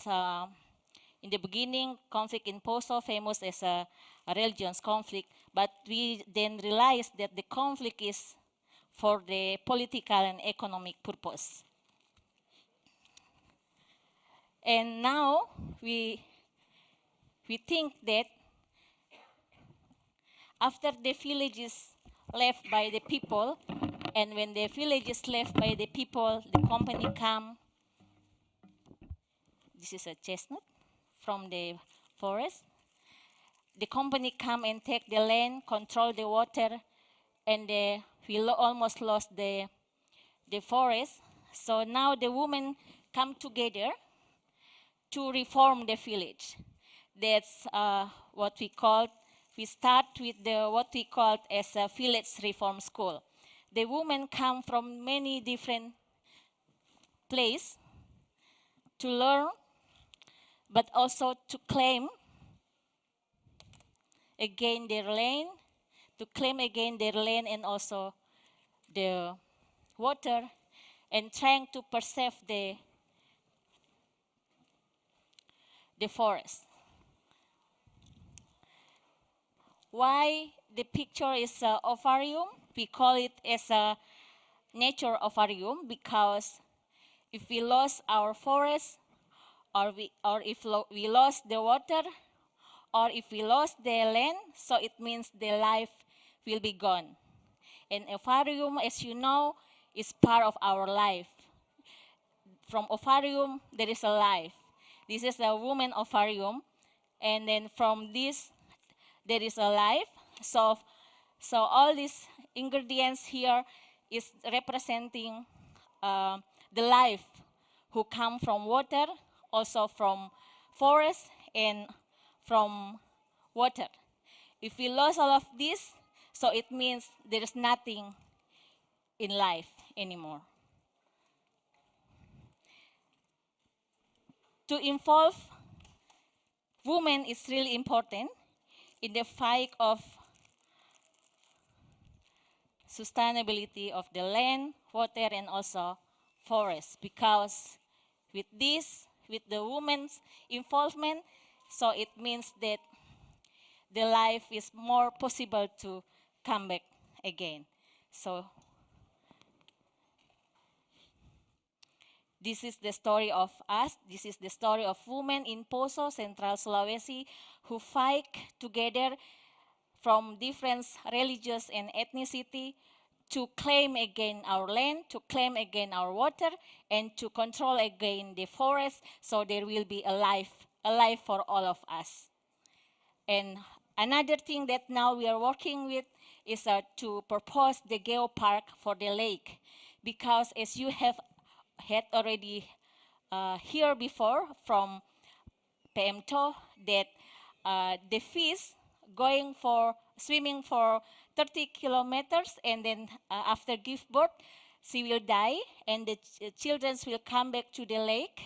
[SPEAKER 18] in the beginning, conflict in Poso famous as a religion's conflict, but we then realized that the conflict is for the political and economic purpose. And now we think that after the village is left by the people, and when the village is left by the people, the company come. This is a chestnut from the forest. The company come and take the land, control the water, and we almost lost the forest. So now the women come together to reform the village. That's what we call. We start with what we call as a village reform school. The women come from many different places to learn, but also to claim again their land, and also the water, and trying to preserve the forest. Why the picture is a ovarium? We call it as a nature ovarium because if we lost our forest, or if we lost the water, or if we lost the land, so it means the life will be gone. And ovarium, as you know, is part of our life. From ovarium, there is a life. This is a woman ovarium, and then from this, there is a life. So all these ingredients here is representing the life who come from water, also from forest, and from water. If we lost all of this, so it means there is nothing in life anymore. To involve women is really important in the fight of sustainability of the land, water, and also forest. Because with this, with the women's involvement, so it means that the life is more possible to come back again. So this is the story of us. This is the story of women in Poso, Central Sulawesi, who fight together from different religious and ethnicity to claim again our land, to claim again our water, and to control again the forest, so there will be a life for all of us. And Another thing that now we are working with is to propose the geopark for the lake, because as you have had already heard before from PMTO, that the fish going for swimming for 30 kilometers, and then after give birth, she will die, and the children will come back to the lake,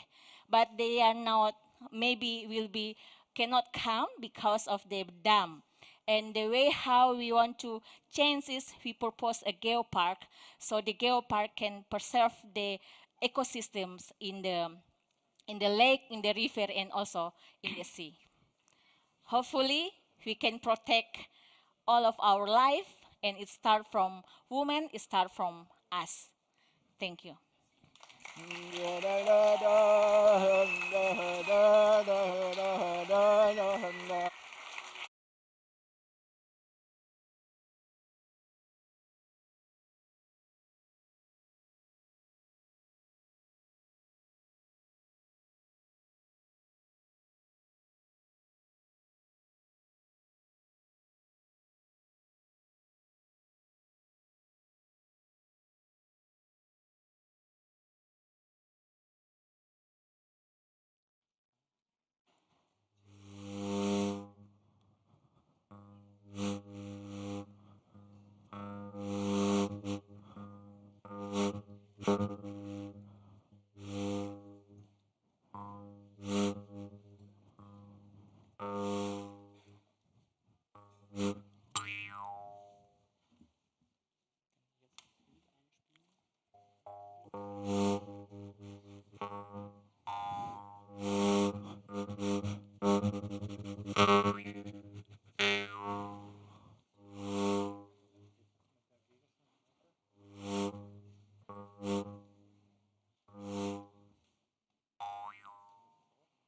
[SPEAKER 18] but they are not, maybe will be, cannot come because of the dam. And the way how we want to change this, we propose a geopark, so the geopark can preserve the ecosystems in the lake, in the river, and also in the sea. Hopefully, we can protect all of our life, and it starts from women, it starts from us. Thank you.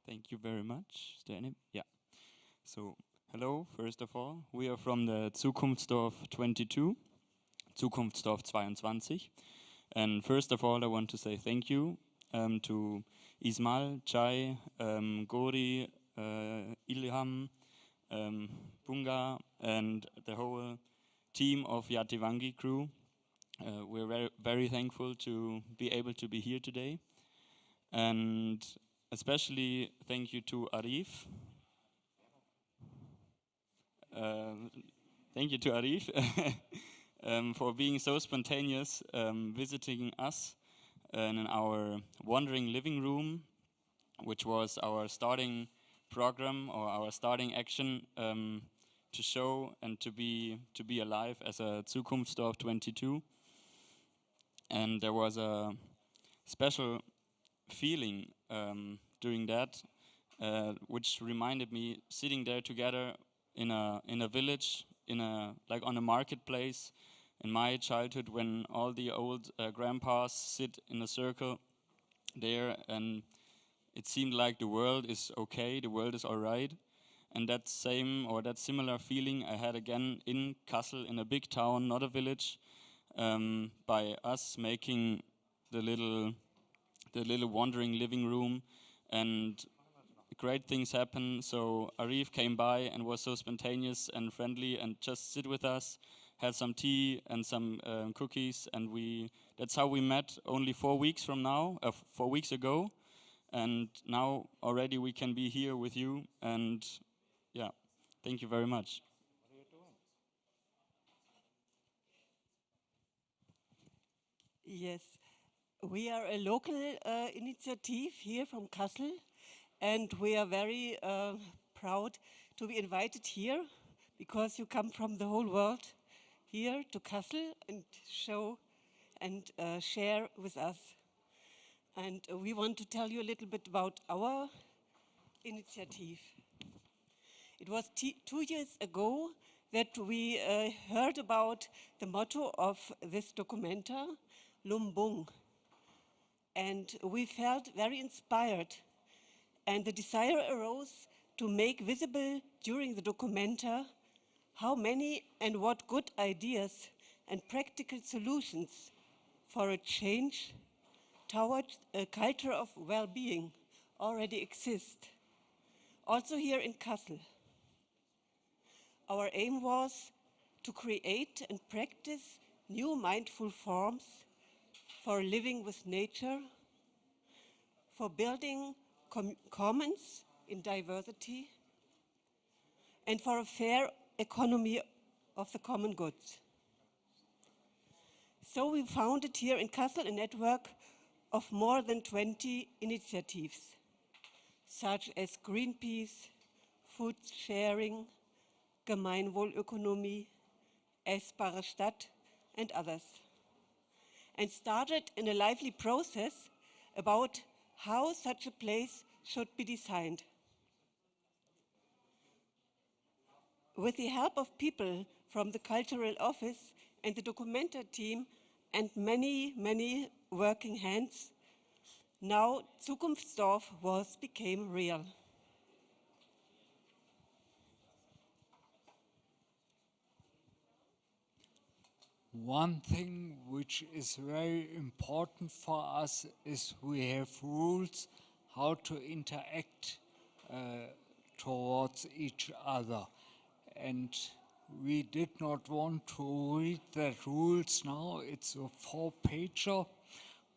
[SPEAKER 19] Thank you very much. Is there any? Yeah. So, hello, first of all. We are from the Zukunftsdorf 22, Zukunftsdorf 22. And first of all, I want to say thank you to Ismail, Chai, Gori, Ilham, Bunga, and the whole team of Jatiwangi crew. We're very, very thankful to be able to be here today. And especially thank you to Arif. Thank you to Arif for being so spontaneous, visiting us in our wandering living room, which was our starting program or our starting action to show and to be alive as a Zukunftsdorf 22. And there was a special feeling during that, which reminded me sitting there together in a village, like on a marketplace in my childhood, when all the old grandpas sit in a circle there, and it seemed like the world is okay, the world is all right. And that same or that similar feeling I had again in Kassel, in a big town, not a village, by us making the little wandering living room, and great things happen. So Arif came by and was so spontaneous and friendly and just sit with us, had some tea and some cookies, and that's how we met only 4 weeks ago, and now already we can be here with you, and yeah, thank you very much.
[SPEAKER 20] Yes, we are a local initiative here from Kassel, and we are very proud to be invited here, because you come from the whole world here to Kassel and show and share with us. And we want to tell you a little bit about our initiative. It was 2 years ago that we heard about the motto of this documenta, Lumbung. And we felt very inspired, and the desire arose to make visible during the documenta how many and what good ideas and practical solutions for a change towards a culture of well-being already exist, also here in Kassel. our aim was to create and practice new mindful forms for living with nature, for building commons in diversity, and for a fair economy of the common goods. So we founded here in Kassel a network of more than 20 initiatives, such as Greenpeace, Food Sharing, Gemeinwohlökonomie, Essbare Stadt, and others, and started in a lively process about how such a place should be designed. With the help of people from the Cultural Office and the documenta team and many working hands, now Zukunftsdorf became real.
[SPEAKER 21] One thing which is very important for us is we have rules how to interact towards each other. And we did not want to read the rules now. It's a 4-pager,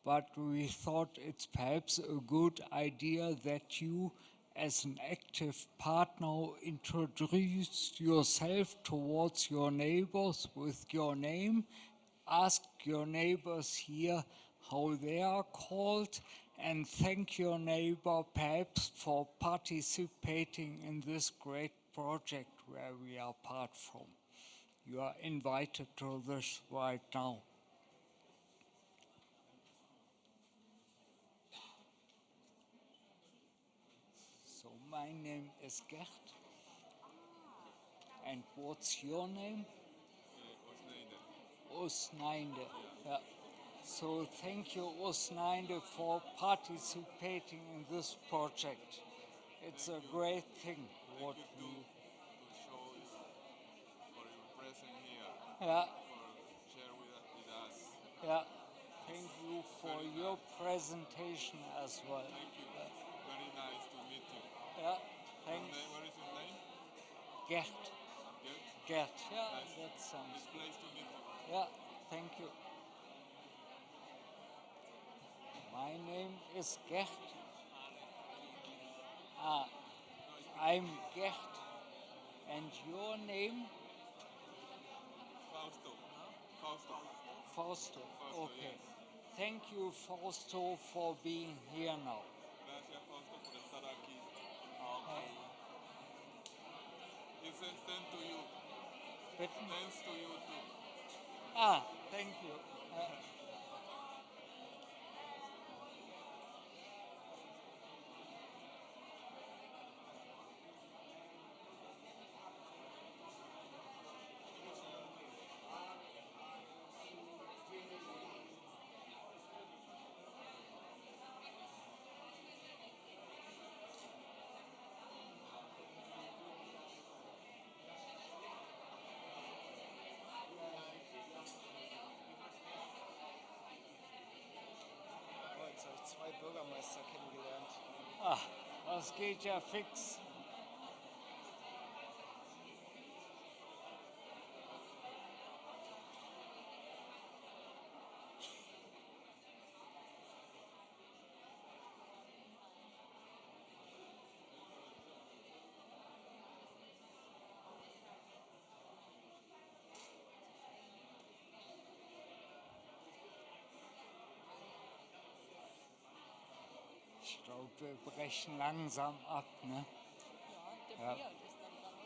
[SPEAKER 21] but we thought it's perhaps a good idea that you, as an active partner, introduce yourself towards your neighbors with your name, ask your neighbors here how they are called, and thank your neighbor perhaps for participating in this great project where we are part from. You are invited to this right now. So my name is Gert. And what's your name? Osneinde. Yeah. So thank you, Osneinde, for participating in this project. It's a great thing what we
[SPEAKER 22] show is for your presence here.
[SPEAKER 21] Yeah.
[SPEAKER 22] For share with us.
[SPEAKER 21] Yeah. Thank you for your presentation as well.
[SPEAKER 22] Thank you. Very nice to meet you.
[SPEAKER 21] Yeah. Thanks.
[SPEAKER 22] What is your name?
[SPEAKER 21] Gert.
[SPEAKER 22] Gert?
[SPEAKER 21] Gert. Yeah,
[SPEAKER 22] Nice.
[SPEAKER 21] that sounds
[SPEAKER 22] It's
[SPEAKER 21] good.
[SPEAKER 22] nice to meet you.
[SPEAKER 21] Yeah. Thank you. My name is Gert. I'm Gert. And your name?
[SPEAKER 22] Fausto. Fausto.
[SPEAKER 21] Fausto.
[SPEAKER 22] Fausto,
[SPEAKER 21] Okay.
[SPEAKER 22] yes.
[SPEAKER 21] Thank you, Fausto, for being here now.
[SPEAKER 22] Gracias, Fausto, por estar aquí. Okay. It's sent to you. Thanks to you too.
[SPEAKER 21] Thank you.
[SPEAKER 23] Jetzt habe ich 2 Bürgermeister kennengelernt.
[SPEAKER 21] Das geht ja fix. Ich glaube, wir brechen langsam ab, ne?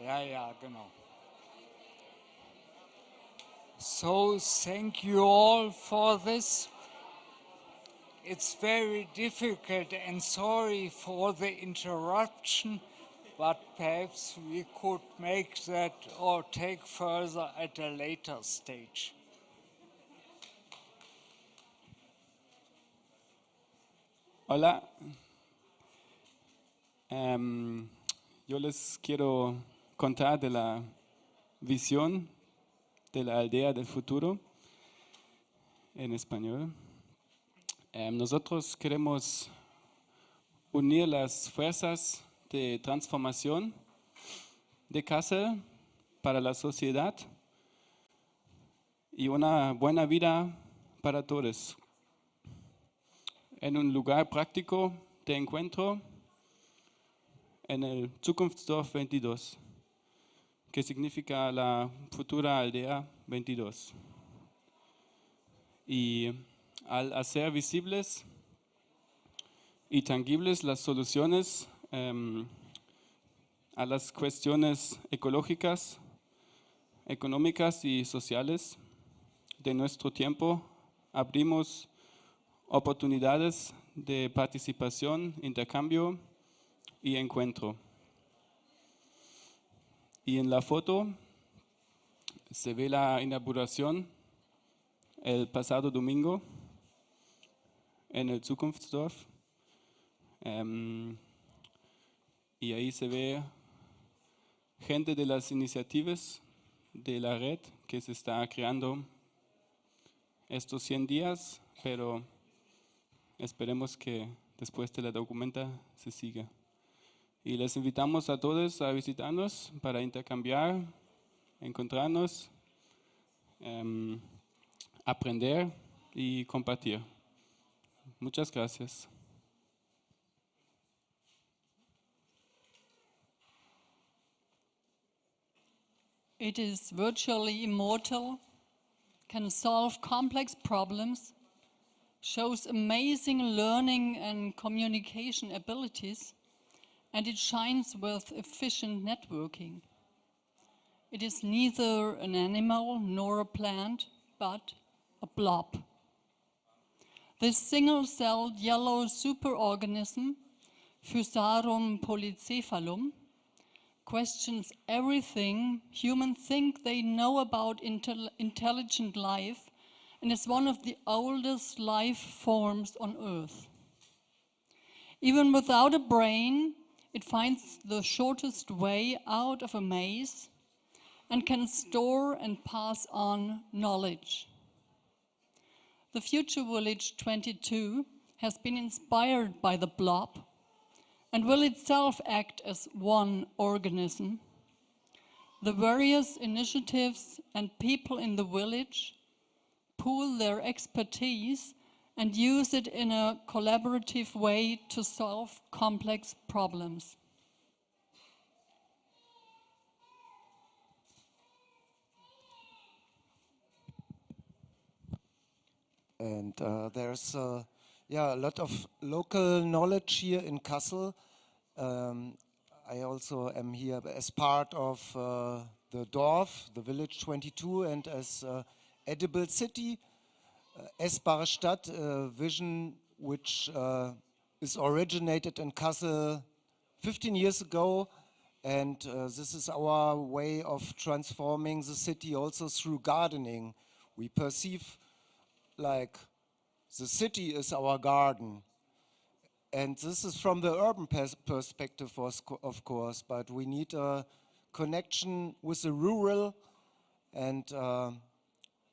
[SPEAKER 21] Ja, genau. So, thank you all for this. It's very difficult and sorry for the interruption, but perhaps we could make that or take further at a later stage.
[SPEAKER 24] Hola, yo les quiero contar de la visión de la aldea del futuro en español. Nosotros queremos unir las fuerzas de transformación de Kassel para la sociedad y una buena vida para todos. En un lugar práctico de encuentro en el Zukunftsdorf 22, que significa la futura aldea 22. Y al hacer visibles y tangibles las soluciones a las cuestiones ecológicas, económicas y sociales de nuestro tiempo, abrimos oportunidades de participación, intercambio y encuentro. Y en la foto se ve la inauguración el pasado domingo en el Zukunftsdorf. Y ahí se ve gente de las iniciativas de la red que se está creando estos 100 días, pero esperemos que después de la documenta se siga. Y les invitamos a todos a visitarnos para intercambiar, encontrarnos, aprender y compartir. Muchas gracias.
[SPEAKER 4] It is virtually immortal, can solve complex problems, shows amazing learning and communication abilities, and it shines with efficient networking. It is neither an animal nor a plant, but a blob. This single-celled yellow superorganism, Physarum polycephalum, questions everything humans think they know about intelligent life and is one of the oldest life forms on Earth. Even without a brain, it finds the shortest way out of a maze and can store and pass on knowledge. The Future Village 22 has been inspired by the blob and will itself act as one organism. The various initiatives and people in the village pool their expertise and use it in a collaborative way to solve complex problems.
[SPEAKER 6] And there's a lot of local knowledge here in Kassel. I also am here as part of the Dorf, the Village 22, and as Edible City, Essbare Stadt, a vision which is originated in Kassel 15 years ago. And this is our way of transforming the city also through gardening. We perceive like the city is our garden. And this is from the urban perspective, of course, but we need a connection with the rural, and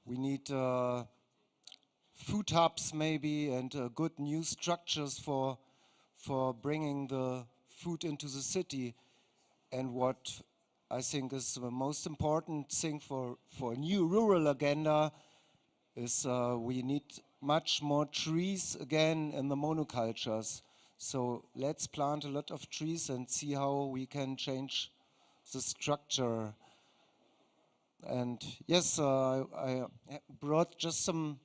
[SPEAKER 6] we need food hubs maybe, and good new structures for bringing the food into the city. And what I think is the most important thing for a new rural agenda is we need much more trees again in the monocultures. So let's plant a lot of trees and see how we can change the structure. And yes, I brought just some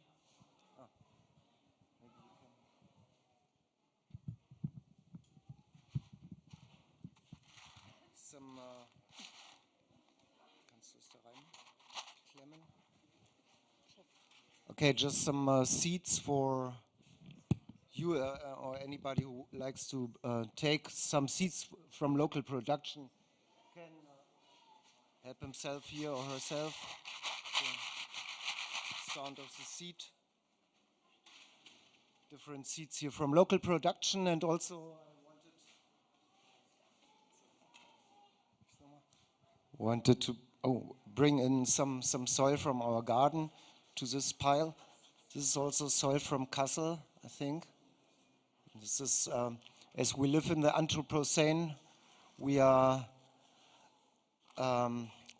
[SPEAKER 6] okay, just some seeds for you or anybody who likes to take some seeds from local production can help himself here or herself. The sound of the seed. Different seeds here from local production, and also I wanted to bring in some soil from our garden to this pile. This is also soil from Kassel, I think. This is, as we live in the Anthropocene, we are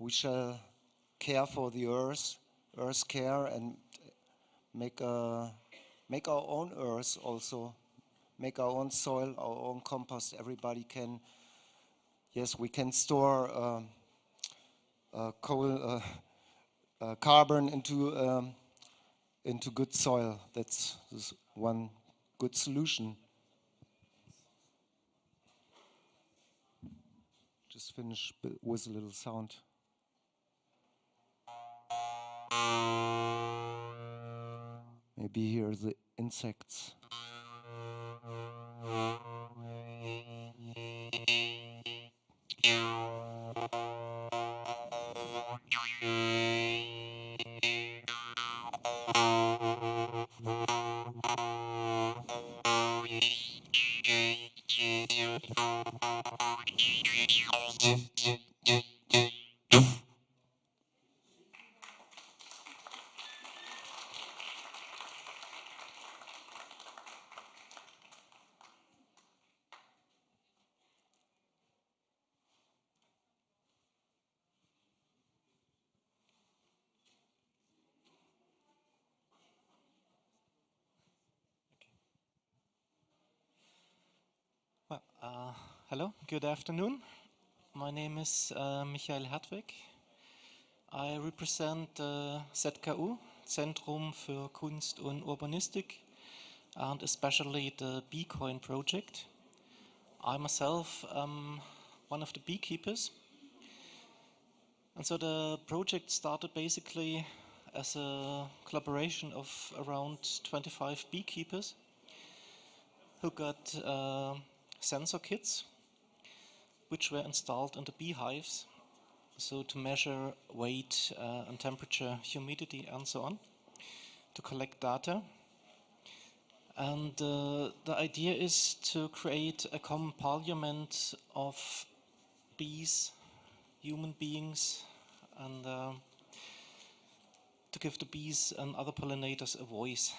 [SPEAKER 6] we shall care for the earth care, and make our own earth also, make our own soil, our own compost. Everybody can, yes, we can store carbon into good soil. That's one good solution. Just finish with a little sound. Maybe hear the insects.
[SPEAKER 5] Hello, good afternoon. My name is Michael Hertwig. I represent ZKU, Zentrum für Kunst und Urbanistik, and especially the Beecoin project. I myself am one of the beekeepers. And so the project started basically as a collaboration of around 25 beekeepers who got sensor kits which were installed in the beehives, so to measure weight and temperature, humidity, and so on, to collect data. And the idea is to create a common parliament of bees, human beings, and to give the bees and other pollinators a voice.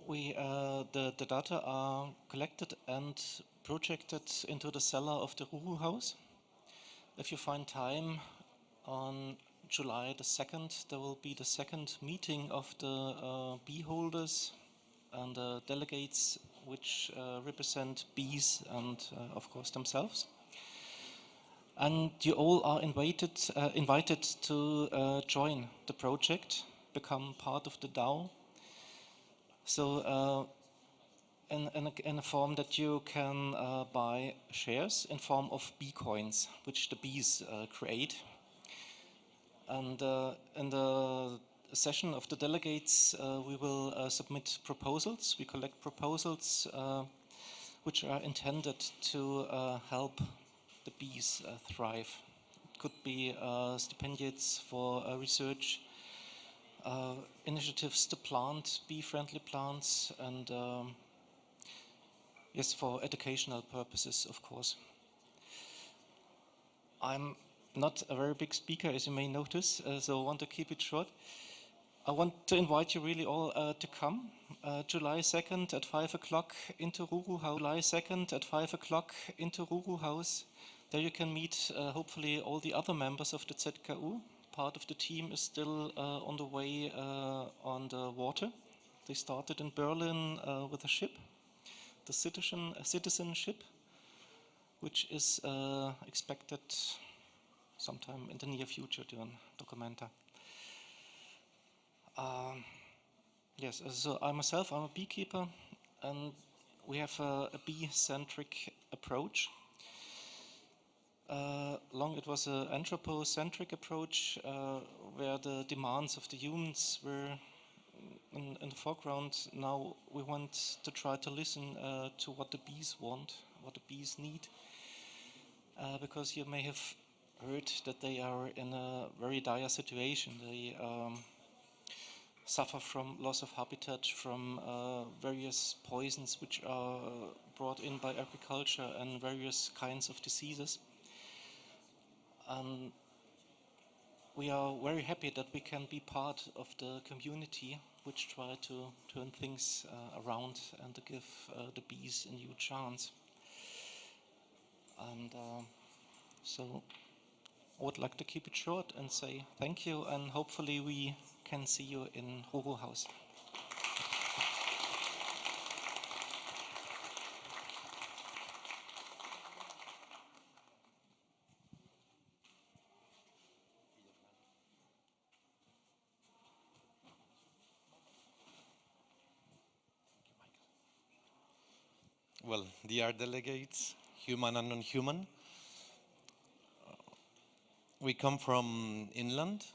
[SPEAKER 5] The data are collected and projected into the cellar of the Ruhu House. If you find time, on July the 2nd, there will be the second meeting of the bee holders and the delegates which represent bees and, of course, themselves. And you all are invited to join the project, become part of the DAO. So in a form that you can buy shares in form of bee coins, which the bees create. And in the session of the delegates, we will submit proposals. We collect proposals which are intended to help the bees thrive. It could be stipendiates for research, initiatives to plant bee-friendly plants, and yes, for educational purposes, of course. I'm not a very big speaker, as you may notice, so I want to keep it short. I want to invite you really all to come. July 2nd at 5 o'clock into Ruhu House. July 2nd at 5 o'clock into Ruhu House. There you can meet hopefully all the other members of the ZKU. Part of the team is still on the way on the water. They started in Berlin with a ship, the citizen ship, which is expected sometime in the near future to documenta. Yes, so I'm a beekeeper, and we have a bee-centric approach. Long it was an anthropocentric approach where the demands of the humans were in the foreground. Now we want to try to listen to what the bees want, what the bees need, because you may have heard that they are in a very dire situation. They suffer from loss of habitat, from various poisons which are brought in by agriculture, and various kinds of diseases. We are very happy that we can be part of the community which try to turn things around and to give the bees a new chance. And so I would like to keep it short and say thank you, and hopefully we can see you in Ruru House. Well, dear delegates, human and non-human, we come from inland,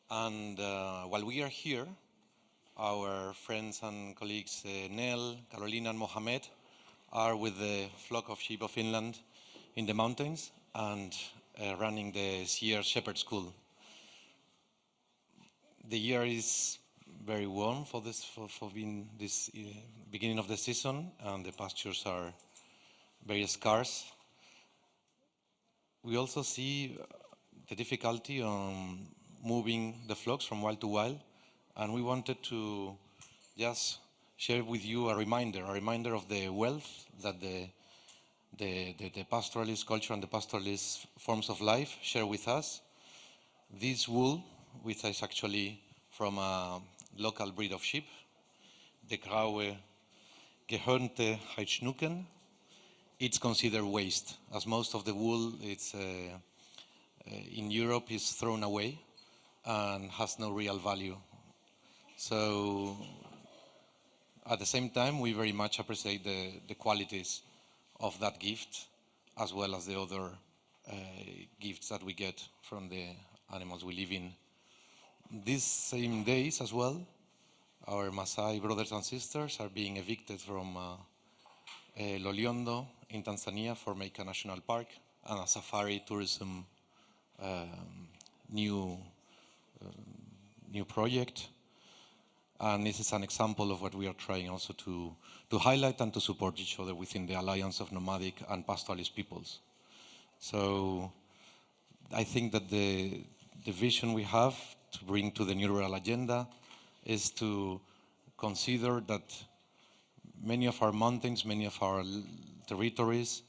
[SPEAKER 5] and while we are here, our friends and colleagues Nel, Carolina, and Mohamed are with the flock of sheep of inland in the mountains and running the Sierra Shepherd School. The year is very warm for being this beginning of the season, and the pastures are very scarce. We also see the difficulty on moving the flocks from wild to wild, and we wanted to just share with you a reminder of the wealth that the pastoralist culture and the pastoralist forms of life share with us. This wool, which is actually from a local breed of sheep, the Graue Gehörnte Heidschnucken, it's considered waste, as most of the wool in Europe is thrown away and has no real value. So at the same time, we very much appreciate the qualities of that gift, as well as the other gifts that we get from the animals we live in. These same days as well, our Maasai brothers and sisters are being evicted from Loliondo in Tanzania for Meika National Park and a safari tourism new project. And this is an example of what we are trying also to highlight and to support each other within the Alliance of Nomadic and Pastoralist Peoples. So I think that the vision we have to bring to the New Rural Agenda is to consider that many of our mountains, many of our territories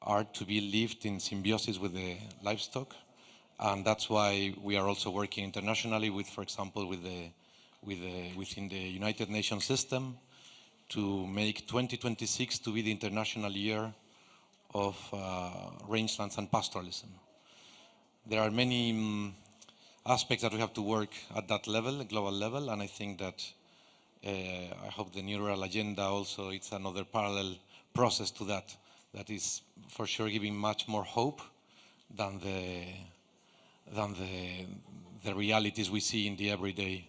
[SPEAKER 5] are to be lived in symbiosis with the livestock. And that's why we are also working internationally with, for example, within the United Nations system to make 2026 to be the International Year of Rangelands and Pastoralism. There are many aspects that we have to work at that level, global level, and I think that I hope the New Rural Agenda also, it's another parallel process to that is for sure giving much more hope than the realities we see in the everyday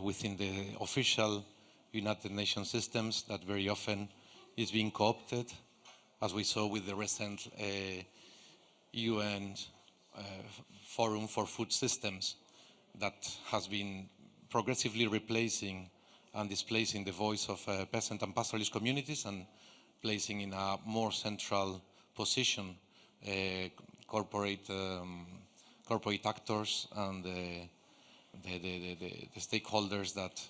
[SPEAKER 5] within the official United Nations systems that very often is being co-opted, as we saw with the recent UN Forum for Food Systems that has been progressively replacing and displacing the voice of peasant and pastoralist communities and placing in a more central position corporate actors and the stakeholders that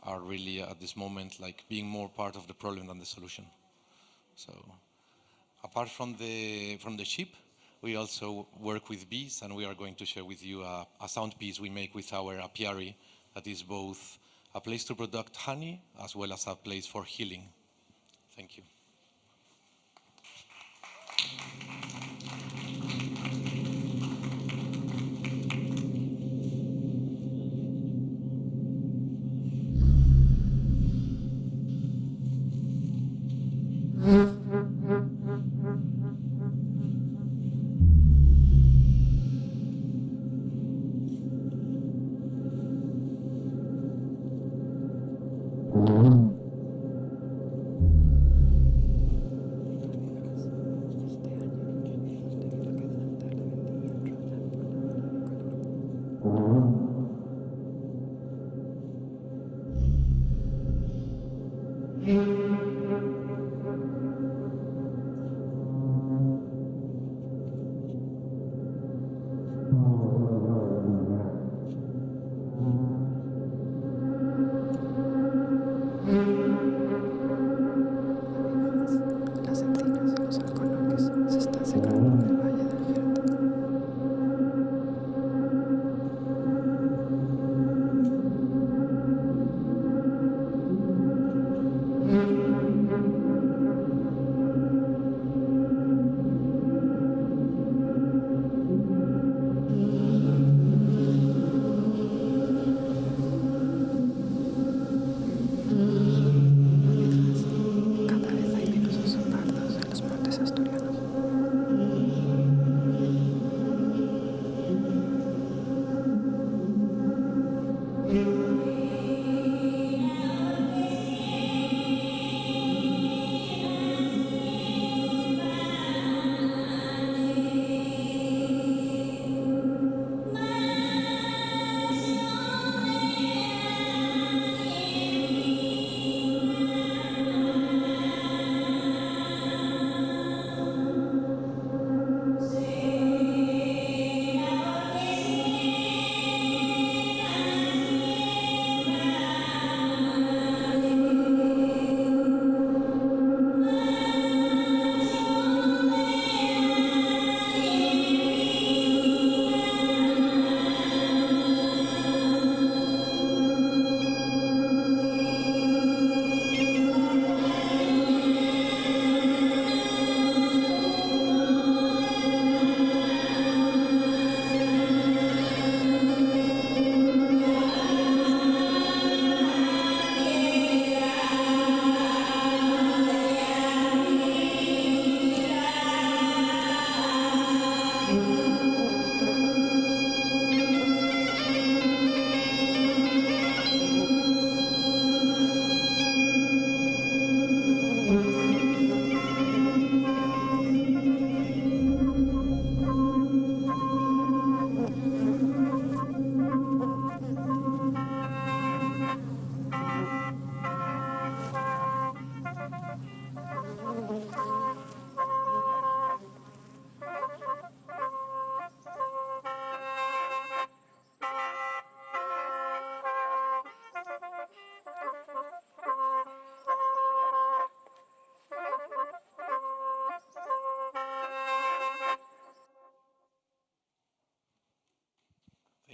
[SPEAKER 5] are really at this moment like being more part of the problem than the solution. So apart from the sheep, we also work with bees, and we are going to share with you a sound piece we make with our apiary that is both a place to produce honey as well as a place for healing. Thank you.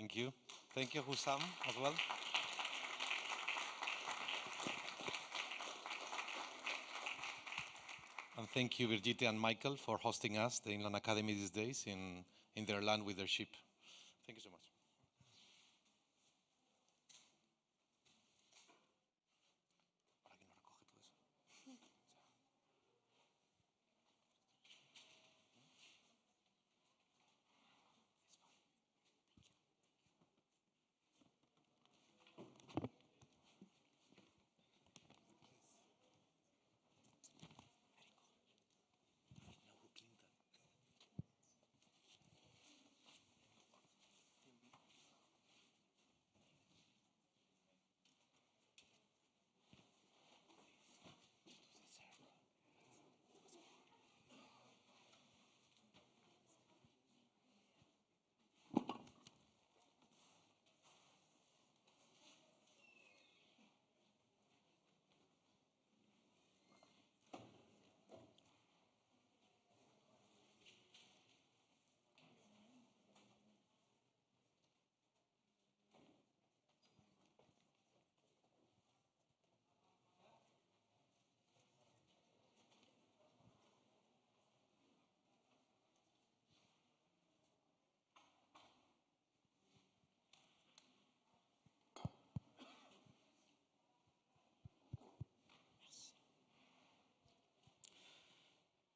[SPEAKER 1] Thank you. Thank you, Hussam, as well. And thank you, Birgitte and Michael, for hosting us, the Inland Academy, these days in their land with their ship. Thank you so much.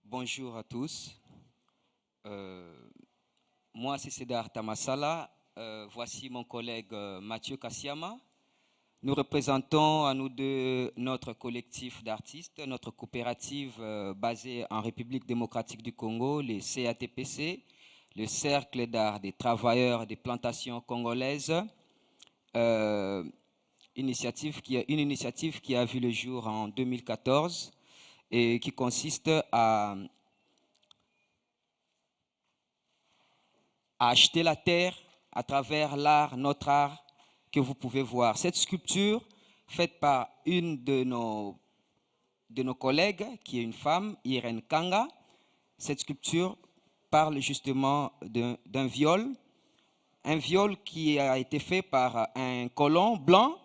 [SPEAKER 7] Bonjour à tous. Moi, c'est Cédar Tamassala. Voici mon collègue Mathieu Kassiama. Nous représentons à nous deux notre collectif d'artistes, notre coopérative basée en République démocratique du Congo, les CATPC, le Cercle d'art des travailleurs des plantations congolaises, une initiative qui a vu le jour en 2014 et qui consiste à acheter la terre à travers l'art, notre art, que vous pouvez voir. Cette sculpture, faite par une de nos collègues, qui est une femme, Irène Kanga, cette sculpture parle justement d'un viol, un viol qui a été fait par un colon blanc,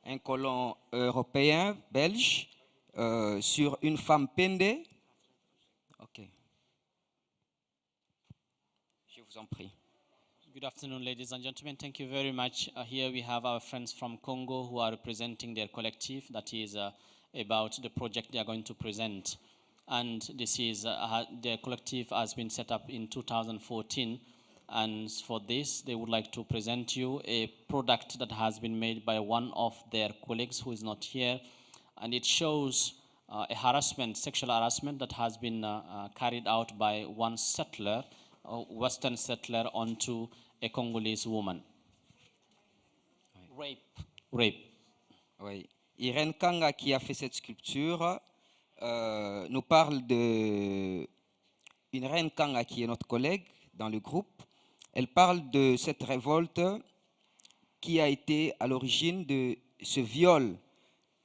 [SPEAKER 7] un colon européen, belge, sur une femme pendée. Ok. Je vous en prie.
[SPEAKER 10] Good afternoon, ladies and gentlemen. Thank you very much. Here we have our friends from Congo who are representing their collective that is about the project they are going to present. And this is, their collective has been set up in 2014. And for this, they would like to present you a product that has been made by one of their colleagues who is not here. And it shows a harassment, sexual harassment that has been carried out by one settler, a Western settler, onto a Congolese woman.
[SPEAKER 7] Oui.
[SPEAKER 10] Rape.
[SPEAKER 7] Oui. Irène Kanga, qui a fait cette sculpture, nous parle de Irène Kanga, qui est notre collègue dans le groupe. Elle parle de cette révolte qui a été à l'origine de ce viol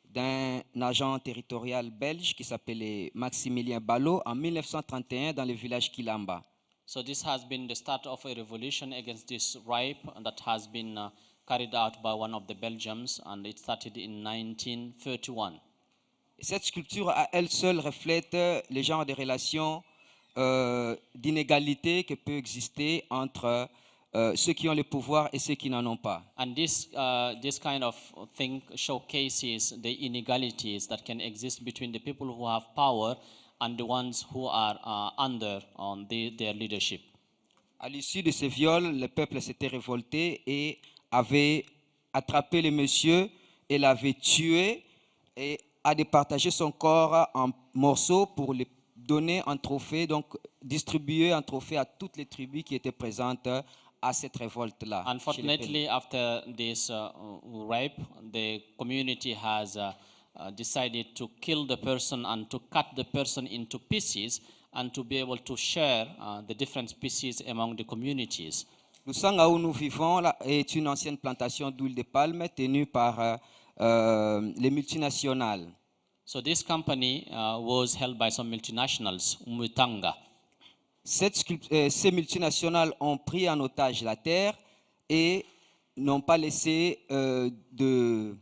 [SPEAKER 7] d'un agent territorial belge qui s'appelait Maximilien Ballot en 1931 dans le village Kilamba.
[SPEAKER 10] So this has been the start of a revolution against this rape that has been carried out by one of the Belgians, and it started in 1931.
[SPEAKER 7] Cette sculpture à elle seule reflète le genre de relations d'inégalité qui peut exister entre ceux qui ont le pouvoir et ceux qui n'en ont pas.
[SPEAKER 10] And this kind of thing showcases the inegalities that can exist between the people who have power and the ones who are under their leadership.
[SPEAKER 7] À l'issue de ce viol, le peuple s'était révolté et avait attrapé le monsieur et l'avait tué et a départagé son corps en morceaux pour le donner en trophée, donc distribuer en trophée à toutes les tribus qui étaient présentes à cette révolte-là.
[SPEAKER 10] Unfortunately, after this rape, the community has decided to kill the person and to cut the person into pieces and to be able to share the different species among the communities.
[SPEAKER 7] Le Sanga où nous vivons là, est une ancienne plantation d'huile de palme tenue par les multinationales.
[SPEAKER 10] So this company was held by some multinationals, Umutanga.
[SPEAKER 7] Ces multinationales ont pris en otage la terre et n'ont pas laissé de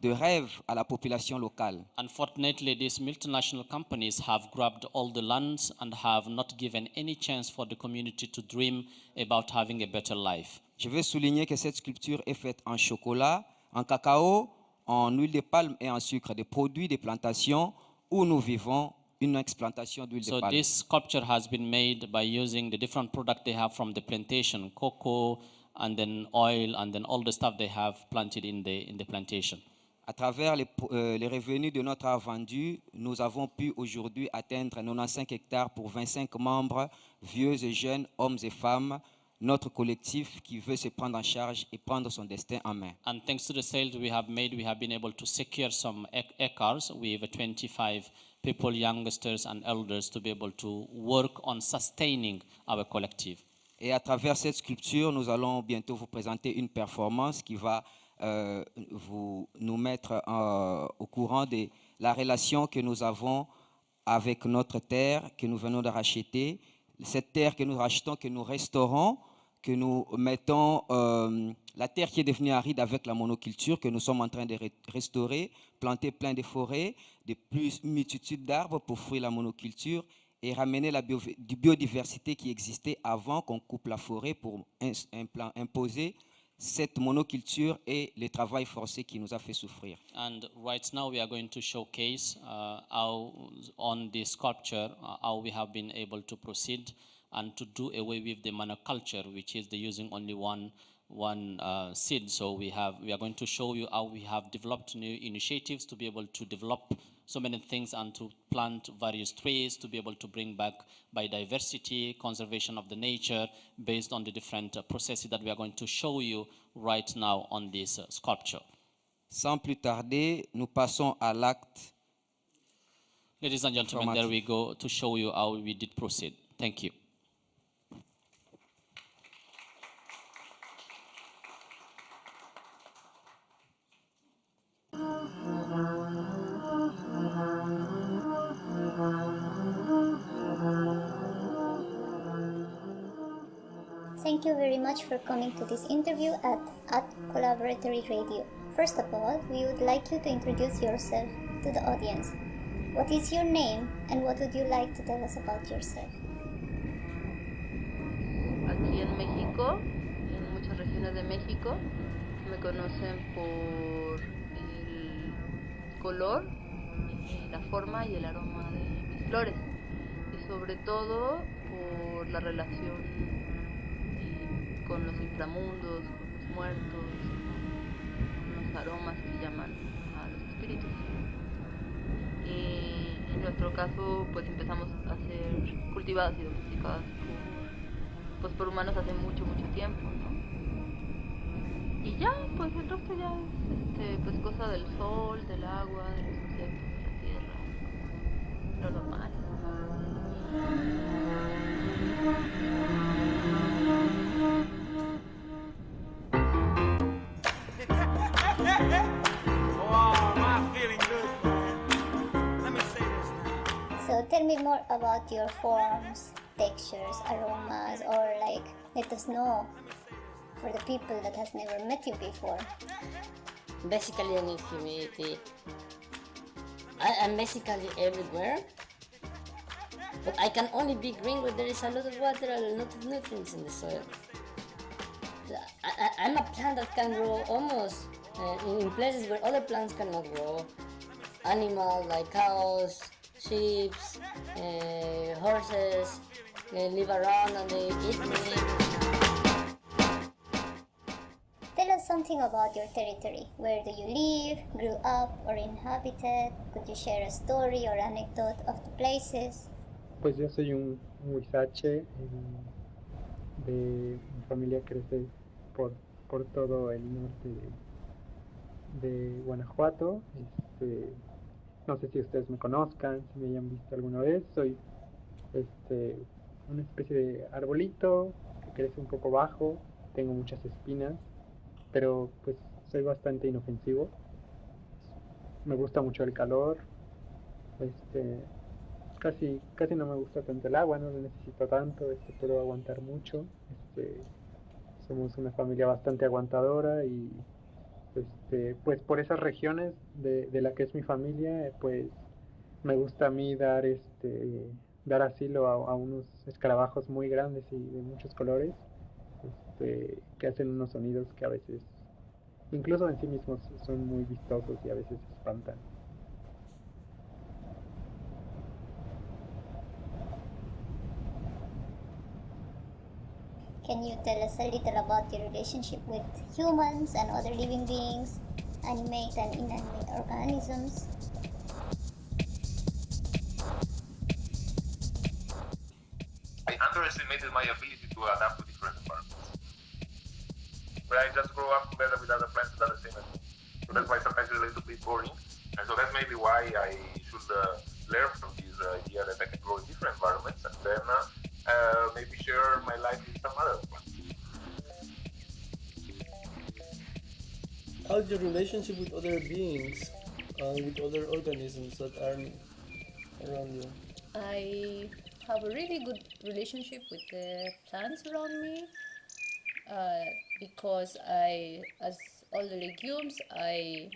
[SPEAKER 7] rêve à la population locale.
[SPEAKER 10] Unfortunately, these multinational companies have grabbed all the lands and have not given any chance for the community to dream about having a better life.
[SPEAKER 7] Je veux souligner que cette sculpture est faite en chocolat, en cacao, en huile de palme et en sucre, des produits des plantations où nous vivons, une explantation d'huile de
[SPEAKER 10] So
[SPEAKER 7] palme.
[SPEAKER 10] this sculpture has been made by using the different products they have from the plantation, cocoa, and then oil, and then all the stuff they have planted in the plantation.
[SPEAKER 7] À travers les revenus de notre art vendu, nous avons pu aujourd'hui atteindre 95 hectares pour 25 membres, vieux et jeunes, hommes et femmes, notre collectif qui veut se prendre en charge et prendre son destin en main.
[SPEAKER 10] And thanks to the sales we have made, we have been able to secure some acres with 25 people, youngsters and elders, to be able to work on sustaining our collective.
[SPEAKER 7] Et à travers cette sculpture, nous allons bientôt vous présenter une performance qui va nous mettre au courant de la relation que nous avons avec notre terre que nous venons de racheter, cette terre que nous rachetons, que nous restaurons, que nous mettons, la terre qui est devenue aride avec la monoculture, que nous sommes en train de restaurer, planter plein de forêts, de plus multitude d'arbres pour fruire la monoculture et ramener la biodiversité qui existait avant qu'on coupe la forêt pour imposer cette monoculture et le travail forcé qui nous a fait souffrir.
[SPEAKER 10] And right now we are going to showcase how on this sculpture how we have been able to proceed and to do away with the monoculture, which is the using only one seed. So we are going to show you how we have developed new initiatives to be able to develop so many things and to plant various trees to be able to bring back biodiversity, conservation of the nature based on the different processes that we are going to show you right now on this sculpture.
[SPEAKER 7] Sans plus tarder, nous passons à l'acte.
[SPEAKER 10] Ladies and gentlemen, there we go to show you how we did proceed. Thank you.
[SPEAKER 3] Thank you very much for coming to this interview at Collaboratory Radio. First of all, we would like you to introduce yourself to the audience. What is your name and what would you like to tell us about yourself?
[SPEAKER 12] Aquí en México, en muchas regiones de México, me conocen por el color, la forma y el aroma de mis flores, y sobre todo por la relación con los inframundos, con los muertos, con los aromas que llaman a los espíritus. Y en nuestro caso, pues empezamos a ser cultivadas y domesticadas por humanos hace mucho tiempo, ¿no? Y ya, pues el resto ya es pues cosa del sol, del agua, de los insectos, de la tierra, lo normal.
[SPEAKER 3] So tell me more about your forms, textures, aromas, or like let us know for the people that has never met you before.
[SPEAKER 13] Basically, I need humidity. I'm basically everywhere, but I can only be green when there is a lot of water and a lot of nutrients in the soil. I'm a plant that can grow almost in places where other plants cannot grow. Animals like cows, sheep, horses, they live around and they eat me.
[SPEAKER 3] Tell us something about your territory. Where do you live, grew up, or inhabited? Could you share a story or anecdote of the places?
[SPEAKER 14] Pues yo soy un huizache de mi familia crece por todo el norte de Guanajuato. No sé si ustedes me conozcan, si me hayan visto alguna vez. Soy una especie de arbolito que crece un poco bajo, tengo muchas espinas, pero pues soy bastante inofensivo. Me gusta mucho el calor. Casi no me gusta tanto el agua, no lo necesito tanto, puedo aguantar mucho. somos una familia bastante aguantadora y pues por esas regiones de la que es mi familia, pues me gusta a mí dar asilo a unos escarabajos muy grandes y de muchos colores, que hacen unos sonidos que a veces, incluso en sí mismos, son muy vistosos y a veces espantan.
[SPEAKER 3] Can you tell us a little about your relationship with humans and other living beings, animate and inanimate organisms?
[SPEAKER 9] I underestimated my ability to adapt to different environments. But I just grow up together with other plants that are the same as me. So that's why sometimes it's a little bit boring. And so that's maybe why I should learn from this idea that I can grow in different environments and then maybe share my life with some other plants.
[SPEAKER 15] How's your relationship with other beings, with other organisms that are around you?
[SPEAKER 16] I have a really good relationship with the plants around me because as all the legumes, I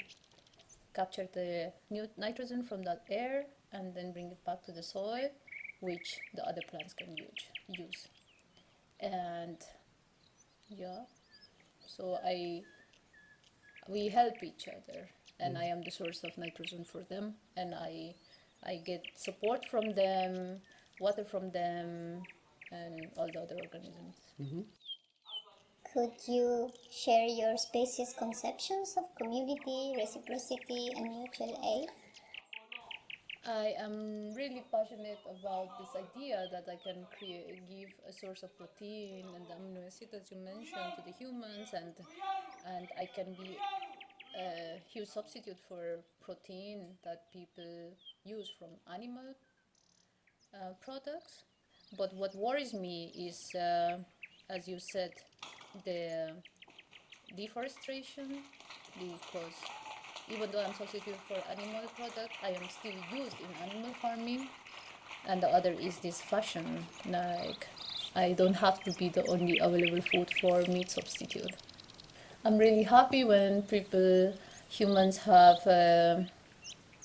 [SPEAKER 16] capture the new nitrogen from that air and then bring it back to the soil, which the other plants can use. And yeah, so we help each other, and I am the source of nitrogen for them, and I get support from them, water from them, and all the other organisms.
[SPEAKER 3] Could you share your species conceptions of community, reciprocity, and mutual aid?
[SPEAKER 16] I am really passionate about this idea that I can give a source of protein and amino acids, as you mentioned, to the humans, and I can be a huge substitute for protein that people use from animal products. But what worries me is, as you said, the deforestation, because even though I'm substitute for animal product, I am still used in animal farming. And the other is this fashion, like I don't have to be the only available food for meat substitute. I'm really happy when humans have a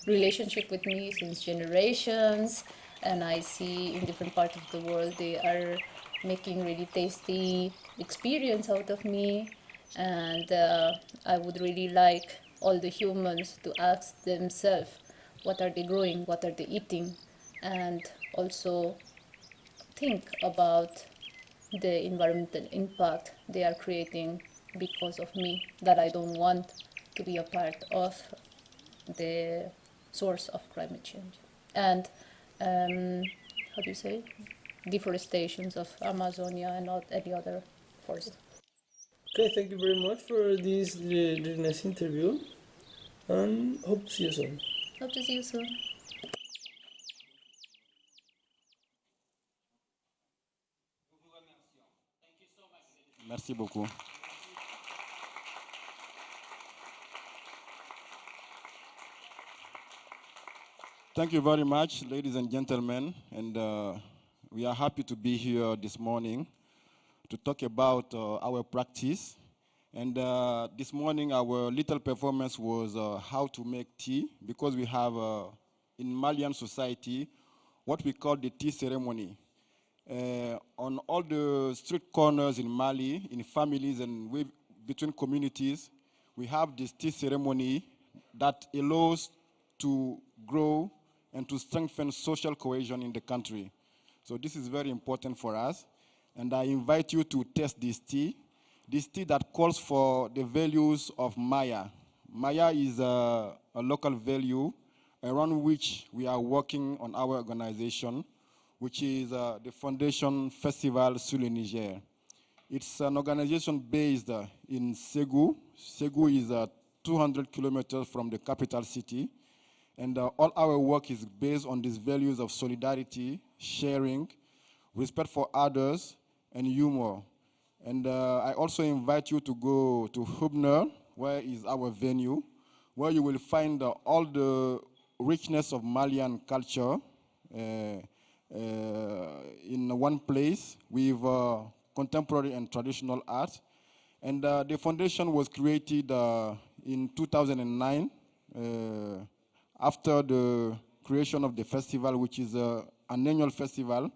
[SPEAKER 16] relationship with me since generations, and I see in different parts of the world they are making really tasty experience out of me, and I would really like all the humans to ask themselves what are they growing, what are they eating, and also think about the environmental impact they are creating because of me, that I don't want to be a part of the source of climate change. And how do you say? Deforestations of Amazonia and not any other forest.
[SPEAKER 15] Okay, thank you very much for this really nice interview, and hope to see you soon.
[SPEAKER 16] Hope to see you soon.
[SPEAKER 24] Merci beaucoup. Thank you very much, ladies and gentlemen, and we are happy to be here this morning to talk about our practice. And this morning, our little performance was how to make tea, because we have in Malian society what we call the tea ceremony. On all the street corners in Mali, in families and between communities, we have this tea ceremony that allows to grow and to strengthen social cohesion in the country. So this is very important for us. And I invite you to test this tea that calls for the values of Maya. Maya is a local value around which we are working on our organization, which is the Foundation Festival sur le Niger. It's an organization based in Ségou. Ségou is 200 kilometers from the capital city. And all our work is based on these values of solidarity, sharing, respect for others, and humor. And I also invite you to go to Hubner, where is our venue, where you will find all the richness of Malian culture in one place with contemporary and traditional art.
[SPEAKER 23] And the foundation was created in 2009 after the creation of the festival, which is an annual festival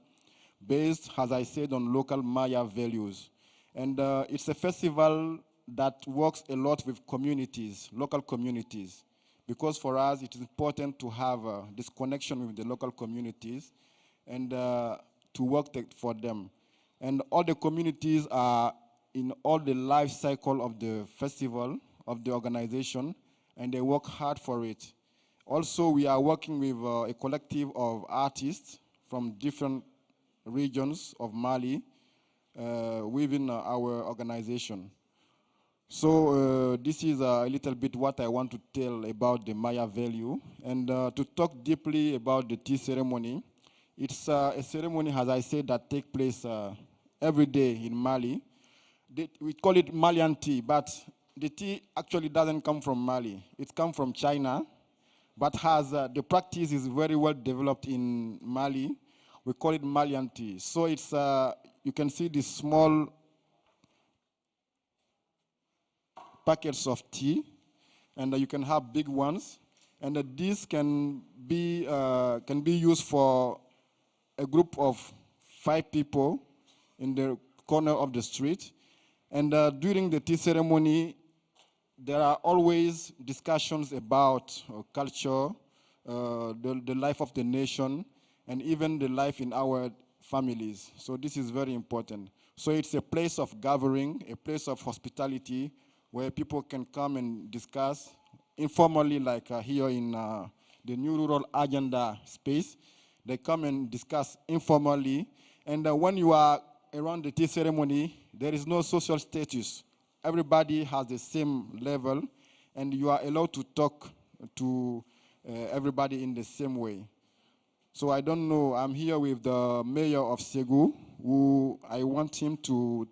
[SPEAKER 23] based, as I said, on local Maya values. And it's a festival that works a lot with communities, local communities, because for us it is important to have this connection with the local communities and to work for them. And all the communities are in all the life cycle of the festival, of the organization, and they work hard for it. Also, we are working with a collective of artists from different regions of Mali within our organization. So this is a little bit what I want to tell about the Maya value. And to talk deeply about the tea ceremony, it's a ceremony, as I said, that takes place every day in Mali. We call it Malian tea, but the tea actually doesn't come from Mali. It comes from China, but has the practice is very well developed in Mali. We call it Malian tea. So it's you can see these small packets of tea, and you can have big ones, and this can be used for a group of 5 people in the corner of the street. And during the tea ceremony, there are always discussions about culture, the life of the nation, and even the life in our families. So this is very important. So it's a place of gathering, a place of hospitality, where people can come and discuss informally, like here in the New Rural Agenda space. They come and discuss informally. And when you are around the tea ceremony, there is no social status. Everybody has the same level, and you are allowed to talk to everybody in the same way. So I don't know, I'm here with the mayor of Ségou, who I want him to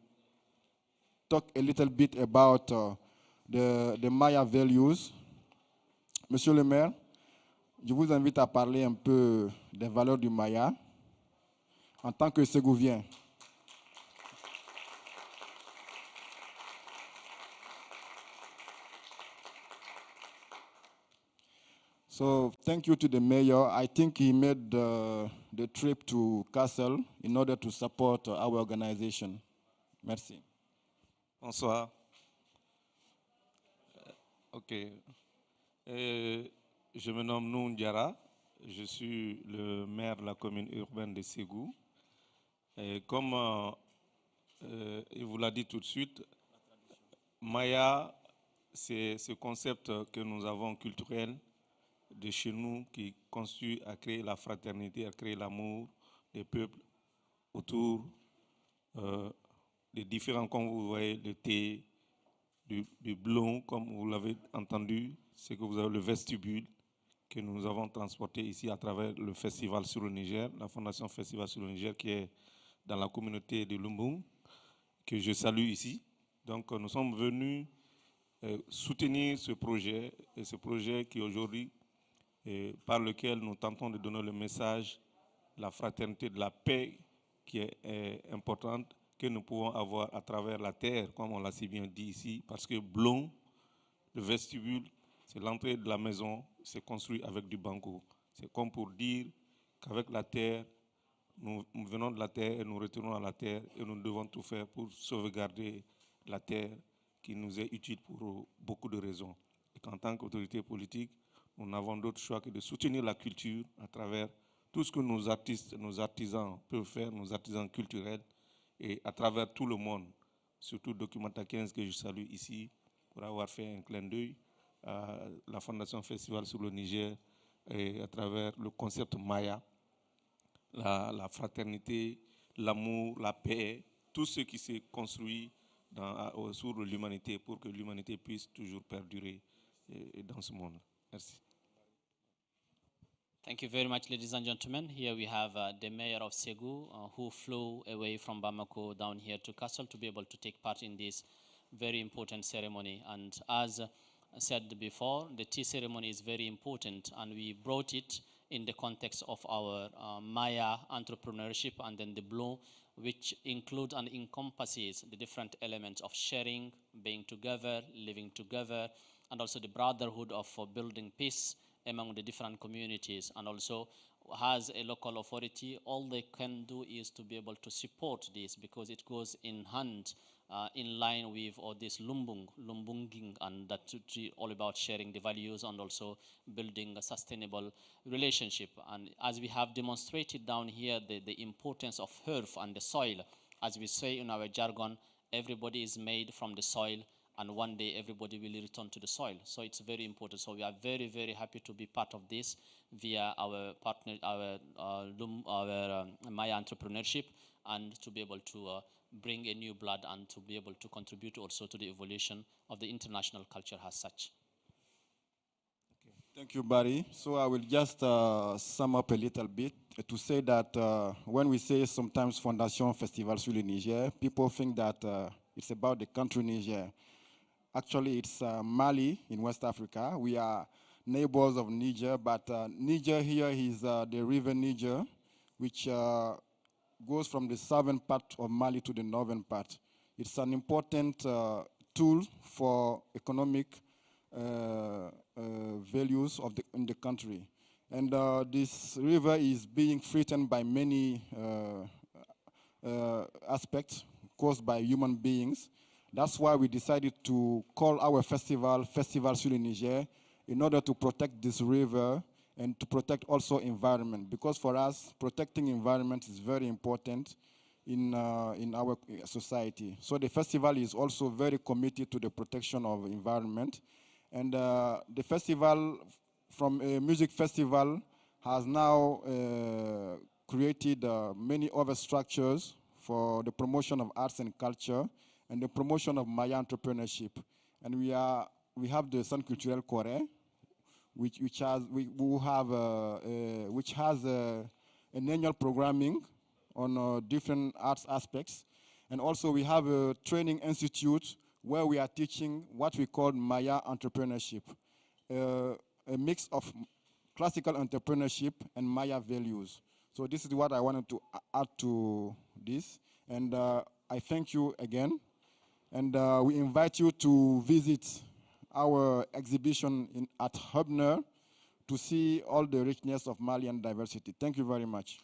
[SPEAKER 23] talk a little bit about the Maya values. Monsieur le maire, je vous invite à parler un peu des valeurs du Maya en tant que Ségouvien. So thank you to the mayor. I think he made the trip to Kassel in order to support our organization. Merci.
[SPEAKER 1] Bonsoir. Ok. Je me nomme Noun Diara. Je suis le maire de la commune urbaine de Ségou. Et comme il vous l'a dit tout de suite, Maya, c'est ce concept que nous avons culturel de chez nous qui constitue à créer la fraternité, à créer l'amour des peuples autour des différents, comme vous voyez, le thé, du blond, comme vous l'avez entendu, c'est que vous avez le vestibule que nous avons transporté ici à travers le festival sur le Niger, la fondation Festival sur le Niger qui est dans la communauté de Lumbung, que je salue ici. Donc nous sommes venus soutenir ce projet, et ce projet qui aujourd'hui, par lequel nous tentons de donner le message de la fraternité, de la paix qui est importante, que nous pouvons avoir à travers la terre, comme on l'a si bien dit ici, parce que blond, le vestibule, c'est l'entrée de la maison, c'est construit avec du banco. C'est comme pour dire qu'avec la terre, nous venons de la terre et nous retournons à la terre et nous devons tout faire pour sauvegarder la terre qui nous est utile pour beaucoup de raisons. Et qu'en tant qu'autorité politique, nous n'avons d'autre choix que de soutenir la culture à travers tout ce que nos artistes, nos artisans peuvent faire, nos artisans culturels, et à travers tout le monde, surtout Documenta 15 que je salue ici, pour avoir fait un clin d'œil à la Fondation Festival sur le Niger, et à travers le concept Maya, la fraternité, l'amour, la paix, tout ce qui s'est construit sur l'humanité pour que l'humanité puisse toujours perdurer dans ce monde. Merci.
[SPEAKER 10] Thank you very much, ladies and gentlemen. Here we have the mayor of Ségou who flew away from Bamako down here to Kassel to be able to take part in this very important ceremony. And as said before, the tea ceremony is very important, and we brought it in the context of our Maya entrepreneurship, and then the blue, which includes and encompasses the different elements of sharing, being together, living together, and also the brotherhood of building peace among the different communities, and also has a local authority. All they can do is to be able to support this, because it goes in hand, in line with this Lumbunging, and that's all about sharing the values and also building a sustainable relationship. And as we have demonstrated down here, the importance of earth and the soil, as we say in our jargon, everybody is made from the soil, and one day everybody will return to the soil. So it's very important. So we are very, very happy to be part of this via our partner, our Maya entrepreneurship, and to be able to bring a new blood and to be able to contribute also to the evolution of the international culture as such.
[SPEAKER 23] Thank you, Barry. So I will just sum up a little bit to say that when we say sometimes Fondation Festival sur le Niger, people think that it's about the country Niger. Actually, it's Mali in West Africa. We are neighbors of Niger, but Niger here is the river Niger, which goes from the southern part of Mali to the northern part. It's an important tool for economic values in the country. And this river is being threatened by many aspects caused by human beings. That's why we decided to call our festival Festival sur le Niger, in order to protect this river and to protect also environment. Because for us, protecting environment is very important in our society. So the festival is also very committed to the protection of environment. And the festival, from a music festival, has now created many other structures for the promotion of arts and culture and the promotion of Maya entrepreneurship. And we have the Centre Culturel Corée, which has an annual programming on different arts aspects. And also we have a training institute where we are teaching what we call Maya entrepreneurship, a mix of classical entrepreneurship and Maya values. So this is what I wanted to add to this. And I thank you again. And we invite you to visit our exhibition at Hubner to see all the richness of Malian diversity. Thank you very much.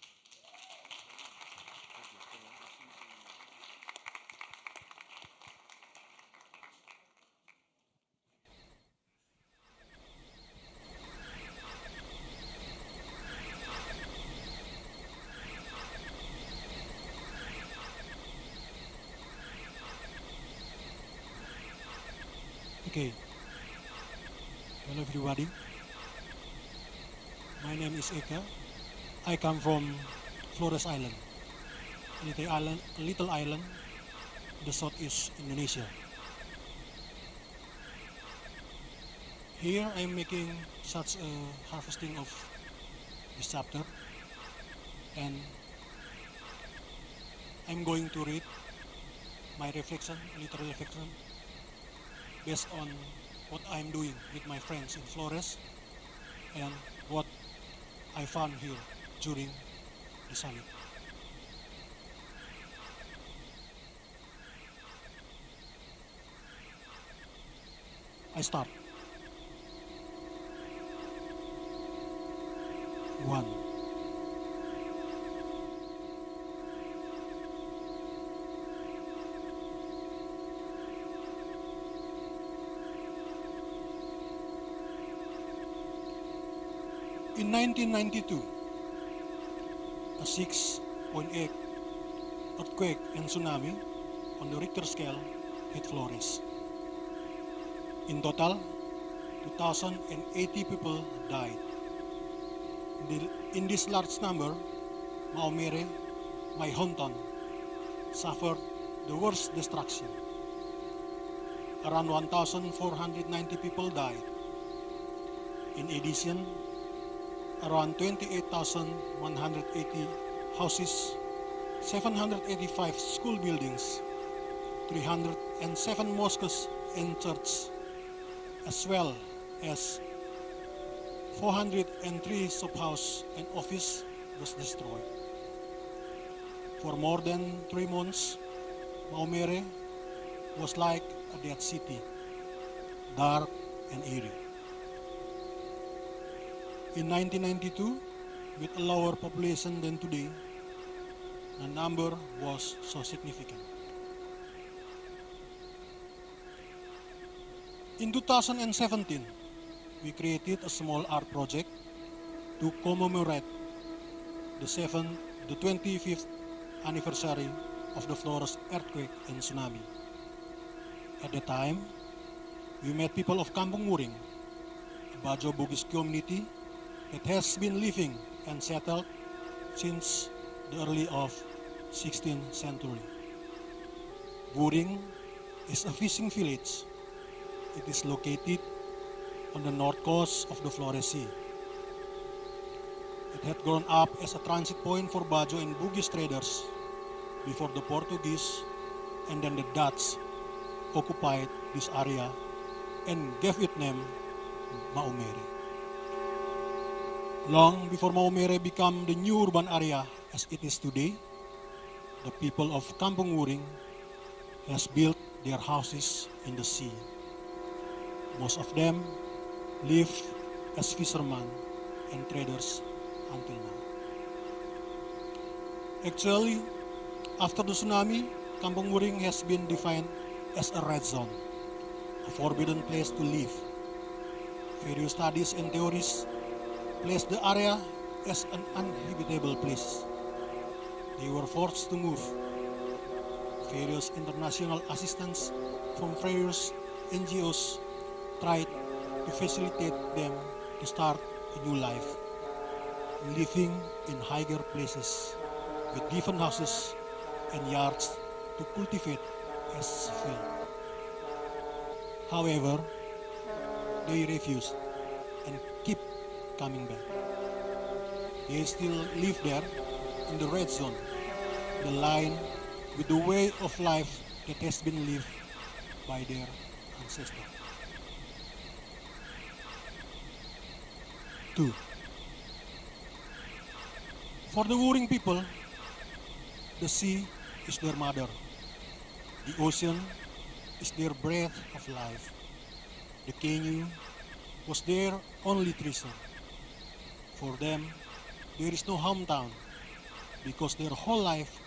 [SPEAKER 2] Okay. Hello everybody. My name is Eka. I come from Flores Island, a little island in the southeast Indonesia. Here I am making such a harvesting of this chapter, and I'm going to read my reflection, literal reflection, based on what I'm doing with my friends in Flores and what I found here during the summit. I start. 1. In 1992, a 6.8 earthquake and tsunami on the Richter scale hit Flores. In total, 2,080 people died. In this large number, Maumere, my hometown, suffered the worst destruction. Around 1,490 people died. In addition, around 28,180 houses, 785 school buildings, 307 mosques and churches, as well as 403 shophouse and office was destroyed. For more than 3 months, Maumere was like a dead city, dark and eerie. In 1992, with a lower population than today, the number was so significant. In 2017, we created a small art project to commemorate the 25th anniversary of the Flores earthquake and tsunami. At the time, we met people of Kampung Wuring, a Bajo Bugis community that has been living and settled since the early of 16th century. Wuring is a fishing village. It is located on the north coast of the Flores Sea. It had grown up as a transit point for Bajo and Bugis traders before the Portuguese and then the Dutch occupied this area and gave it name Maumere. Long before Maumere became the new urban area as it is today, the people of Kampung Wuring has built their houses in the sea. Most of them live as fishermen and traders until now. Actually, after the tsunami, Kampung Wuring has been defined as a red zone, a forbidden place to live. Various studies and theories place the area as an uninhabitable place. They were forced to move. Various international assistance from various NGOs tried to facilitate them to start a new life, living in higher places with different houses and yards to cultivate as field. However, they refused and keep coming back. They still live there in the red zone, the line with the way of life that has been lived by their ancestors. 2. For the Wuring people, the sea is their mother. The ocean is their breath of life. The canoe was their only treasure. For them, there is no hometown because their whole life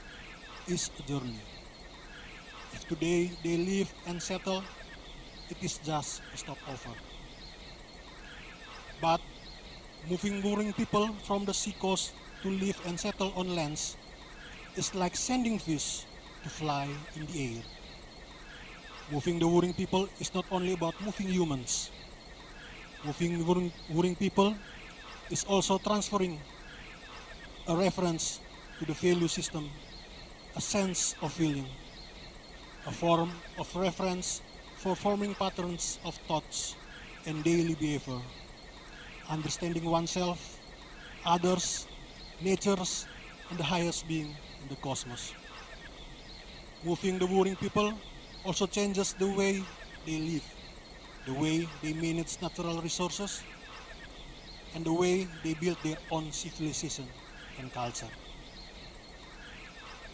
[SPEAKER 2] is a journey. If today they live and settle, it is just a stopover. But moving Wuring people from the sea coast to live and settle on lands is like sending fish to fly in the air. Moving the Wuring people is not only about moving humans. Moving Wuring people is also transferring a reference to the value system, a sense of feeling, a form of reference for forming patterns of thoughts and daily behavior, understanding oneself, others, natures, and the highest being in the cosmos. Moving the Wuring people also changes the way they live, the way they manage natural resources, and the way they build their own civilization and culture.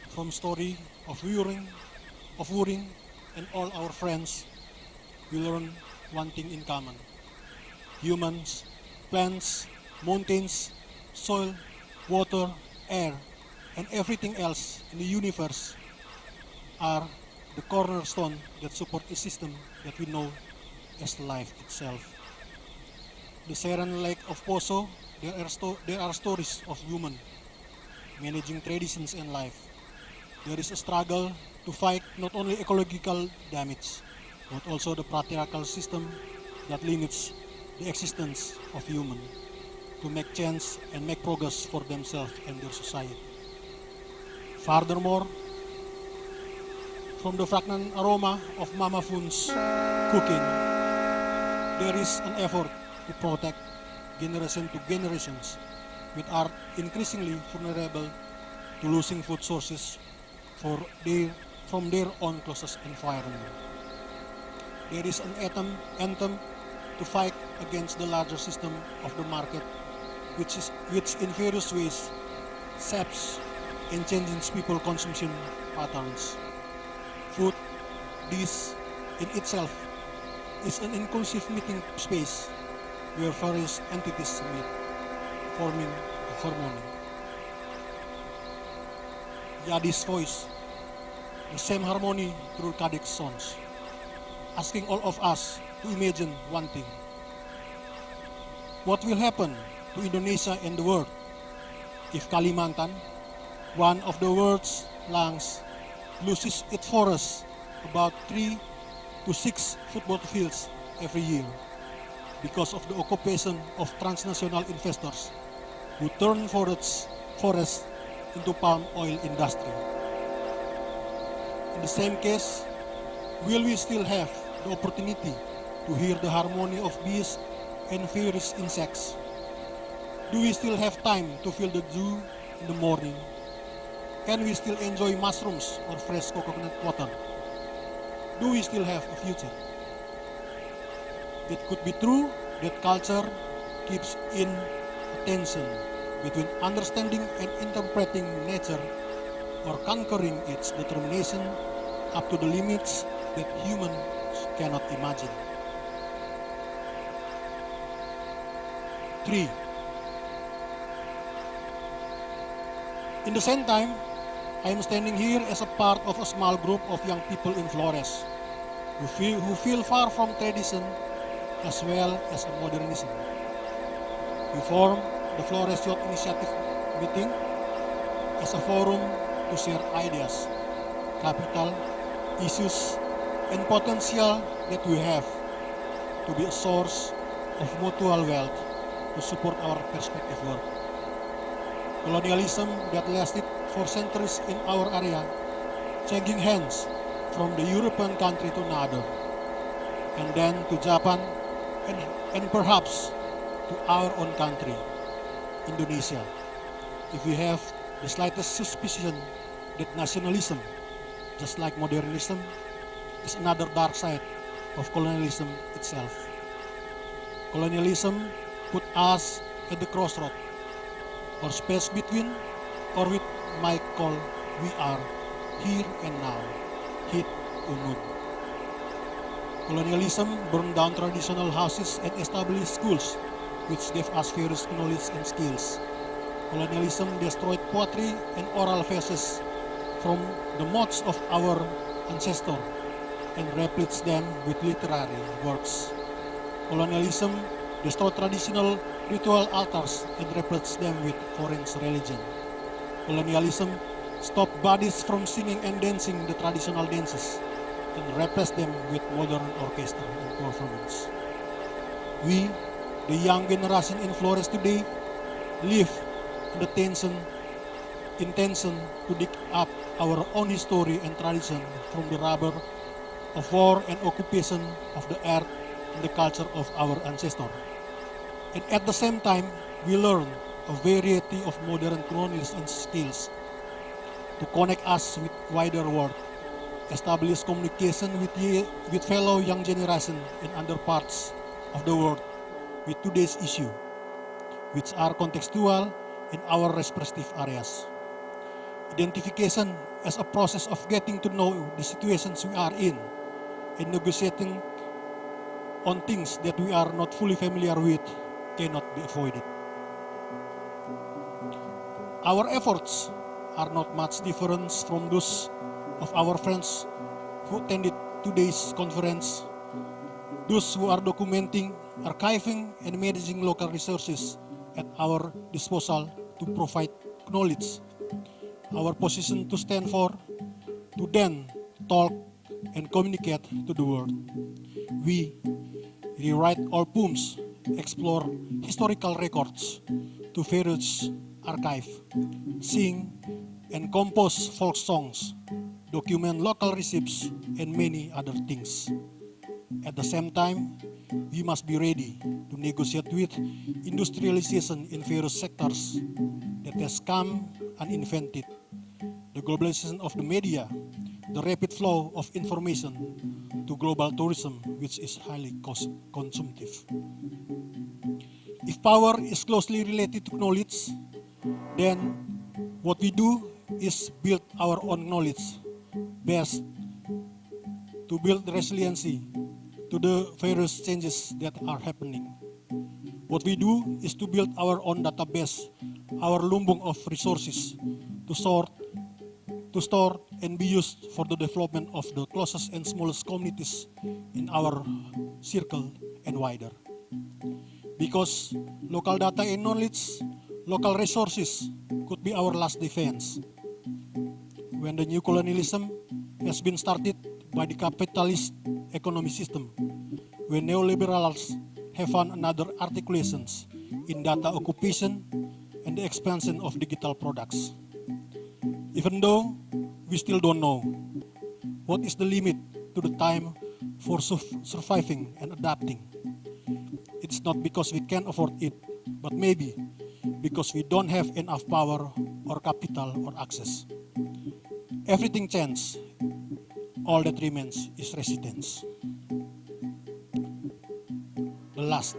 [SPEAKER 2] From story of Wuring and all our friends, we learn one thing in common. Humans, plants, mountains, soil, water, air, and everything else in the universe are the cornerstone that support a system that we know as life itself. The Serene Lake of Poso, there are stories of women managing traditions and life. There is a struggle to fight not only ecological damage, but also the patriarchal system that limits the existence of human to make change and make progress for themselves and their society. Furthermore, from the fragrant aroma of Mama Fun's cooking, there is an effort to protect generation to generations with art increasingly vulnerable to losing food sources from their own closest environment. There is an anthem to fight against the larger system of the market, which in various ways saps and changes people's consumption patterns. Food, this in itself, is an inclusive meeting space where various entities meet, forming a harmony. Yadi's voice, the same harmony through Kadek's songs, asking all of us to imagine one thing. What will happen to Indonesia and the world if Kalimantan, one of the world's lungs, loses its forests about 3 to 6 football fields every year because of the occupation of transnational investors who turn forests into palm oil industry. In the same case, will we still have the opportunity to hear the harmony of bees and various insects? Do we still have time to feel the dew in the morning? Can we still enjoy mushrooms or fresh coconut water? Do we still have a future? It could be true that culture keeps in a tension between understanding and interpreting nature or conquering its determination up to the limits that humans cannot imagine. 3. In the same time, I am standing here as a part of a small group of young people in Flores who feel far from tradition as well as modernism. We formed the Flores Youth Initiative meeting as a forum to share ideas, capital, issues, and potential that we have to be a source of mutual wealth to support our perspective work. Colonialism that lasted for centuries in our area, changing hands from the European country to another, and then to Japan, and perhaps to our own country, Indonesia, if we have the slightest suspicion that nationalism, just like modernism, is another dark side of colonialism itself. Colonialism put us at the crossroad, or space between, or with might call, we are here and now, hit unut. Colonialism burned down traditional houses and established schools, which gave us various knowledge and skills. Colonialism destroyed poetry and oral verses from the mouths of our ancestors and replaced them with literary works. Colonialism destroyed traditional ritual altars and replaced them with foreign religion. Colonialism stopped bodies from singing and dancing the traditional dances and replaced them with modern orchestra and performance. We, the young generation in Flores today, live in the intention to dig up our own history and tradition from the rubble of war and occupation of the earth and the culture of our ancestors. And at the same time, we learn a variety of modern knowledge and skills to connect us with wider world, establish communication with fellow young generation in other parts of the world with today's issue, which are contextual in our respective areas. Identification as a process of getting to know the situations we are in and negotiating on things that we are not fully familiar with cannot be avoided. Our efforts are not much different from those of our friends who attended today's conference, those who are documenting, archiving, and managing local resources at our disposal to provide knowledge, our position to stand for, to then talk and communicate to the world. We rewrite our poems, explore historical records to various archive, sing and compose folk songs, document local recipes, and many other things. At the same time, we must be ready to negotiate with industrialization in various sectors that has come uninvented. The globalization of the media, the rapid flow of information to global tourism, which is highly cost consumptive. If power is closely related to knowledge, then what we do is build our own knowledge base to build resiliency to the various changes that are happening. What we do is to build our own database, our lumbung of resources to store and be used for the development of the closest and smallest communities in our circle and wider. Because local data and knowledge, local resources could be our last defense. When the new colonialism has been started by the capitalist economic system, when neoliberals have found another articulations in data occupation and the expansion of digital products. Even though we still don't know what is the limit to the time for surviving and adapting. It's not because we can't afford it, but maybe because we don't have enough power or capital or access. Everything changes. All that remains is resistance. The last.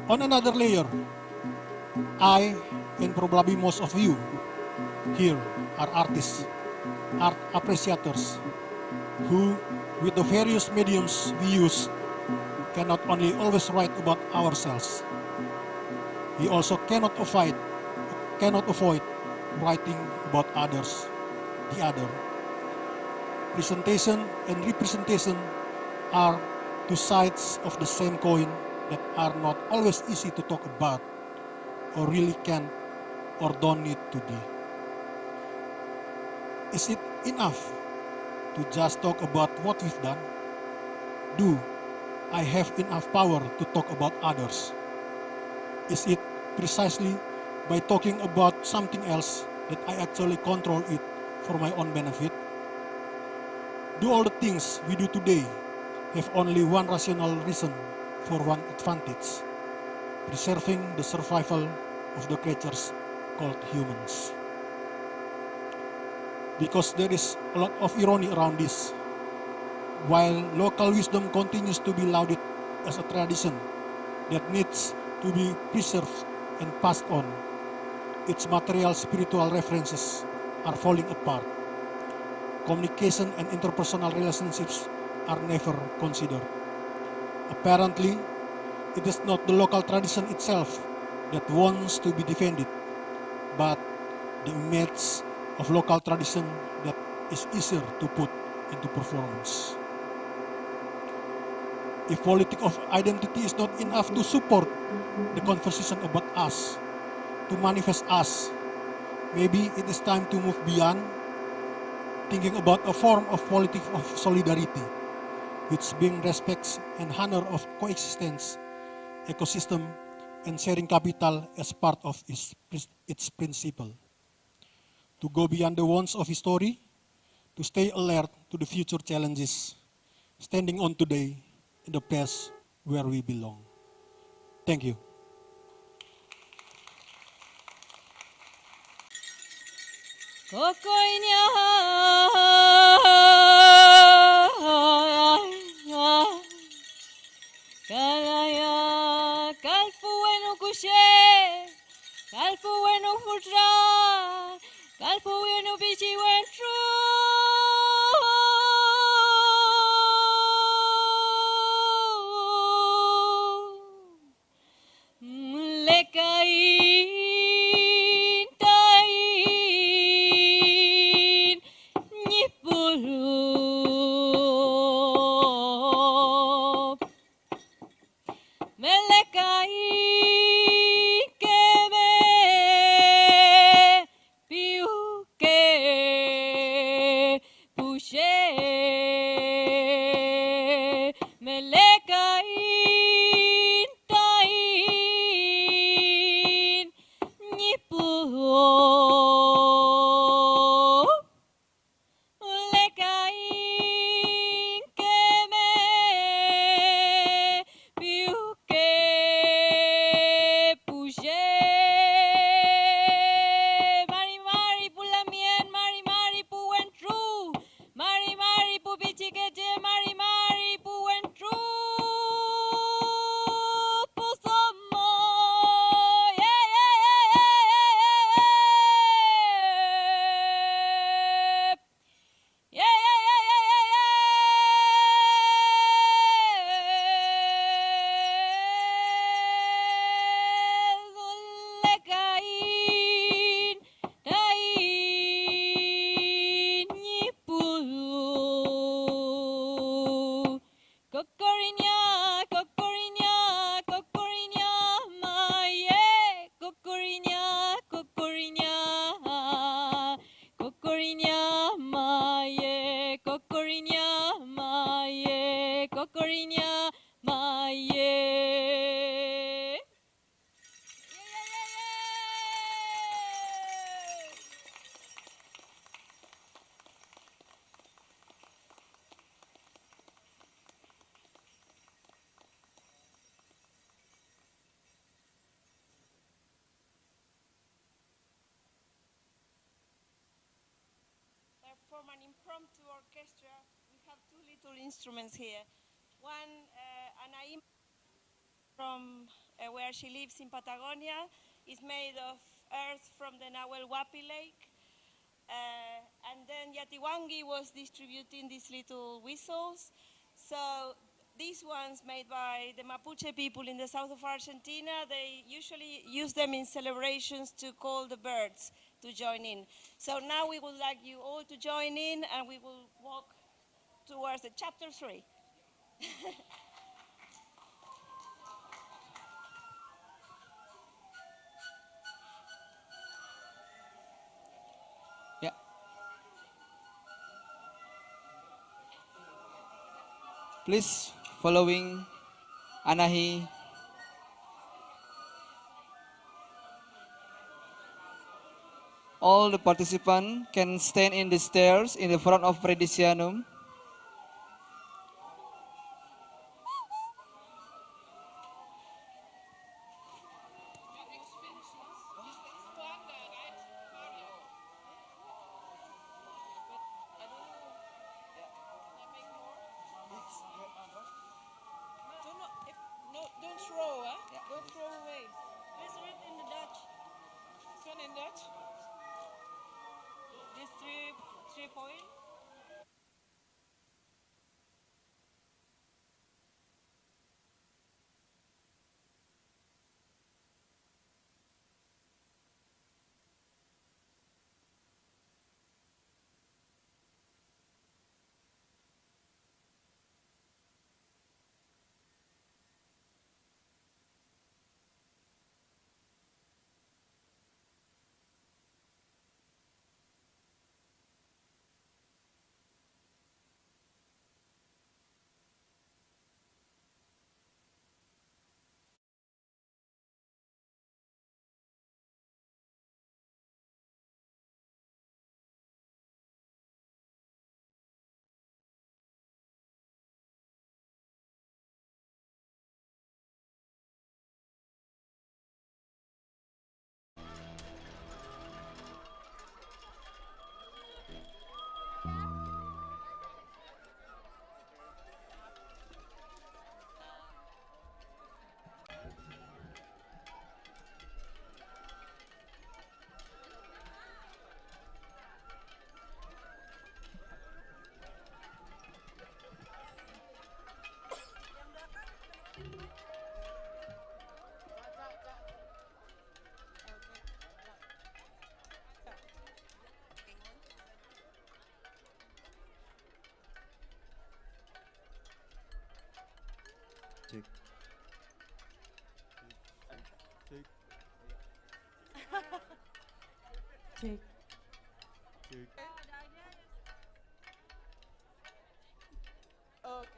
[SPEAKER 2] On another layer, I, and probably most of you here, are artists, art appreciators, who, with the various mediums we use, cannot only always write about ourselves, we also cannot avoid writing about others, the other. Presentation and representation are two sides of the same coin that are not always easy to talk about, or really can or don't need to be. Is it enough to just talk about what we've done? Do I have enough power to talk about others? Is it precisely by talking about something else that I actually control it for my own benefit? Do all the things we do today have only one rational reason for one advantage? Preserving the survival of the creatures called humans. Because there is a lot of irony around this. While local wisdom continues to be lauded as a tradition that needs to be preserved and passed on, its material spiritual references are falling apart. Communication and interpersonal relationships are never considered. Apparently, it is not the local tradition itself that wants to be defended, but the image of local tradition that is easier to put into performance. If politics of identity is not enough to support the conversation about us, to manifest us, maybe it is time to move beyond thinking about a form of politics of solidarity, which brings respect and honor of coexistence, ecosystem, and sharing capital as part of its principle. To go beyond the wants of history, to stay alert to the future challenges, standing on today in the place where we belong. Thank you.
[SPEAKER 8] Nyipulu Cocorinya, maye, cocorinya, maye.
[SPEAKER 11] From an impromptu orchestra, we have two little instruments here. One, Anaim from where she lives in Patagonia, is made of earth from the Nahuel Huapi Lake. And then Jatiwangi was distributing these little whistles. So these ones made by the Mapuche people in the south of Argentina, they usually use them in celebrations to call the birds to join in. So now we would like you all to join in and we will walk towards the chapter 3.
[SPEAKER 17] Yeah. Please following Anahi. All the participants can stand in the stairs in the front of Predicianum.
[SPEAKER 11] Don't throw, huh? Don't throw away. Let's read in the Dutch. This one in Dutch? These three points?
[SPEAKER 18] Check.
[SPEAKER 11] Check.
[SPEAKER 18] Check.
[SPEAKER 11] Okay.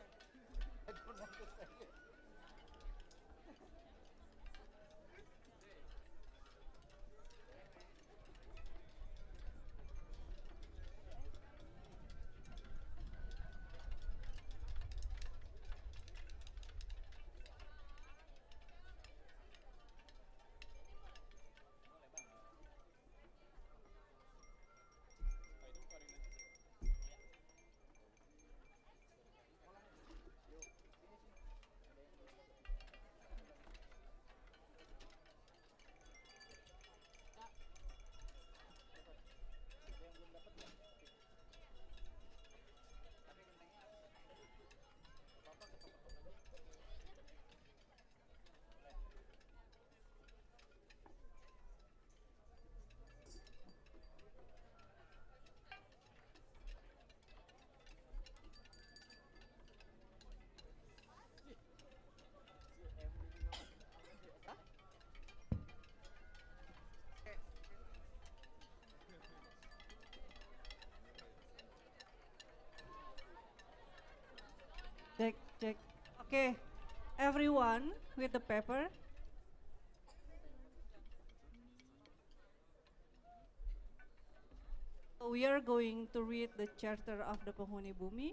[SPEAKER 19] Check, check. Okay, everyone with the paper. So we are going to read the Charter of the Penghuni Bumi.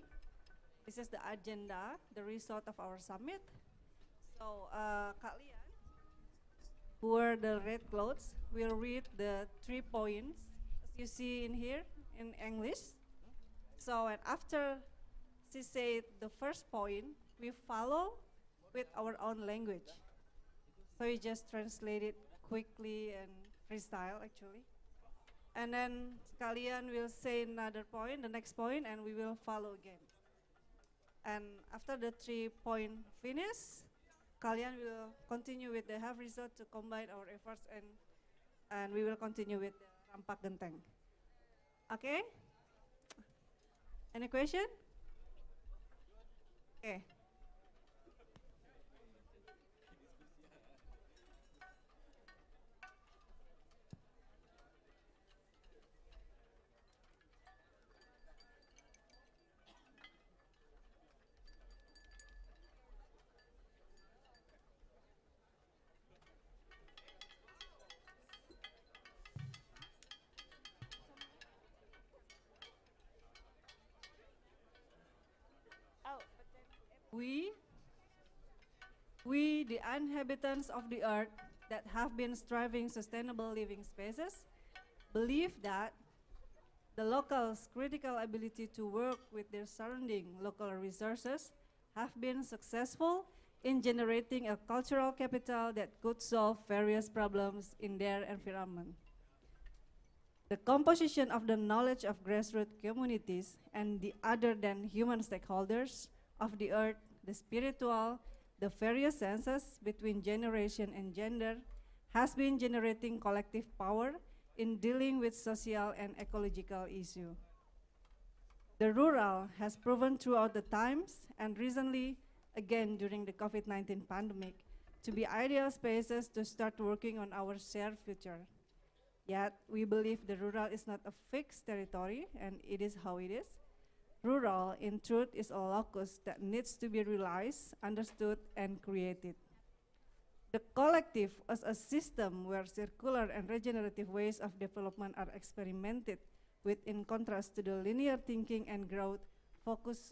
[SPEAKER 19] This is the agenda, the result of our summit. So kalian who wear the red clothes will read the 3 points as you see in here in English. So and after she said the first point, we follow with our own language. So you just translate it quickly and freestyle actually. And then kalian will say another point, the next point, and we will follow again. And after the 3 point finish, kalian will continue with the half result to combine our efforts and we will continue with the rampak genteng. Okay? Any question? Okay. We, the inhabitants of the earth that have been striving sustainable living spaces, believe that the locals' critical ability to work with their surrounding local resources have been successful in generating a cultural capital that could solve various problems in their environment. The composition of the knowledge of grassroots communities and the other than human stakeholders of the earth, the spiritual, the various senses between generation and gender has been generating collective power in dealing with social and ecological issues. The rural has proven throughout the times and recently, again during the COVID-19 pandemic, to be ideal spaces to start working on our shared future. Yet, we believe the rural is not a fixed territory and it is how it is. Rural, in truth, is a locus that needs to be realized, understood, and created. The collective as a system where circular and regenerative ways of development are experimented with in contrast to the linear thinking and growth focus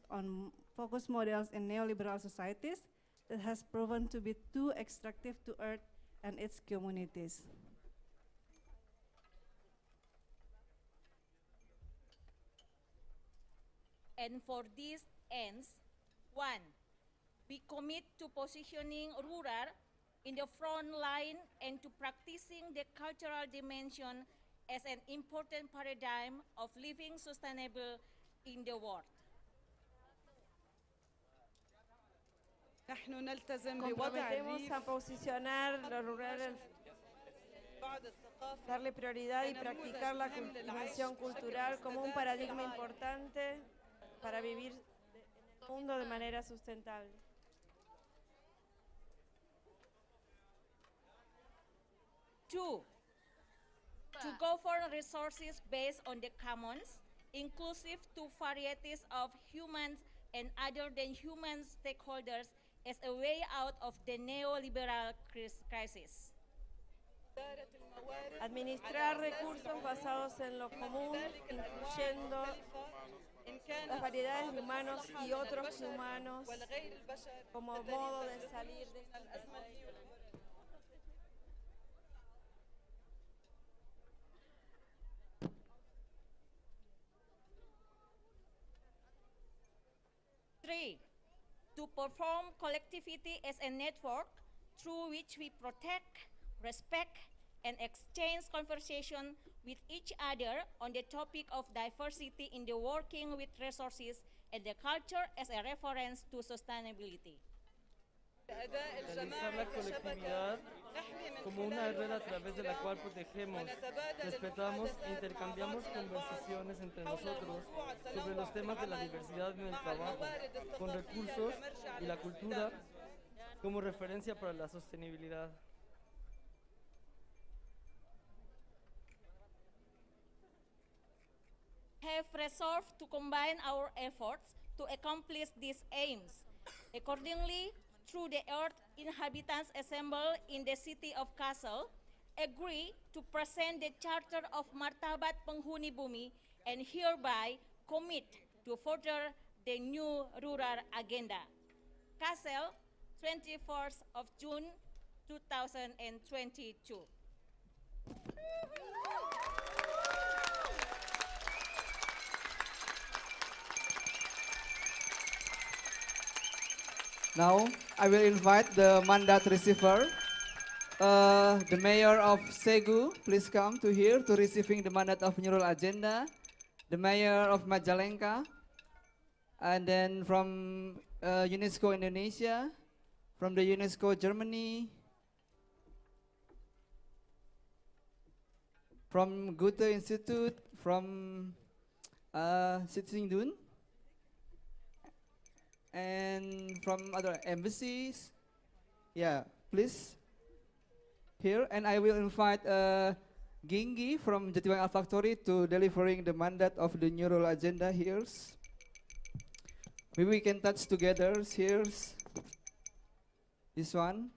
[SPEAKER 19] models in neoliberal societies that has proven to be too extractive to earth and its communities.
[SPEAKER 8] And for these ends, 1, we commit to positioning rural in the front line and to practicing the cultural dimension as an important paradigm of living sustainable in the world.
[SPEAKER 11] Comprometemos a posicionar lo rural, darle prioridad y practicar la dimensión cultural como un paradigma importante para vivir en el mundo de manera sustentable.
[SPEAKER 8] Two, to go for resources based on the commons, inclusive to varieties of humans and other than human stakeholders as a way out of the neoliberal crisis.
[SPEAKER 11] Administrar recursos basados en lo común, incluyendo las variedades de humanos y otros humanos como modo de salir de esta situación.
[SPEAKER 8] Three, to perform collectivity as a network through which we protect, respect, and exchange conversation with each other on the topic of diversity in the working with resources and the culture as a reference to sustainability.
[SPEAKER 20] Realizar la colectividad como una red a través de la cual protegemos, respetamos e intercambiamos conversaciones entre nosotros sobre los temas de la diversidad en el trabajo, con recursos y la cultura como referencia para la sostenibilidad.
[SPEAKER 8] Have resolved to combine our efforts to accomplish these aims Accordingly, through the earth inhabitants assembled in the city of Kassel, agree to present the Charter of Martabat Penghuni Bumi and hereby commit to further the new rural agenda. Kassel, 24th of June, 2022.
[SPEAKER 17] Now, I will invite the mandat receiver, the mayor of Segu, please come to here to receiving the mandat of Neural Agenda, the mayor of Majalengka, and then from UNESCO Indonesia, from the UNESCO Germany, from Goethe Institute, from Sitzingdun, and from other embassies. Yeah, please. Here, and I will invite Gingi from Jatiwangi Factory to delivering the mandate of the neural agenda here. Maybe we can touch together. Here's this one.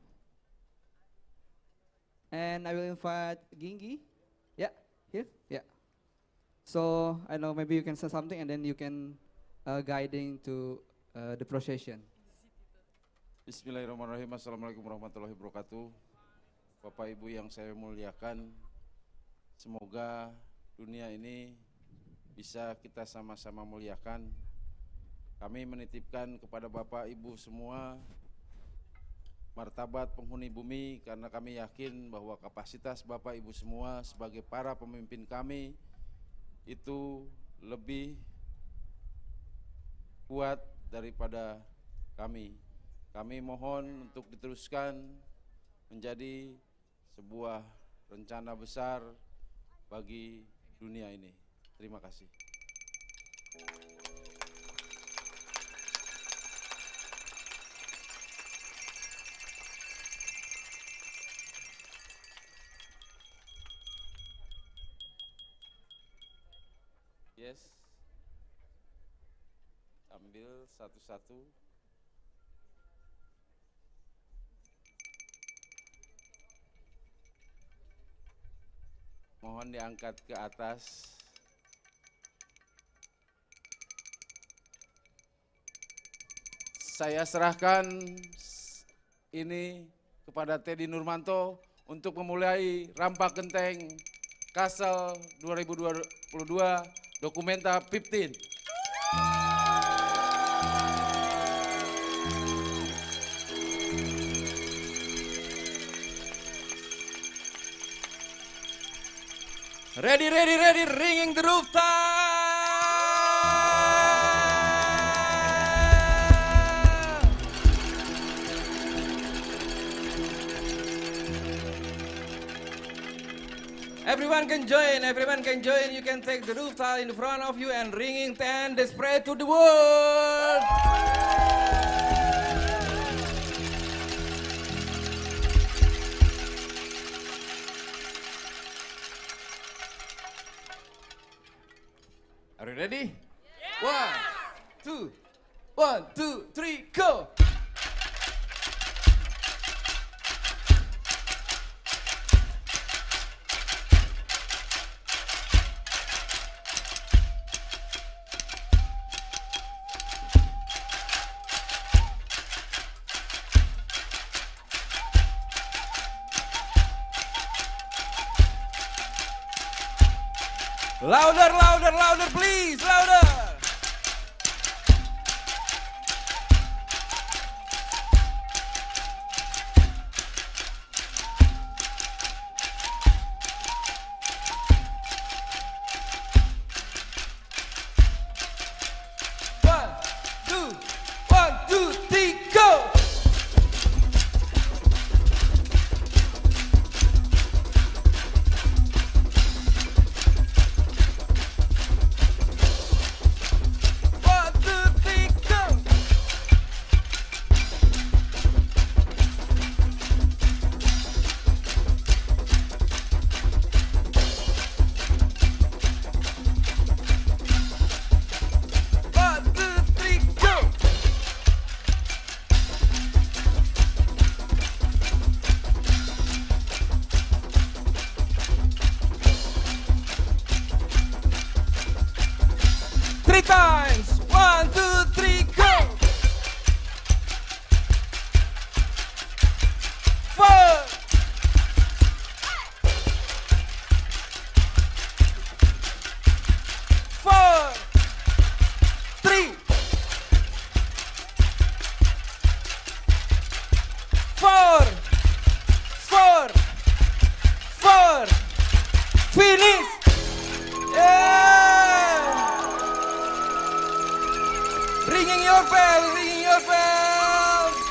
[SPEAKER 17] And I will invite Gingi. Yeah, here, yeah. So, I know maybe you can say something and then you can guiding to the procession.
[SPEAKER 4] Bismillahirrahmanirrahim. Assalamualaikum warahmatullahi wabarakatuh. Bapak Ibu yang saya muliakan, semoga dunia ini bisa kita sama-sama muliakan. Kami menitipkan kepada Bapak Ibu semua martabat penghuni bumi karena kami yakin bahwa kapasitas Bapak Ibu semua sebagai para pemimpin kami itu lebih kuat daripada kami. Kami mohon untuk diteruskan menjadi sebuah rencana besar bagi dunia ini. Terima kasih. Yes. Ambil satu-satu. Mohon diangkat ke atas. Saya serahkan ini kepada Teddy Nurmanto untuk memulai rampak genteng Kassel 2022 Documenta 15. Ready, ready, ready, ringing the rooftop! Everyone can join, you can take the rooftop in front of you and ringing 10, the spread to the world! Are you ready? Yes. 1, 2, 3, go! Louder, louder, louder, please, louder! One, two, three, go!
[SPEAKER 5] bells, ringing your bells.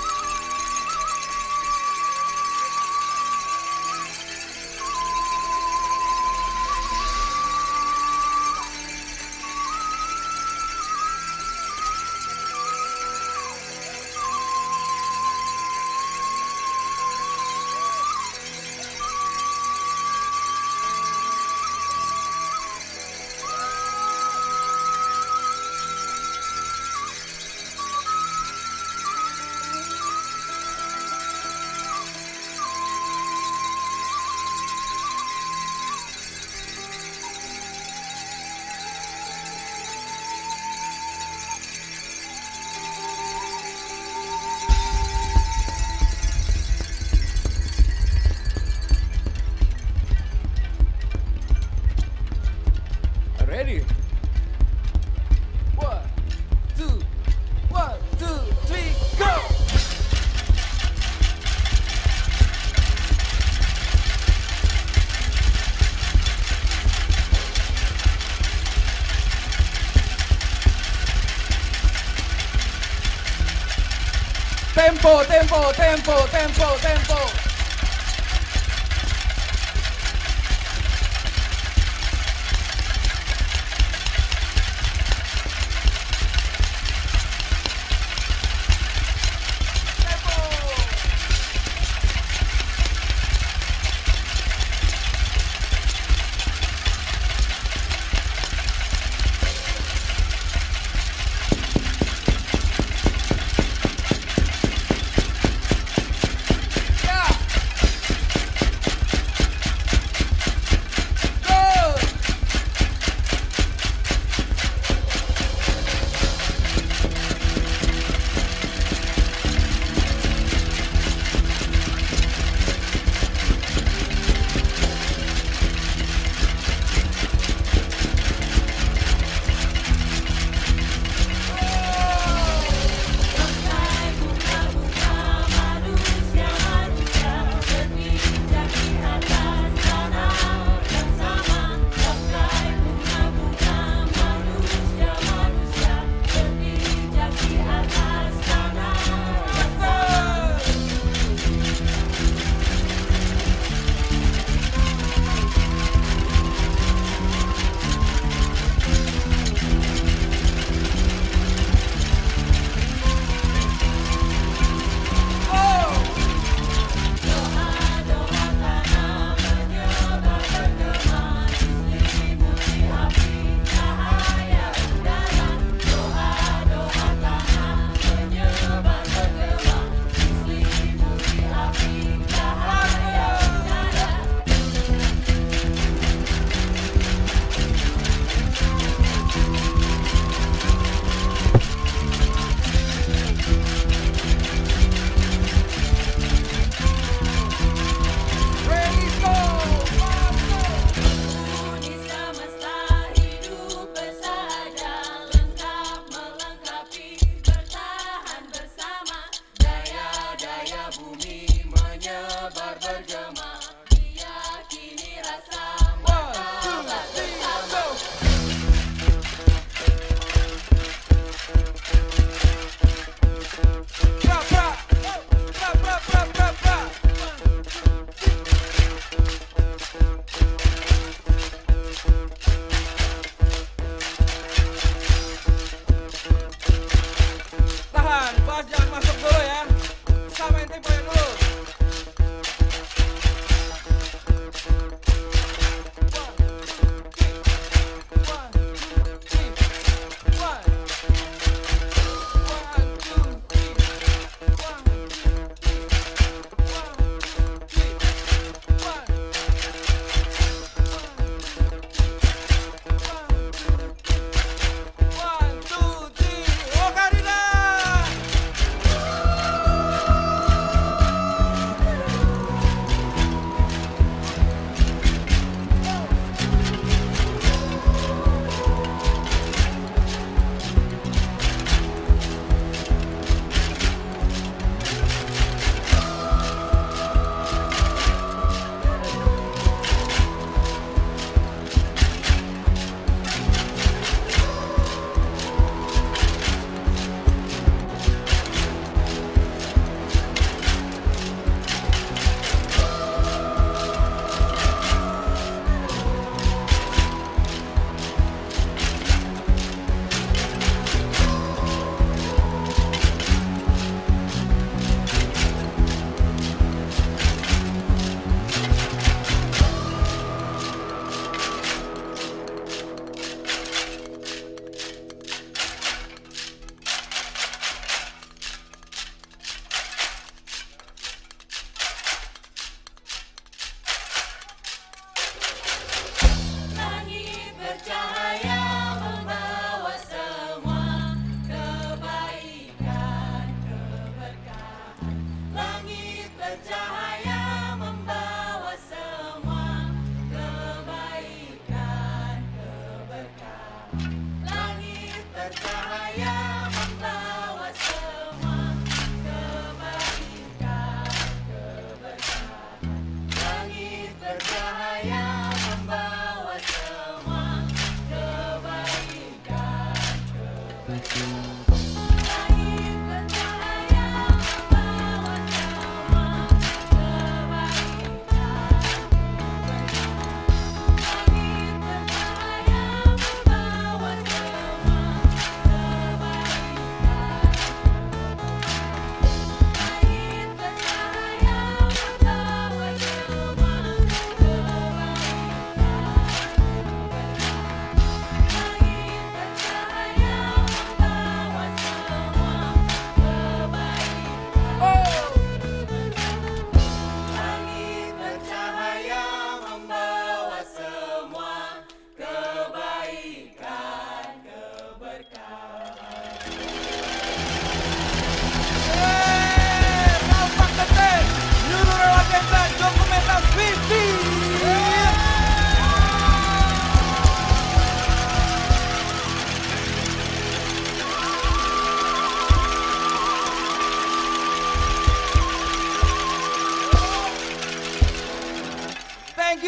[SPEAKER 5] Ready? 1, 2, 1, 2, 3, go! Tempo, tempo, tempo, tempo, tempo.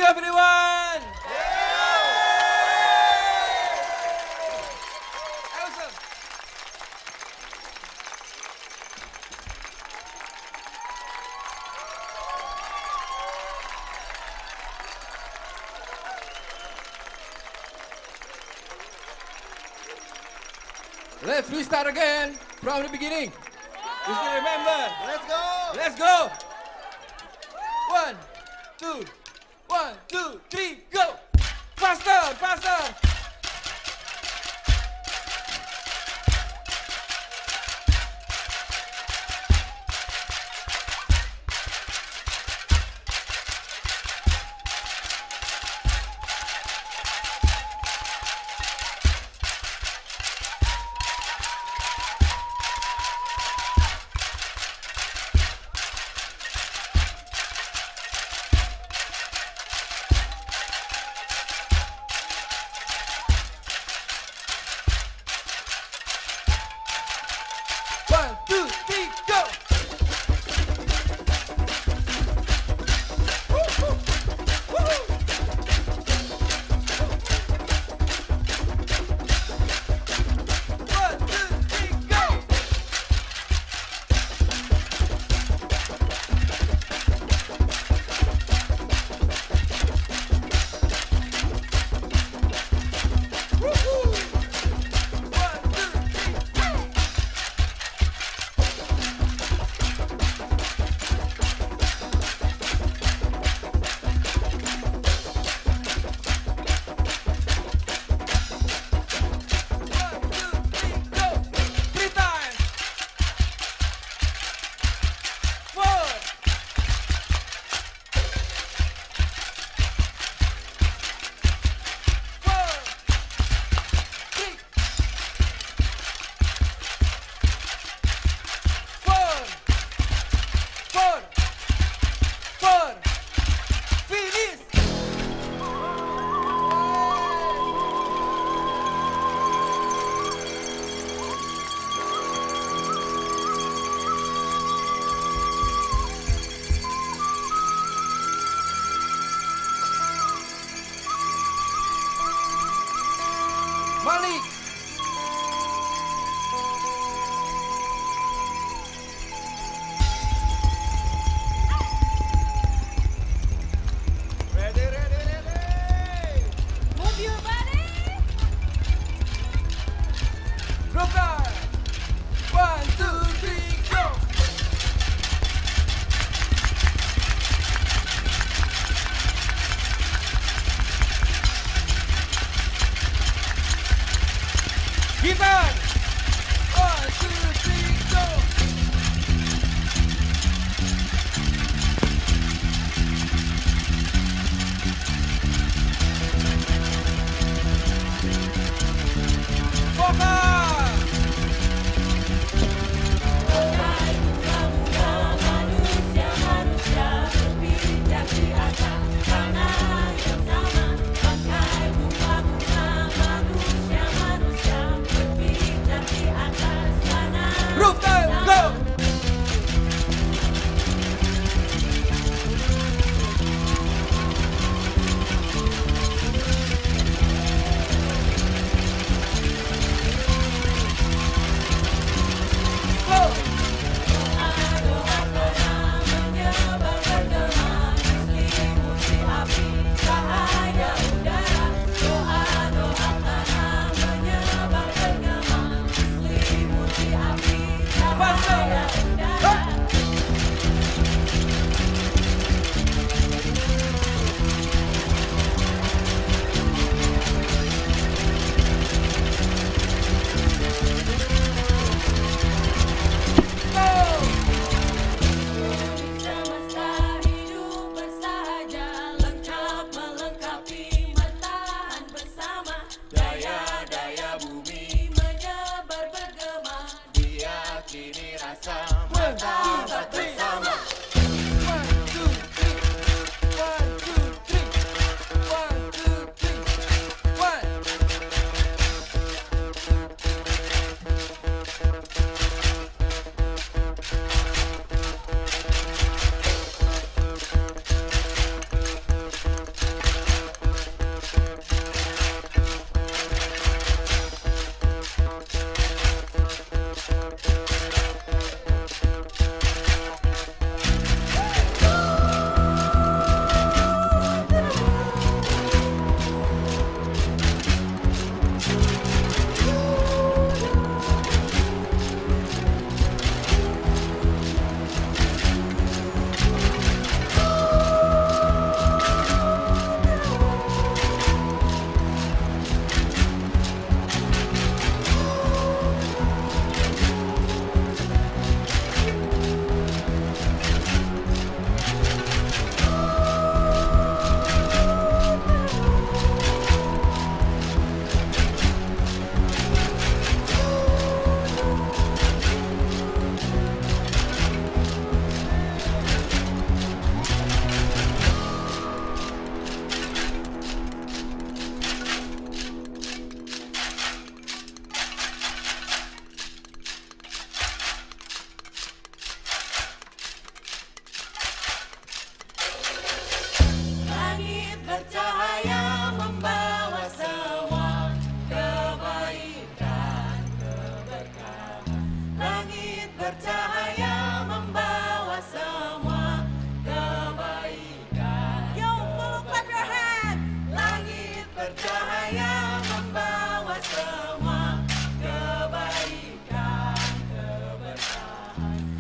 [SPEAKER 5] everyone! Awesome. Let's restart again from the beginning. You still remember? Let's go! Let's go! 1, 2, 1, 2, 3, go! Faster, faster!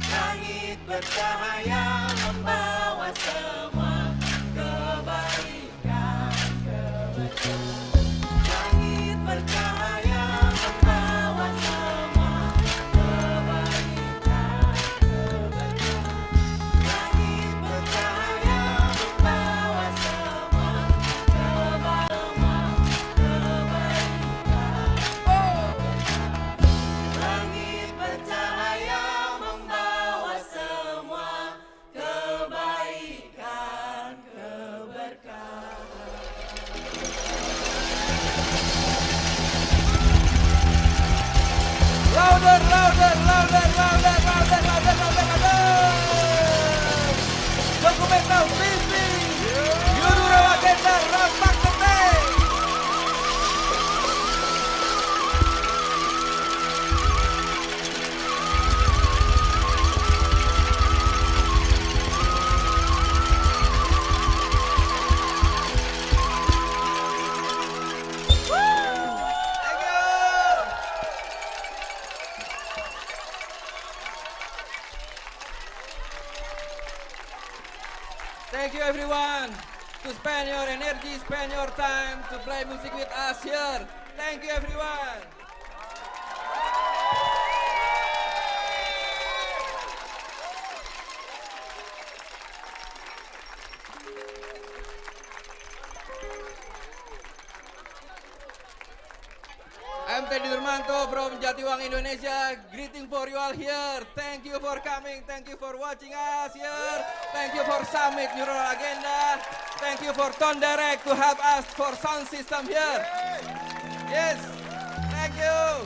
[SPEAKER 5] Langit bercahaya membawa semua kebaikan, keberkahan. Langit bercahaya membawa semua kebaikan, keberkahan. Langit bercahaya membawa semua kebaikan, kebaikan. Oh! Langit bercahaya membawa semua kebaikan, keberkahan. Louder, louder, louder, louder, louder, louder, louder, louder. Documenta Vivi, Yurura Agenda, Rampak Teteh. Thank you everyone to spend your energy, spend your time to play music with us here. Thank you everyone. I'm Teddy Dermanto from Jatiwangi, Indonesia. Greeting for you all here. Thank you for coming. Thank you for watching us here. Thank you for Summit Neural Agenda. Thank you for Tone Direct to help us for sound system here. Yes. Thank you.